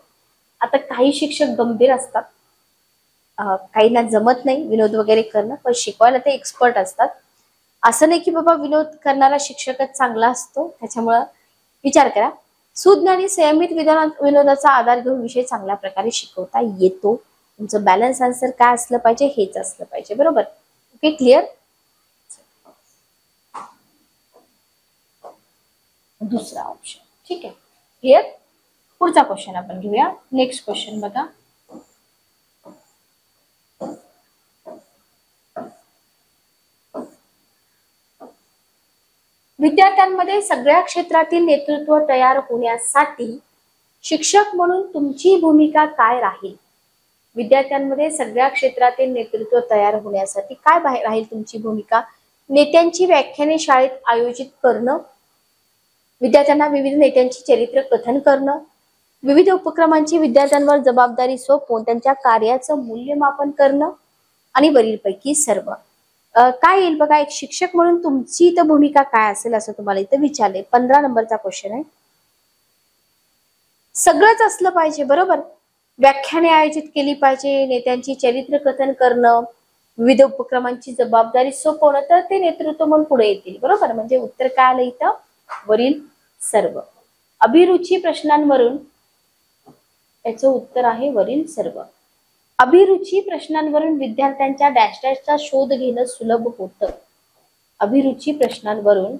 आता काही शिक्षक गंभीर असतात, काहींना जमत नाही विनोद वगैरे करणं, पण शिकवायला ते एक्सपर्ट असतात. असं नाही की बाबा विनोद करणारा शिक्षकच चांगला असतो. त्याच्यामुळं विचार करा, सुज्ञानी संयमित विनोदाचा आधार घेऊन विषय चांगल्या प्रकारे शिकवता येतो. तुमचं बॅलन्स आन्सर काय असलं पाहिजे, हेच असलं पाहिजे. बरोबर. Okay, clear. दुसरा ऑप्शन. ठीक आहे, क्लिअर. पुढचा क्वेश्चन आपण घेऊया. नेक्स्ट क्वेश्चन बघा. विद्यार्थ्यांमध्ये सगळ्या क्षेत्रातील नेतृत्व तयार होण्यासाठी शिक्षक म्हणून तुमची भूमिका काय राहील? विद्यार्थ्यांमध्ये सगळ्या क्षेत्रातील नेतृत्व तयार होण्यासाठी काय राहील तुमची भूमिका? नेत्यांची व्याख्याने शाळेत आयोजित करणं, विद्यार्थ्यांना विविध नेत्यांची चरित्र कथन करणं, विविध उपक्रमांची विद्यार्थ्यांवर जबाबदारी सोपवून त्यांच्या कार्याचं मूल्यमापन करणं, आणि वरीलपैकी सर्व. काय येईल बघा. एक शिक्षक म्हणून तुमची इथं भूमिका काय असेल असं तुम्हाला इथं विचारले. 15 नंबरचा क्वेश्चन आहे. सगळंच असलं पाहिजे. बरोबर. व्याख्याने आयोजित केली पाहिजे, नेत्यांची चरित्र कथन करणं, विविध उपक्रमांची जबाबदारी सोपवणं, तर ते नेतृत्व म्हणून पुढे येतील. बरोबर. म्हणजे उत्तर काय आलं इथं? वरील सर्व. अभिरुची प्रश्नांवरून याचं उत्तर आहे वरील सर्व. अभिरुची प्रश्नांवरून विद्यार्थ्यांच्या डॅश डॅशचा शोध घेणं सुलभ होतं. अभिरुची प्रश्नांवरून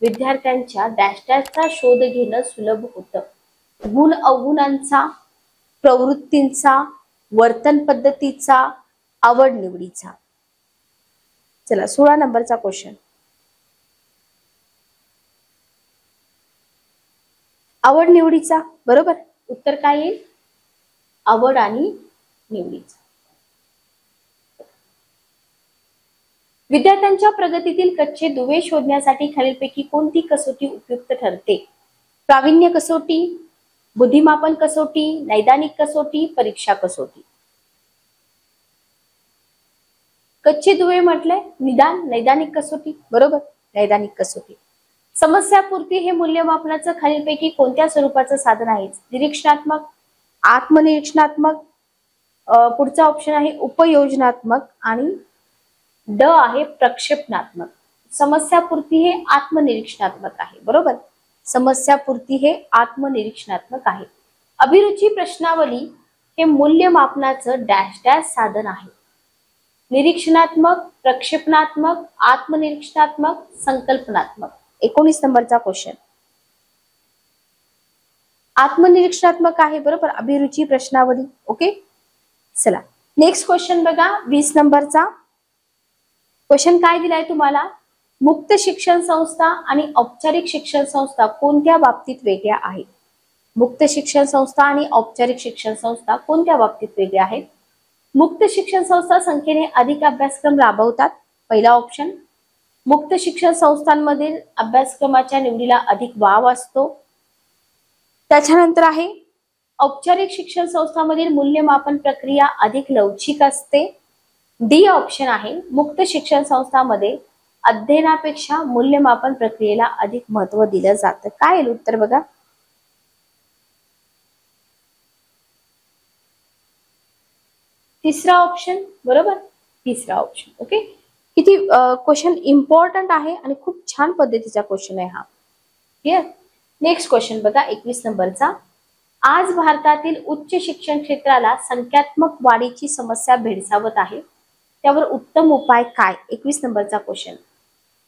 विद्यार्थ्यांच्या डॅश डॅशचा शोध घेणं सुलभ होतं. गुण अवगुणांचा, प्रवृत्तींचा, वर्तन पद्धतीचा, आवड निवडीचा. चला 16 नंबरचा क्वेश्चन. आवड निवडीचा. बरोबर. उत्तर काय येईल? आवड आणि निवडीचा. विद्यार्थ्यांच्या प्रगतीतील कच्चे दुवे शोधण्यासाठी खालीलपैकी कोणती कसोटी उपयुक्त ठरते? प्रावीण्य कसोटी, बुद्धिमापन कसोटी, नैदानिक कसोटी, परीक्षा कसोटी. कच्चे दुवे म्हटले निदान, नैदानिक कसोटी. बरोबर. नैदानिक कसोटी. समस्यापूर्ती हे मूल्यमापनाचं खालीलपैकी कोणत्या स्वरूपाचं साधन आहे? निरीक्षणात्मक, आत्मनिरीक्षणात्मक, पुढचा ऑप्शन आहे उपयोजनात्मक, आणि ड आहे प्रक्षेपणात्मक. समस्यापूर्ती हे आत्मनिरीक्षणात्मक आहे. बरोबर. समस्यापूर्ती हे आत्मनिरीक्षणात्मक आहे. अभिरुची प्रश्नावली हे मूल्यमापनाचं डॅश डॅश साधन आहे. निरीक्षणात्मक, प्रक्षेपणात्मक, आत्मनिरीक्षणात्मक, संकल्पनात्मक. 19 नंबरचा क्वेश्चन. आत्मनिरीक्षणात्मक आहे. बरोबर. अभिरुची प्रश्नावली. ओके. चला नेक्स्ट क्वेश्चन बघा. 20 नंबरचा क्वेश्चन काय दिलाय तुम्हाला? मुक्त शिक्षण संस्था आणि औपचारिक शिक्षण संस्था कोणत्या बाबतीत वेगळ्या आहेत? मुक्त शिक्षण संस्था आणि औपचारिक शिक्षण संस्था कोणत्या बाबतीत वेगळ्या आहेत? मुक्त शिक्षण संस्था संख्येने अधिक अभ्यासक्रम राबवतात. पहिला ऑप्शन. मुक्त शिक्षण संस्थांमधील अभ्यासक्रमाच्या निवडीला अधिक वाव असतो. त्याच्यानंतर आहे औपचारिक शिक्षण संस्थांमधील मूल्यमापन प्रक्रिया अधिक लवचिक असते. डी ऑप्शन आहे. मुक्त शिक्षण संस्थांमध्ये अध्ययनापेक्षा मूल्यमापन प्रक्रियेला अधिक महत्त्व दिलं जातं. काय येईल उत्तर बघा. तिसरा ऑप्शन. बरोबर. तिसरा ऑप्शन. ओके. किती क्वेश्चन इम्पॉर्टंट आहे आणि खूप छान पद्धतीचा क्वेश्चन आहे हा. क्लिअर. नेक्स्ट क्वेश्चन बघा. 21 नंबरचा. आज भारतातील उच्च शिक्षण क्षेत्राला संख्यात्मक वाढीची समस्या भेडसावत आहे. त्यावर उत्तम उपाय काय? 21 नंबरचा क्वेश्चन.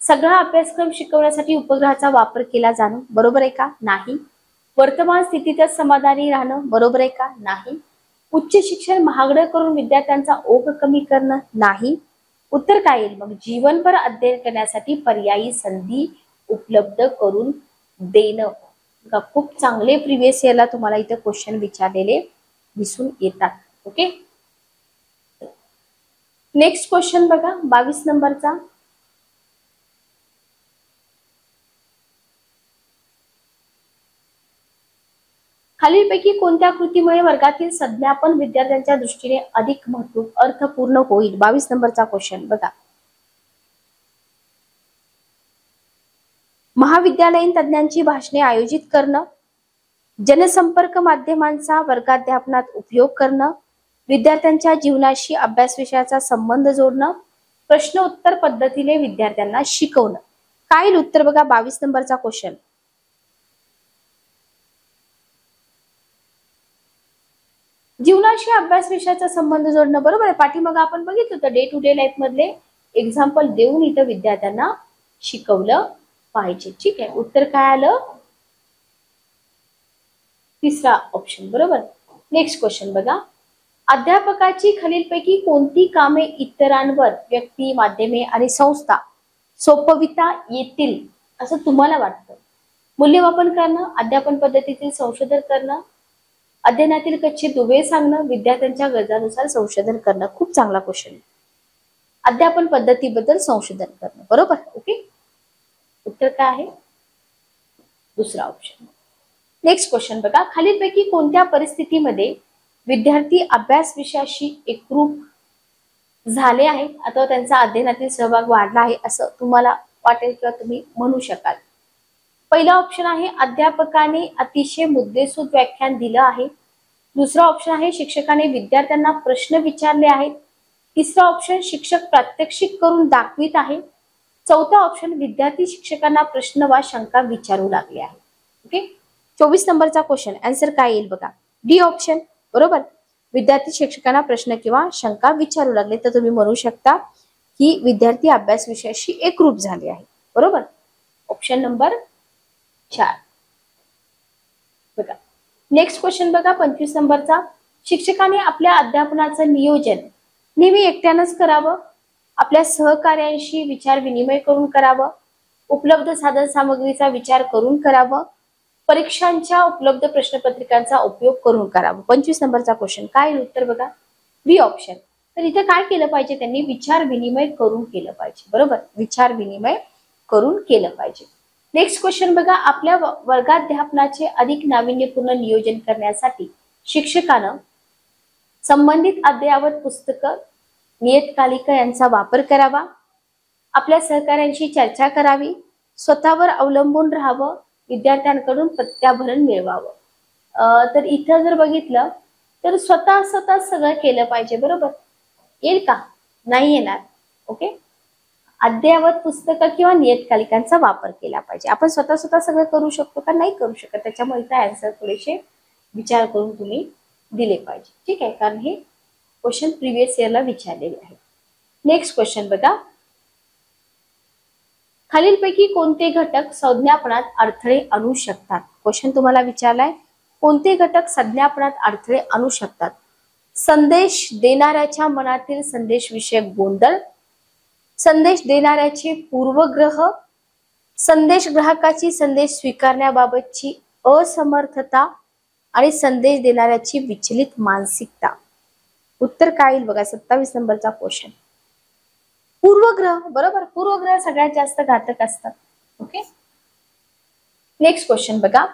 सगळा अभ्यासक्रम शिकवण्यासाठी उपग्रहाचा वापर केला जाणं. बरोबर आहे का? नाही. वर्तमान स्थितीतच समाधानी राहणं. बरोबर आहे का? नाही. उच्च शिक्षण महागडं करून विद्यार्थ्यांचा ओघ कमी करणं. नाही. उत्तर काय येईल मग? जीवनभर अध्ययन करण्यासाठी पर्यायी संधी उपलब्ध करून देणं. खूप चांगले प्रिव्हियस इयरला तुम्हाला इथे क्वेश्चन विचारलेले दिसून येतात. ओके. नेक्स्ट क्वेश्चन बघा. 22 नंबरचा. खालीलपैकी कोणत्या कृतीमुळे वर्गातील संज्ञापन विद्यार्थ्यांच्या दृष्टीने अधिक अर्थपूर्ण होईल? 22 नंबरचा क्वेश्चन बघा. महाविद्यालयीन तज्ञांची भाषणे आयोजित करणं, जनसंपर्क माध्यमांचा वर्गाध्यापनात उपयोग करणं, विद्यार्थ्यांच्या जीवनाशी अभ्यास विषयाचा संबंध जोडणं, प्रश्न उत्तर पद्धतीने विद्यार्थ्यांना शिकवणं. काय उत्तर बघा. 22 नंबरचा क्वेश्चन. जीवनाशी अभ्यास विषयाचा संबंध जोडणं बरोबर आहे. पाठीमागं आपण बघितलं होतं डे टू डे लाईफ मधले एक्झाम्पल देऊन इथं विद्यार्थ्यांना शिकवलं पाहिजे. ठीक आहे, उत्तर काय आलं? तिसरा ऑप्शन बरोबर. नेक्स्ट क्वेश्चन बघा. अध्यापकाची खालीलपैकी कोणती कामे इतरांवर व्यक्ती, माध्यमे आणि संस्था सोपविता येतील असं तुम्हाला वाटतं? मूल्यमापन करणं, अध्यापन पद्धतीतील संशोधन करणं, अध्ययनातील कच्चे दुवे सांगणं, विद्यार्थ्यांच्या गरजानुसार संशोधन करणं. खूप चांगला क्वेश्चन आहे. अध्यापन पद्धतीबद्दल संशोधन करणं बरोबर. ओके, उत्तर काय आहे? दुसरा ऑप्शन. नेक्स्ट क्वेश्चन बघा. खालीलपैकी कोणत्या परिस्थितीमध्ये विद्यार्थी अभ्यास विषयाशी एकरूप झाले आहेत अथवा त्यांचा अध्ययनातील सहभाग वाढला आहे असं तुम्हाला वाटेल किंवा तुम्ही म्हणू शकाल? पहिला ऑप्शन आहे अध्यापकाने अतिशय मुद्देसूद व्याख्यान दिलं आहे. दुसरा ऑप्शन आहे शिक्षकाने विद्यार्थ्यांना प्रश्न विचारले आहेत. तिसरा ऑप्शन शिक्षक प्रात्यक्षिक करून दाखवित आहे. चौथा ऑप्शन विद्यार्थी शिक्षकांना प्रश्न वा शंका विचारू लागले आहे. ओके, 24 नंबरचा क्वेश्चन आन्सर काय येईल बघा? डी ऑप्शन बरोबर. विद्यार्थी शिक्षकांना प्रश्न किंवा शंका विचारू लागले तर तुम्ही म्हणू शकता की विद्यार्थी अभ्यास विषयाशी एकरूप झाले आहे बरोबर. ऑप्शन नंबर 4 बघा. नेक्स्ट क्वेश्चन बघा 25 नंबरचा. शिक्षकाने आपल्या अध्यापनाचं नियोजन नेहमी एकट्यानंच करावं, आपल्या सहकार्यांशी विचार विनिमय करून करावं, उपलब्ध साधन सामग्रीचा विचार करून करावं, परीक्षांच्या उपलब्ध प्रश्नपत्रिकांचा उपयोग करून करावं. 25 नंबरचा क्वेश्चन काय उत्तर बघा? बी ऑप्शन. तर इथे काय केलं पाहिजे? त्यांनी विचार विनिमय करून केलं पाहिजे बरोबर. विचार विनिमय करून केलं पाहिजे. नेक्स्ट क्वेश्चन बघा. आपल्या वर्गाध्यापनाचे अधिक नाविन्यपूर्ण नियोजन करण्यासाठी शिक्षकानं संबंधित अद्ययावत पुस्तकं, नियतकालिका यांचा वापर करावा, आपल्या सहकार्यांशी चर्चा करावी, स्वतःवर अवलंबून राहावं, विद्यार्थ्यांकडून प्रत्याभरण मिळवावं. तर इथं जर बघितलं तर स्वतः सगळं केलं पाहिजे बरोबर. येईल का? नाही येणार. ओके, अद्ययावत पुस्तकं किंवा नियतकालिकांचा वापर केला पाहिजे. आपण स्वतः सगळं करू शकतो का? नाही करू शकत. त्याच्यामुळे इथं आन्सर थोडेसे विचार करून तुम्ही दिले पाहिजे. ठीक आहे, कारण हे क्वेश्चन प्रिव्हियस इयरला विचारलेले आहे. नेक्स्ट क्वेश्चन बघा. खालीलपैकी कोणते घटक संज्ञापनात अडथळे आणू शकतात? क्वेश्चन तुम्हाला विचारलाय कोणते घटक संज्ञापनात अडथळे आणू शकतात? संदेश देणाऱ्याच्या मनातील संदेश विषयक गोंधळ, संदेश देणाऱ्याचे पूर्वग्रह, संदेश ग्राहकाची संदेश स्वीकारण्याबाबतची असमर्थता आणि संदेश देणाऱ्याची विचलित मानसिकता. उत्तर काय येईल बघा? 27 नंबरचा क्वेश्चन. पूर्वग्रह बरोबर. पूर्वग्रह सगळ्यात जास्त घातक असतात. ओके, नेक्स्ट क्वेश्चन बघा.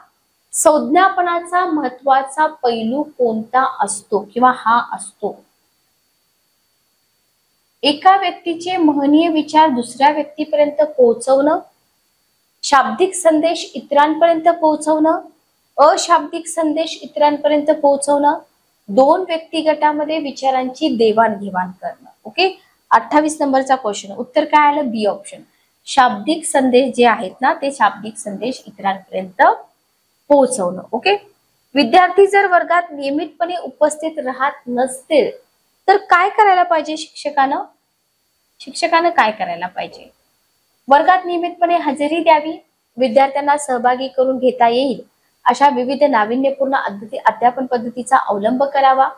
संज्ञापनाचा महत्वाचा पैलू कोणता असतो किंवा हा असतो? एका व्यक्तीचे महनीय विचार दुसऱ्या व्यक्तीपर्यंत पोहोचवणं, शाब्दिक संदेश इतरांपर्यंत पोहोचवणं, अशाब्दिक संदेश इतरांपर्यंत पोहोचवणं, दोन व्यक्तिगटामध्ये विचारांची देवाणघेवाण करणं. ओके, 28 नंबरचा क्वेश्चन. उत्तर काय आलं? बी ऑप्शन. शाब्दिक संदेश जे आहेत ना ते शाब्दिक संदेश इतरांपर्यंत पोहोचवणं. ओके, विद्यार्थी जर वर्गात नियमितपणे उपस्थित राहत नसतील तर काय करायला पाहिजे? शिक्षकानं काय करायला पाहिजे? वर्गात नियमितपणे हजेरी द्यावी, विद्यार्थ्यांना सहभागी करून घेता येईल अशा विविध नाविन्यपूर्ण अध्यापन पद्धतीचा अवलंब करावा,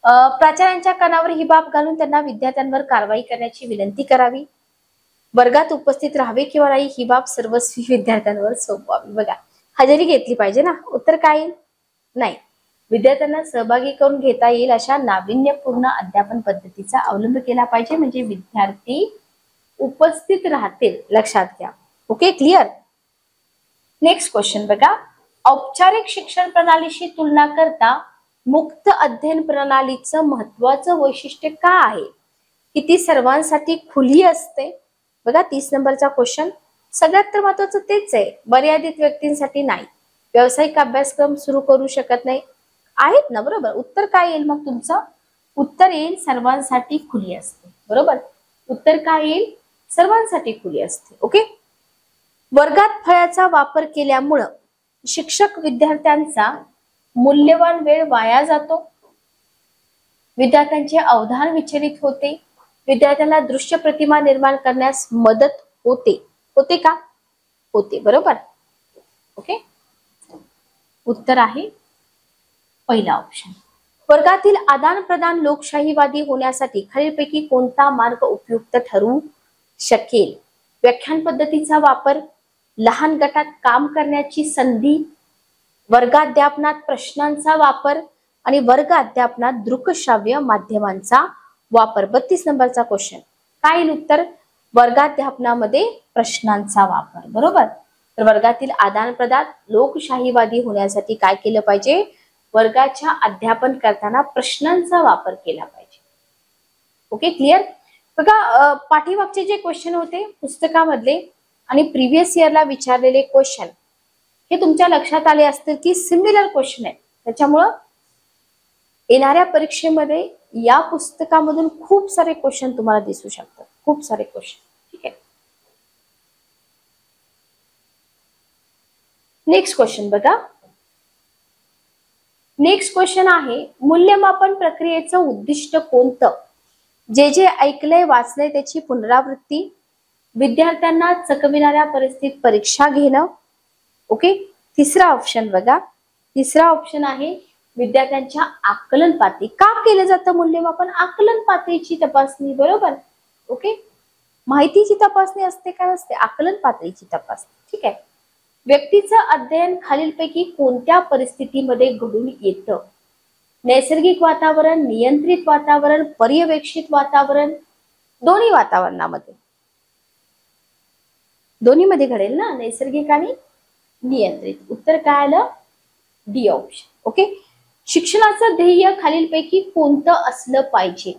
प्राचार्यांच्या कानावर ही बाब घालून त्यांना विद्यार्थ्यांवर कारवाई करण्याची विनंती करावी, वर्गात उपस्थित राहावे किंवा नाही ही बाब सर्वस्वी विद्यार्थ्यांवर सोपवावी. बघा, हजेरी घेतली पाहिजे ना. उत्तर काय येईल? नाही. विद्यार्थ्यांना सहभागी करून घेता येईल अशा नाविन्यपूर्ण अध्यापन पद्धतीचा अवलंब केला पाहिजे म्हणजे विद्यार्थी उपस्थित राहतील. लक्षात घ्या. Okay, clear. नेक्स्ट क्वेश्चन बघा. औपचारिक शिक्षण प्रणालीशी तुलना करता मुक्त अध्ययन प्रणालीचं महत्वाचं वैशिष्ट्य काय आहे? की ती सर्वांसाठी खुली असते. बघा 30 नंबरचा क्वेश्चन. सगळ्यात तर महत्वाचं तेच आहे, मर्यादित व्यक्तींसाठी नाही, व्यावसायिक अभ्यासक्रम सुरू करू शकत नाही आहेत ना बरोबर. उत्तर काय येईल मग तुमचं? उत्तर येईल सर्वांसाठी खुली असते बरोबर. उत्तर काय येईल? सर्वांसाठी खुली असते. ओके, वर्गात फळ्याचा वापर केल्यामुळं शिक्षक विद्यार्थ्यांचा मूल्यवान वेळ वाया जातो, विद्यार्थ्यांचे अवधान विचलित होते, विद्यार्थ्यांना दृश्य प्रतिमा निर्माण करण्यास मदत होते. होते का? होते. बरोबर. ओके. उत्तर आहे पहिला ऑप्शन. वर्गातील आदान प्रदान लोकशाहीवादी होण्यासाठी खालीलपैकी कोणता मार्ग उपयुक्त ठरू शकेल? व्याख्यान पद्धतीचा वापर, लहान गटात काम करण्याची संधी, वर्गाध्यापनात प्रश्नांचा वापर आणि वर्ग अध्यापनात दृकश्राव्य माध्यमांचा वापर. 32 नंबरचा क्वेश्चन. काय येईल उत्तर? वर्गाध्यापनामध्ये प्रश्नांचा वापर. बरोबर. तर वर्गातील आदान प्रदान लोकशाहीवादी होण्यासाठी काय केलं पाहिजे? वर्गाच्या अध्यापन करताना प्रश्नांचा वापर केला पाहिजे. Okay, clear. बघा, पाठीमागचे जे क्वेश्चन होते पुस्तकामधले आणि प्रिव्हियस इयरला विचारलेले क्वेश्चन हे तुमच्या लक्षात आले असतील की सिमिलर क्वेश्चन आहे. त्याच्यामुळं येणाऱ्या परीक्षेमध्ये या पुस्तकामधून खूप सारे क्वेश्चन तुम्हाला दिसू शकतात. खूप सारे क्वेश्चन. ठीक आहे. नेक्स्ट क्वेश्चन बघा. नेक्स्ट क्वेश्चन आहे, मूल्यमापन प्रक्रियेचं उद्दिष्ट कोणतं? जे जे ऐकलंय वाचलंय त्याची पुनरावृत्ती, विद्यार्थ्यांना चकविणाऱ्या परिस्थितीत परीक्षा घेणं. ओके. तिसरा ऑप्शन बघा. तिसरा ऑप्शन आहे विद्यार्थ्यांच्या आकलन पातळी. का केलं जातं मूल्यमापन? आकलन पातळीची तपासणी. बरोबर. ओके. माहितीची तपासणी असते का नसते? आकलन पातळीची तपासणी. ठीक आहे. व्यक्तीचं अध्ययन खालीलपैकी कोणत्या परिस्थितीमध्ये घडून येतं? नैसर्गिक वातावरण, नियंत्रित वातावरण, पर्यवेक्षित वातावरण, दोन्ही वातावरणामध्ये. दोन्हीमध्ये घडेल ना, नैसर्गिक आणि नियंत्रित. उत्तर काय आलं? D option. ओके. शिक्षणाचं ध्येय खालीलपैकी कोणतं असलं पाहिजे?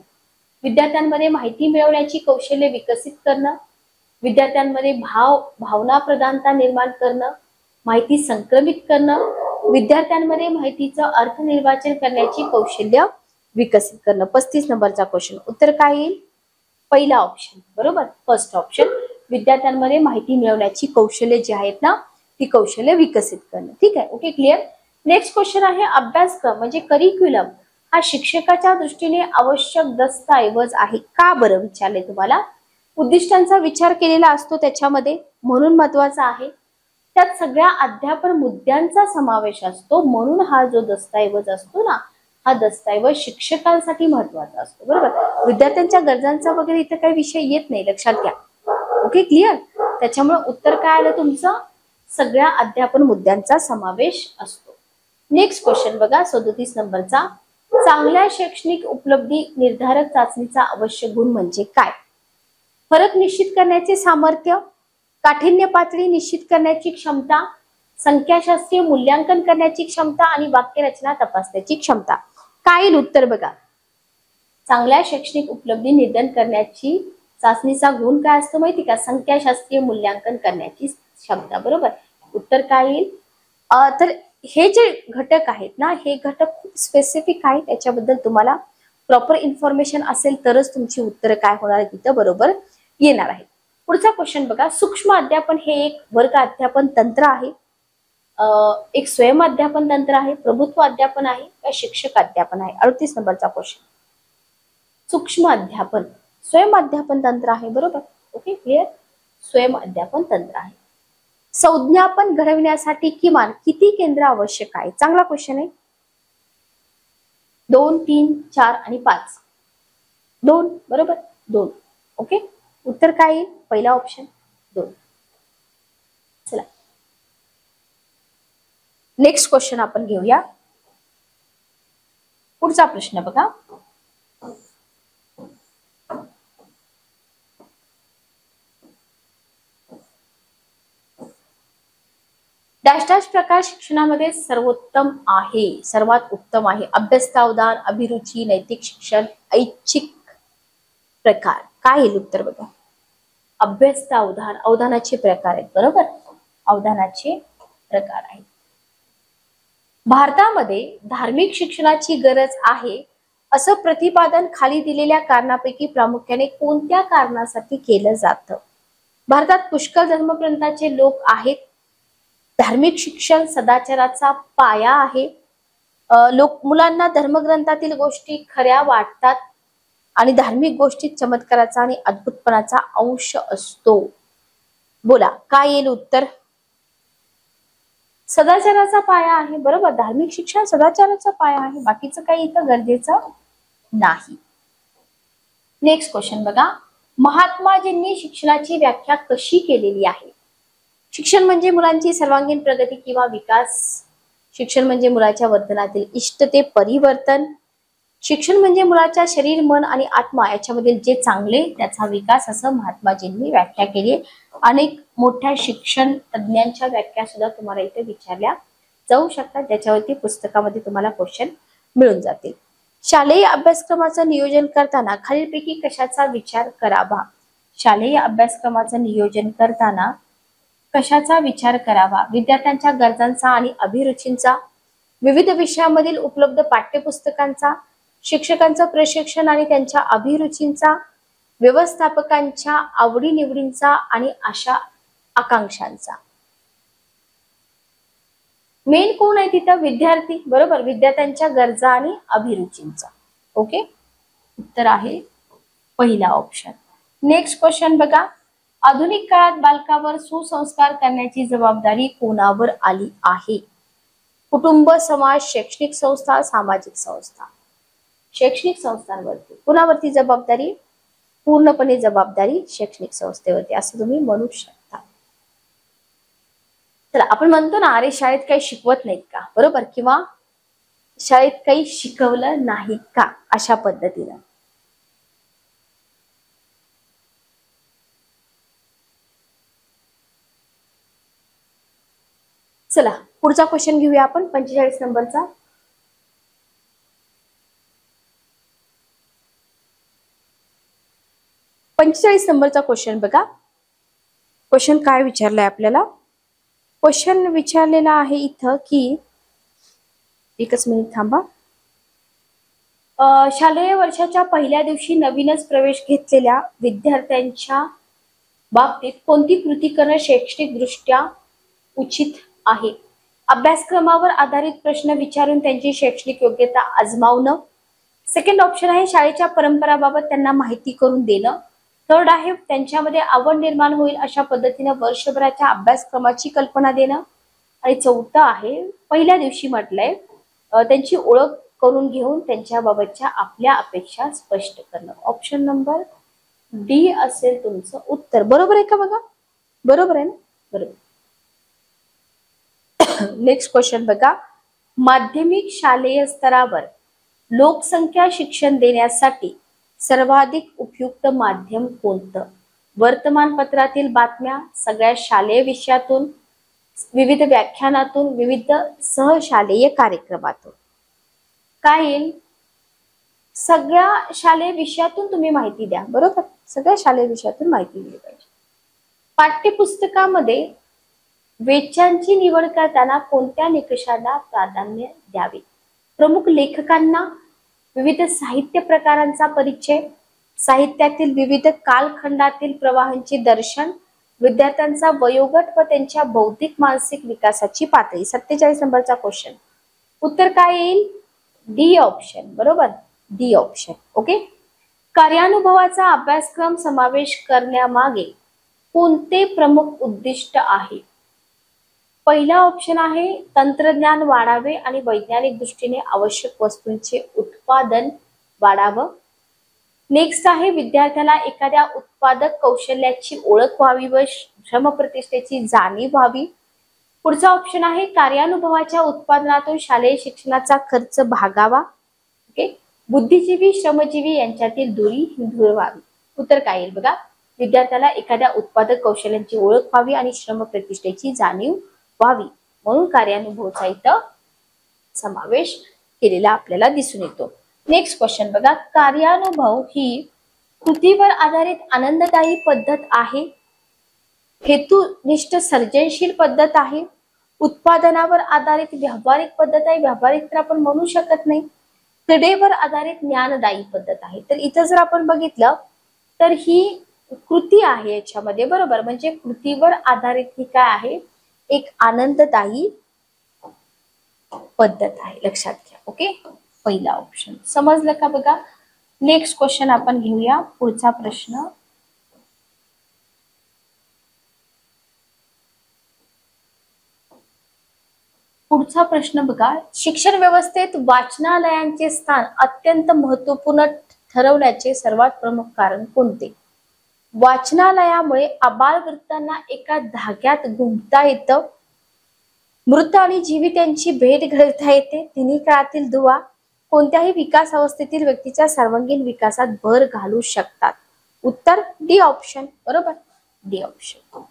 विद्यार्थ्यांमध्ये माहिती मिळवण्याची कौशल्य विकसित करणं, विद्यार्थ्यांमध्ये भावना प्रधानता निर्माण करणं, माहिती संक्रमित करणं, विद्यार्थ्यांमध्ये माहितीचं अर्थ निर्वाचन करण्याची कौशल्य विकसित करणं. 35 नंबरचा क्वेश्चन. उत्तर काय येईल? पहिला ऑप्शन. बरोबर. First option. विद्यार्थ्यांमध्ये माहिती मिळवण्याची कौशल्य जी आहेत ना ती कौशल्य विकसित करणं. ठीक आहे. Okay, clear. नेक्स्ट क्वेश्चन आहे, अभ्यासक्रम म्हणजे करिक्युलम हा शिक्षकाच्या दृष्टीने आवश्यक दस्तऐवज आहे का? बरं विचारले तुम्हाला. उद्दिष्टांचा विचार केलेला असतो त्याच्यामध्ये म्हणून महत्वाचा आहे. त्यात सगळ्या अध्यापन मुद्द्यांचा समावेश असतो म्हणून हा जो दस्तऐवज असतो ना हा दस्तऐवज शिक्षकांसाठी महत्वाचा असतो. बरोबर. विद्यार्थ्यांच्या गरजांचा वगैरे इथं काही विषय येत नाही, लक्षात घ्या. Okay, clear. त्याच्यामुळे उत्तर काय आलं तुमचं? सगळ्या अध्यापन मुद्द्यांचा समावेश असतो. नेक्स्ट क्वेश्चन बघा, 37 नंबरचा. चांगल्या शैक्षणिक उपलब्धी निर्धारक चाचणीचा आवश्यक गुण म्हणजे काय? फरक निश्चित करण्याचे सामर्थ्य, काठिण्य पातळी निश्चित करण्याची क्षमता, संख्याशास्त्रीय मूल्यांकन करण्याची क्षमता आणि वाक्यरचना तपासण्याची क्षमता. काय येईल उत्तर बघा. चांगल्या शैक्षणिक उपलब्धी निर्धारण करण्याची चाचणीचा गुण काय असतो माहिती का? संख्याशास्त्रीय मूल्यांकन करण्याची क्षमता. बरोबर. उत्तर काय येईल? तर हे जे घटक आहेत ना हे घटक खूप स्पेसिफिक आहेत. त्याच्याबद्दल तुम्हाला प्रॉपर इन्फॉर्मेशन असेल तरच तुमची उत्तरं काय होणार आहे तिथं बरोबर येणार आहेत. पुढचा क्वेश्चन बघा. सूक्ष्म अध्यापन हे एक वर्ग अध्यापन तंत्र आहे, एक स्वयं अध्यापन तंत्र आहे, प्रभुत्व अध्यापन आहे का शिक्षक अध्यापन आहे? 38 नंबरचा क्वेश्चन. सूक्ष्म अध्यापन स्वयं अध्यापन तंत्र आहे. बरोबर. Okay, clear. स्वयं अध्यापन तंत्र आहे. संज्ञापन घडविण्यासाठी किमान किती केंद्र आवश्यक आहे? चांगला क्वेश्चन आहे. 2, 3, 4 आणि 5. 2. बरोबर. 2. ओके. उत्तर काय येईल? पहिला ऑप्शन 2. चला नेक्स्ट क्वेश्चन आपण घेऊया. पुढचा प्रश्न बघा. डॅश डॅश प्रकार शिक्षणामध्ये सर्वोत्तम आहे, सर्वात उत्तम आहे. अभ्यासावधान, अभिरुची, नैतिक शिक्षण, ऐच्छिक प्रकार. काय येईल उत्तर बघा. अभ्यासावधान, अवधानाचे प्रकार आहेत. बरोबर. अवधानाचे प्रकार आहेत. भारतामध्ये धार्मिक शिक्षणाची गरज आहे असं प्रतिपादन खाली दिलेल्या कारणापैकी प्रामुख्याने कोणत्या कारणासाठी केलं जातं? भारतात पुष्कळ धर्मग्रंथाचे लोक आहेत. धार्मिक शिक्षण सदाचाराचा पाया आहे. मुलांना धर्मग्रंथातील गोष्टी खऱ्या वाटतात आणि धार्मिक गोष्टीत चमत्काराचा आणि अद्भुतपणाचा अंश असतो. बोला काय येईल उत्तर? सदाचाराचा पाया आहे. बरोबर, धार्मिक शिक्षण सदाचाराचा पाया आहे, बाकीचं काही इथं गरजेचं नाही. नेक्स्ट क्वेश्चन बघा, महात्माजींनी शिक्षणाची व्याख्या कशी केलेली आहे? शिक्षण म्हणजे मुलांची सर्वांगीण प्रगती किंवा विकास. शिक्षण म्हणजे मुलाच्या वर्तनातील इष्ट ते परिवर्तन. शिक्षण म्हणजे मुलाच्या शरीर, मन आणि आत्मा याच्यामधील जे चांगले त्याचा विकास, असं महात्माजींनी व्याख्या केली. अनेक मोठ्या शिक्षण तज्ञांच्या व्याख्या सुद्धा तुम्हाला इथे विचारल्या जाऊ शकतात, ज्याच्यावरती पुस्तकामध्ये तुम्हाला क्वेश्चन मिळून जातील. शालेय अभ्यासक्रमाचं नियोजन करताना खालीलपैकी कशाचा विचार करावा? शालेय अभ्यासक्रमाचं नियोजन करताना कशाचा विचार करावा? विद्यार्थ्यांच्या गरजांचा आणि अभिरुचींचा, विविध विषयामधील उपलब्ध पाठ्यपुस्तकांचा, शिक्षकांचं प्रशिक्षण आणि त्यांच्या अभिरुचींचा, व्यवस्थापकांच्या आवडीनिवडींचा आणि आशा आकांक्षांचा. मेन कोण आहे तिथं? विद्यार्थी. बरोबर, विद्यार्थ्यांच्या गरजा आणि अभिरुचींचा. ओके, उत्तर आहे पहिला ऑप्शन. नेक्स्ट क्वेश्चन बघा, आधुनिक काळात बालकावर सुसंस्कार करण्याची जबाबदारी कोणावर आली आहे? कुटुंब, समाज, शैक्षणिक संस्था, सामाजिक संस्था. शैक्षणिक संस्थांवरती. कुणावरती जबाबदारी? पूर्णपणे जबाबदारी शैक्षणिक संस्थेवरती, असं तुम्ही म्हणू शकता. चला, आपण म्हणतो ना, अरे शाळेत काही शिकवत नाहीत का? बरोबर, किंवा शाळेत काही शिकवलं नाही का, अशा पद्धतीनं. चला पुढचा क्वेश्चन घेऊया आपण, 45 नंबरचा. नंबरचा क्वेश्चन बघा. क्वेश्चन काय विचारलाय आपल्याला? क्वेश्चन विचारलेला आहे इथं की, एकच मिनिट थांबा. शालेय वर्षाच्या पहिल्या दिवशी नवीनच प्रवेश घेतलेल्या विद्यार्थ्यांच्या बाबतीत कोणती कृती करणं शैक्षणिक दृष्ट्या उचित आहे? अभ्यासक्रमावर आधारित प्रश्न विचारून त्यांची शैक्षणिक योग्यता आजमावणं. सेकंड ऑप्शन आहे शाळेच्या परंपराबाबत त्यांना माहिती करून देणं. थर्ड आहे त्यांच्यामध्ये आवड निर्माण होईल अशा पद्धतीने वर्षभराच्या अभ्यासक्रमाची कल्पना देणं. आणि चौथं आहे, पहिल्या दिवशी म्हटलंय त्यांची ओळख करून घेऊन त्यांच्याबाबतच्या आपल्या अपेक्षा स्पष्ट करणं. ऑप्शन नंबर डी असेल तुमचं उत्तर. बरोबर आहे का बघा? बरोबर आहे ना? बरोबर. नेक्स्ट क्वेश्चन बघा, माध्यमिक शालेय स्तरावर लोकसंख्या शिक्षण देण्यासाठी सर्वाधिक उपयुक्त माध्यम कोणतं? वर्तमानपत्रातील बातम्या, सगळ्या शालेय विषयातून, विविध व्याख्यानातून, विविध सहशालेय कार्यक्रमातून. काय येईल? सगळ्या शालेय विषयातून तुम्ही माहिती द्या. बरोबर, सगळ्या शालेय विषयातून माहिती दिली पाहिजे. पाठ्यपुस्तकामध्ये वेचांची निवड करताना कोणत्या निकषाला प्राधान्य द्यावे? प्रमुख लेखकांना, विविध साहित्य प्रकारांचा परिचय, साहित्यातील विविध कालखंडातील प्रवाहांचे दर्शन, विद्यार्थ्यांचा वयोगट व त्यांच्या बौद्धिक मानसिक विकासाची पातळी. 47 नंबरचा क्वेश्चन. उत्तर काय येईल? D option. बरोबर, डी ऑप्शन. ओके. कार्यानुभवाचा अभ्यासक्रम समावेश करण्यामागे कोणते प्रमुख उद्दिष्ट आहे? पहिला ऑप्शन आहे तंत्रज्ञान वाढावे आणि वैज्ञानिक दृष्टीने आवश्यक वस्तूंचे उत्पादन वाढावं. नेक्स्ट आहे विद्यार्थ्याला एखाद्या उत्पादक कौशल्याची ओळख व्हावी व श्रमप्रतिष्ठेची जाणीव व्हावी. पुढचा ऑप्शन आहे कार्यानुभवाच्या उत्पादनातून शालेय शिक्षणाचा खर्च भागावा. ओके. बुद्धिजीवी श्रमजीवी यांच्यातील दुरी दूर व्हावी. उत्तर काय येईल बघा? विद्यार्थ्याला एखाद्या उत्पादक कौशल्यांची ओळख व्हावी आणि श्रमप्रतिष्ठेची जाणीव व्हावी, म्हणून कार्यानुभवचा इथं समावेश केलेला आपल्याला दिसून येतो. नेक्स्ट क्वेश्चन बघा, कार्यानुभव ही कृतीवर आधारित आनंददायी पद्धत आहे, हेतुनिष्ठ सर्जनशील पद्धत आहे, उत्पादनावर आधारित व्यावहारिक पद्धत आहे, व्यावहारिक तर आपण म्हणू शकत नाही, क्रीडेवर आधारित ज्ञानदायी पद्धत आहे. तर इथं जर आपण बघितलं तर ही कृती आहे याच्यामध्ये. बरोबर, म्हणजे कृतीवर आधारित ही काय आहे? एक आनंददायी पद्धत आहे, लक्षात घ्या. ओके, पहिला ऑप्शन समजलं का? बघा, नेक्स्ट क्वेश्चन आपण घेऊया. पुढचा प्रश्न, पुढचा प्रश्न बघा, शिक्षण व्यवस्थेत वाचनालयांचे स्थान अत्यंत महत्वपूर्ण ठरवण्याचे सर्वात प्रमुख कारण कोणते? वाचनालयामुळे अबालवृत्तांना एका धाग्यात गुंफता येतं, मृत आणि जीवित यांची भेट घडता येते, तिन्ही काळातील दुवा कोणत्याही विकास अवस्थेतील व्यक्तीच्या सर्वांगीण विकासात भर घालू शकतात. उत्तर डी ऑप्शन. बरोबर, डी ऑप्शन.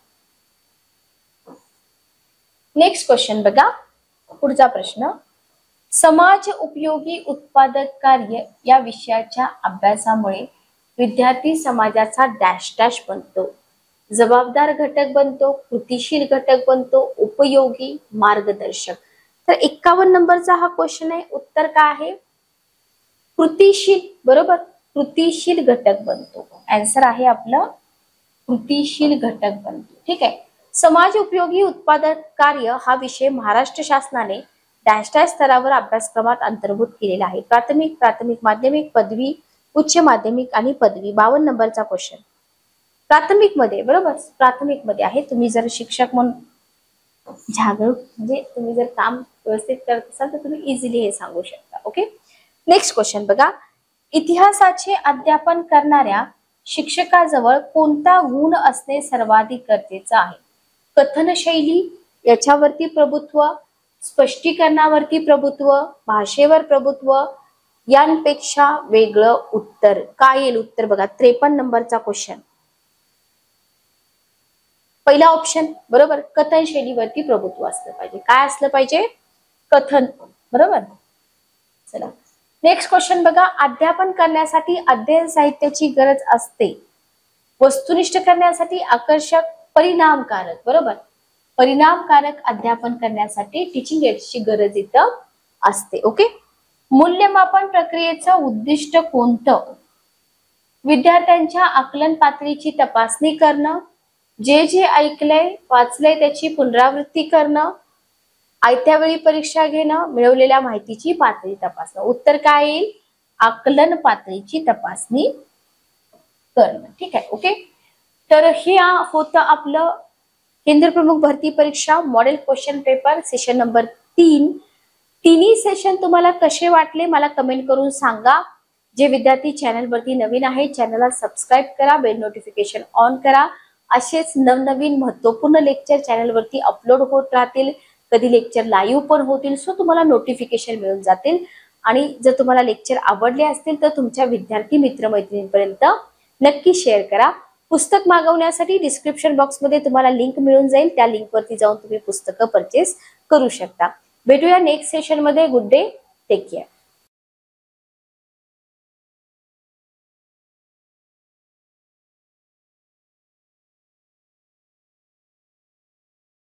नेक्स्ट क्वेश्चन बघा, पुढचा प्रश्न, समाज उपयोगी उत्पादक कार्य या विषयाच्या अभ्यासामुळे विद्यार्थी समाजाचा डॅश डॅश बनतो, जबाबदार घटक बनतो, कृतिशील घटक बनतो, उपयोगी, मार्गदर्शक. तर 51 नंबरचा हा क्वेश्चन आहे. उत्तर काय आहे? कृतिशील. बरोबर, कृतिशील घटक बनतो. आन्सर आहे आपलं कृतिशील घटक बनतो. ठीक आहे. समाज उपयोगी उत्पादक कार्य हा विषय महाराष्ट्र शासनाने डॅश डॅश स्तरावर अभ्यासक्रमात अंतर्भूत केलेला आहे. प्राथमिक, प्राथमिक माध्यमिक, पदवी, उच्च माध्यमिक आणि पदवी. 52 नंबरचा क्वेश्चन प्राथमिक मध्ये. बरोबर, प्राथमिक मध्ये आहे. तुम्ही जर शिक्षक म्हणून जागरूक म्हणजे तुम्ही जर काम व्यवस्थित करत असाल तर तुम्ही इझिली हे सांगू शकता. ओके, नेक्स्ट क्वेश्चन बघा, इतिहासाचे अध्यापन करणाऱ्या शिक्षकाजवळ कोणता गुण असणे सर्वाधिक गरजेचं आहे? कथनशैली, याच्यावरती प्रभुत्व, स्पष्टीकरणावरती प्रभुत्व, भाषेवर प्रभुत्व, यांपेक्षा वेगळं उत्तर काय येईल? उत्तर बघा 53 नंबरचा क्वेश्चन, पहिला ऑप्शन. बरोबर, कथन शैलीवरती प्रभुत्व असलं पाहिजे. काय असलं पाहिजे? कथन. बरोबर. चला, नेक्स्ट क्वेश्चन बघा, अध्यापन करण्यासाठी अध्ययन साहित्याची गरज असते, वस्तुनिष्ठ करण्यासाठी आकर्षक, परिणामकारक. बरोबर, परिणामकारक अध्यापन करण्यासाठी टीचिंग एड्सची गरज इथं असते. ओके, मूल्यमापन प्रक्रियेचं उद्दिष्ट कोणतं? विद्यार्थ्यांच्या आकलन पातळीची तपासणी करणं, जे जे ऐकलंय वाचलंय त्याची पुनरावृत्ती करणं, आयत्या वेळी परीक्षा घेणं, मिळवलेल्या माहितीची पातळी तपासणं. उत्तर काय येईल? आकलन पातळीची तपासणी करणं. ठीक आहे. ओके, तर हे होतं आपलं केंद्र प्रमुख भरती परीक्षा model question paper session number 3. तिन्ही सेशन तुम्हाला कसे वाटले मला कमेंट करून सांगा. जे विद्यार्थी चॅनलवरती नवीन आहे चॅनलला सबस्क्राईब करा, बेल नोटिफिकेशन ऑन करा. असेच नवनवीन महत्वपूर्ण लेक्चर चॅनलवरती अपलोड होत राहतील. कधी लेक्चर लाईव्ह पण होतील, सो तुम्हाला नोटिफिकेशन मिळून जातील. आणि जर तुम्हाला लेक्चर आवडले असतील तर तुमच्या विद्यार्थी मित्रमैत्रिणींपर्यंत नक्की शेअर करा. पुस्तक मागवण्यासाठी डिस्क्रिप्शन बॉक्समध्ये तुम्हाला लिंक मिळून जाईल, त्या लिंकवरती जाऊन तुम्ही पुस्तकं परचेस करू शकता. भेटूया नेक्स्ट सेशन मध्ये. Good day, take care.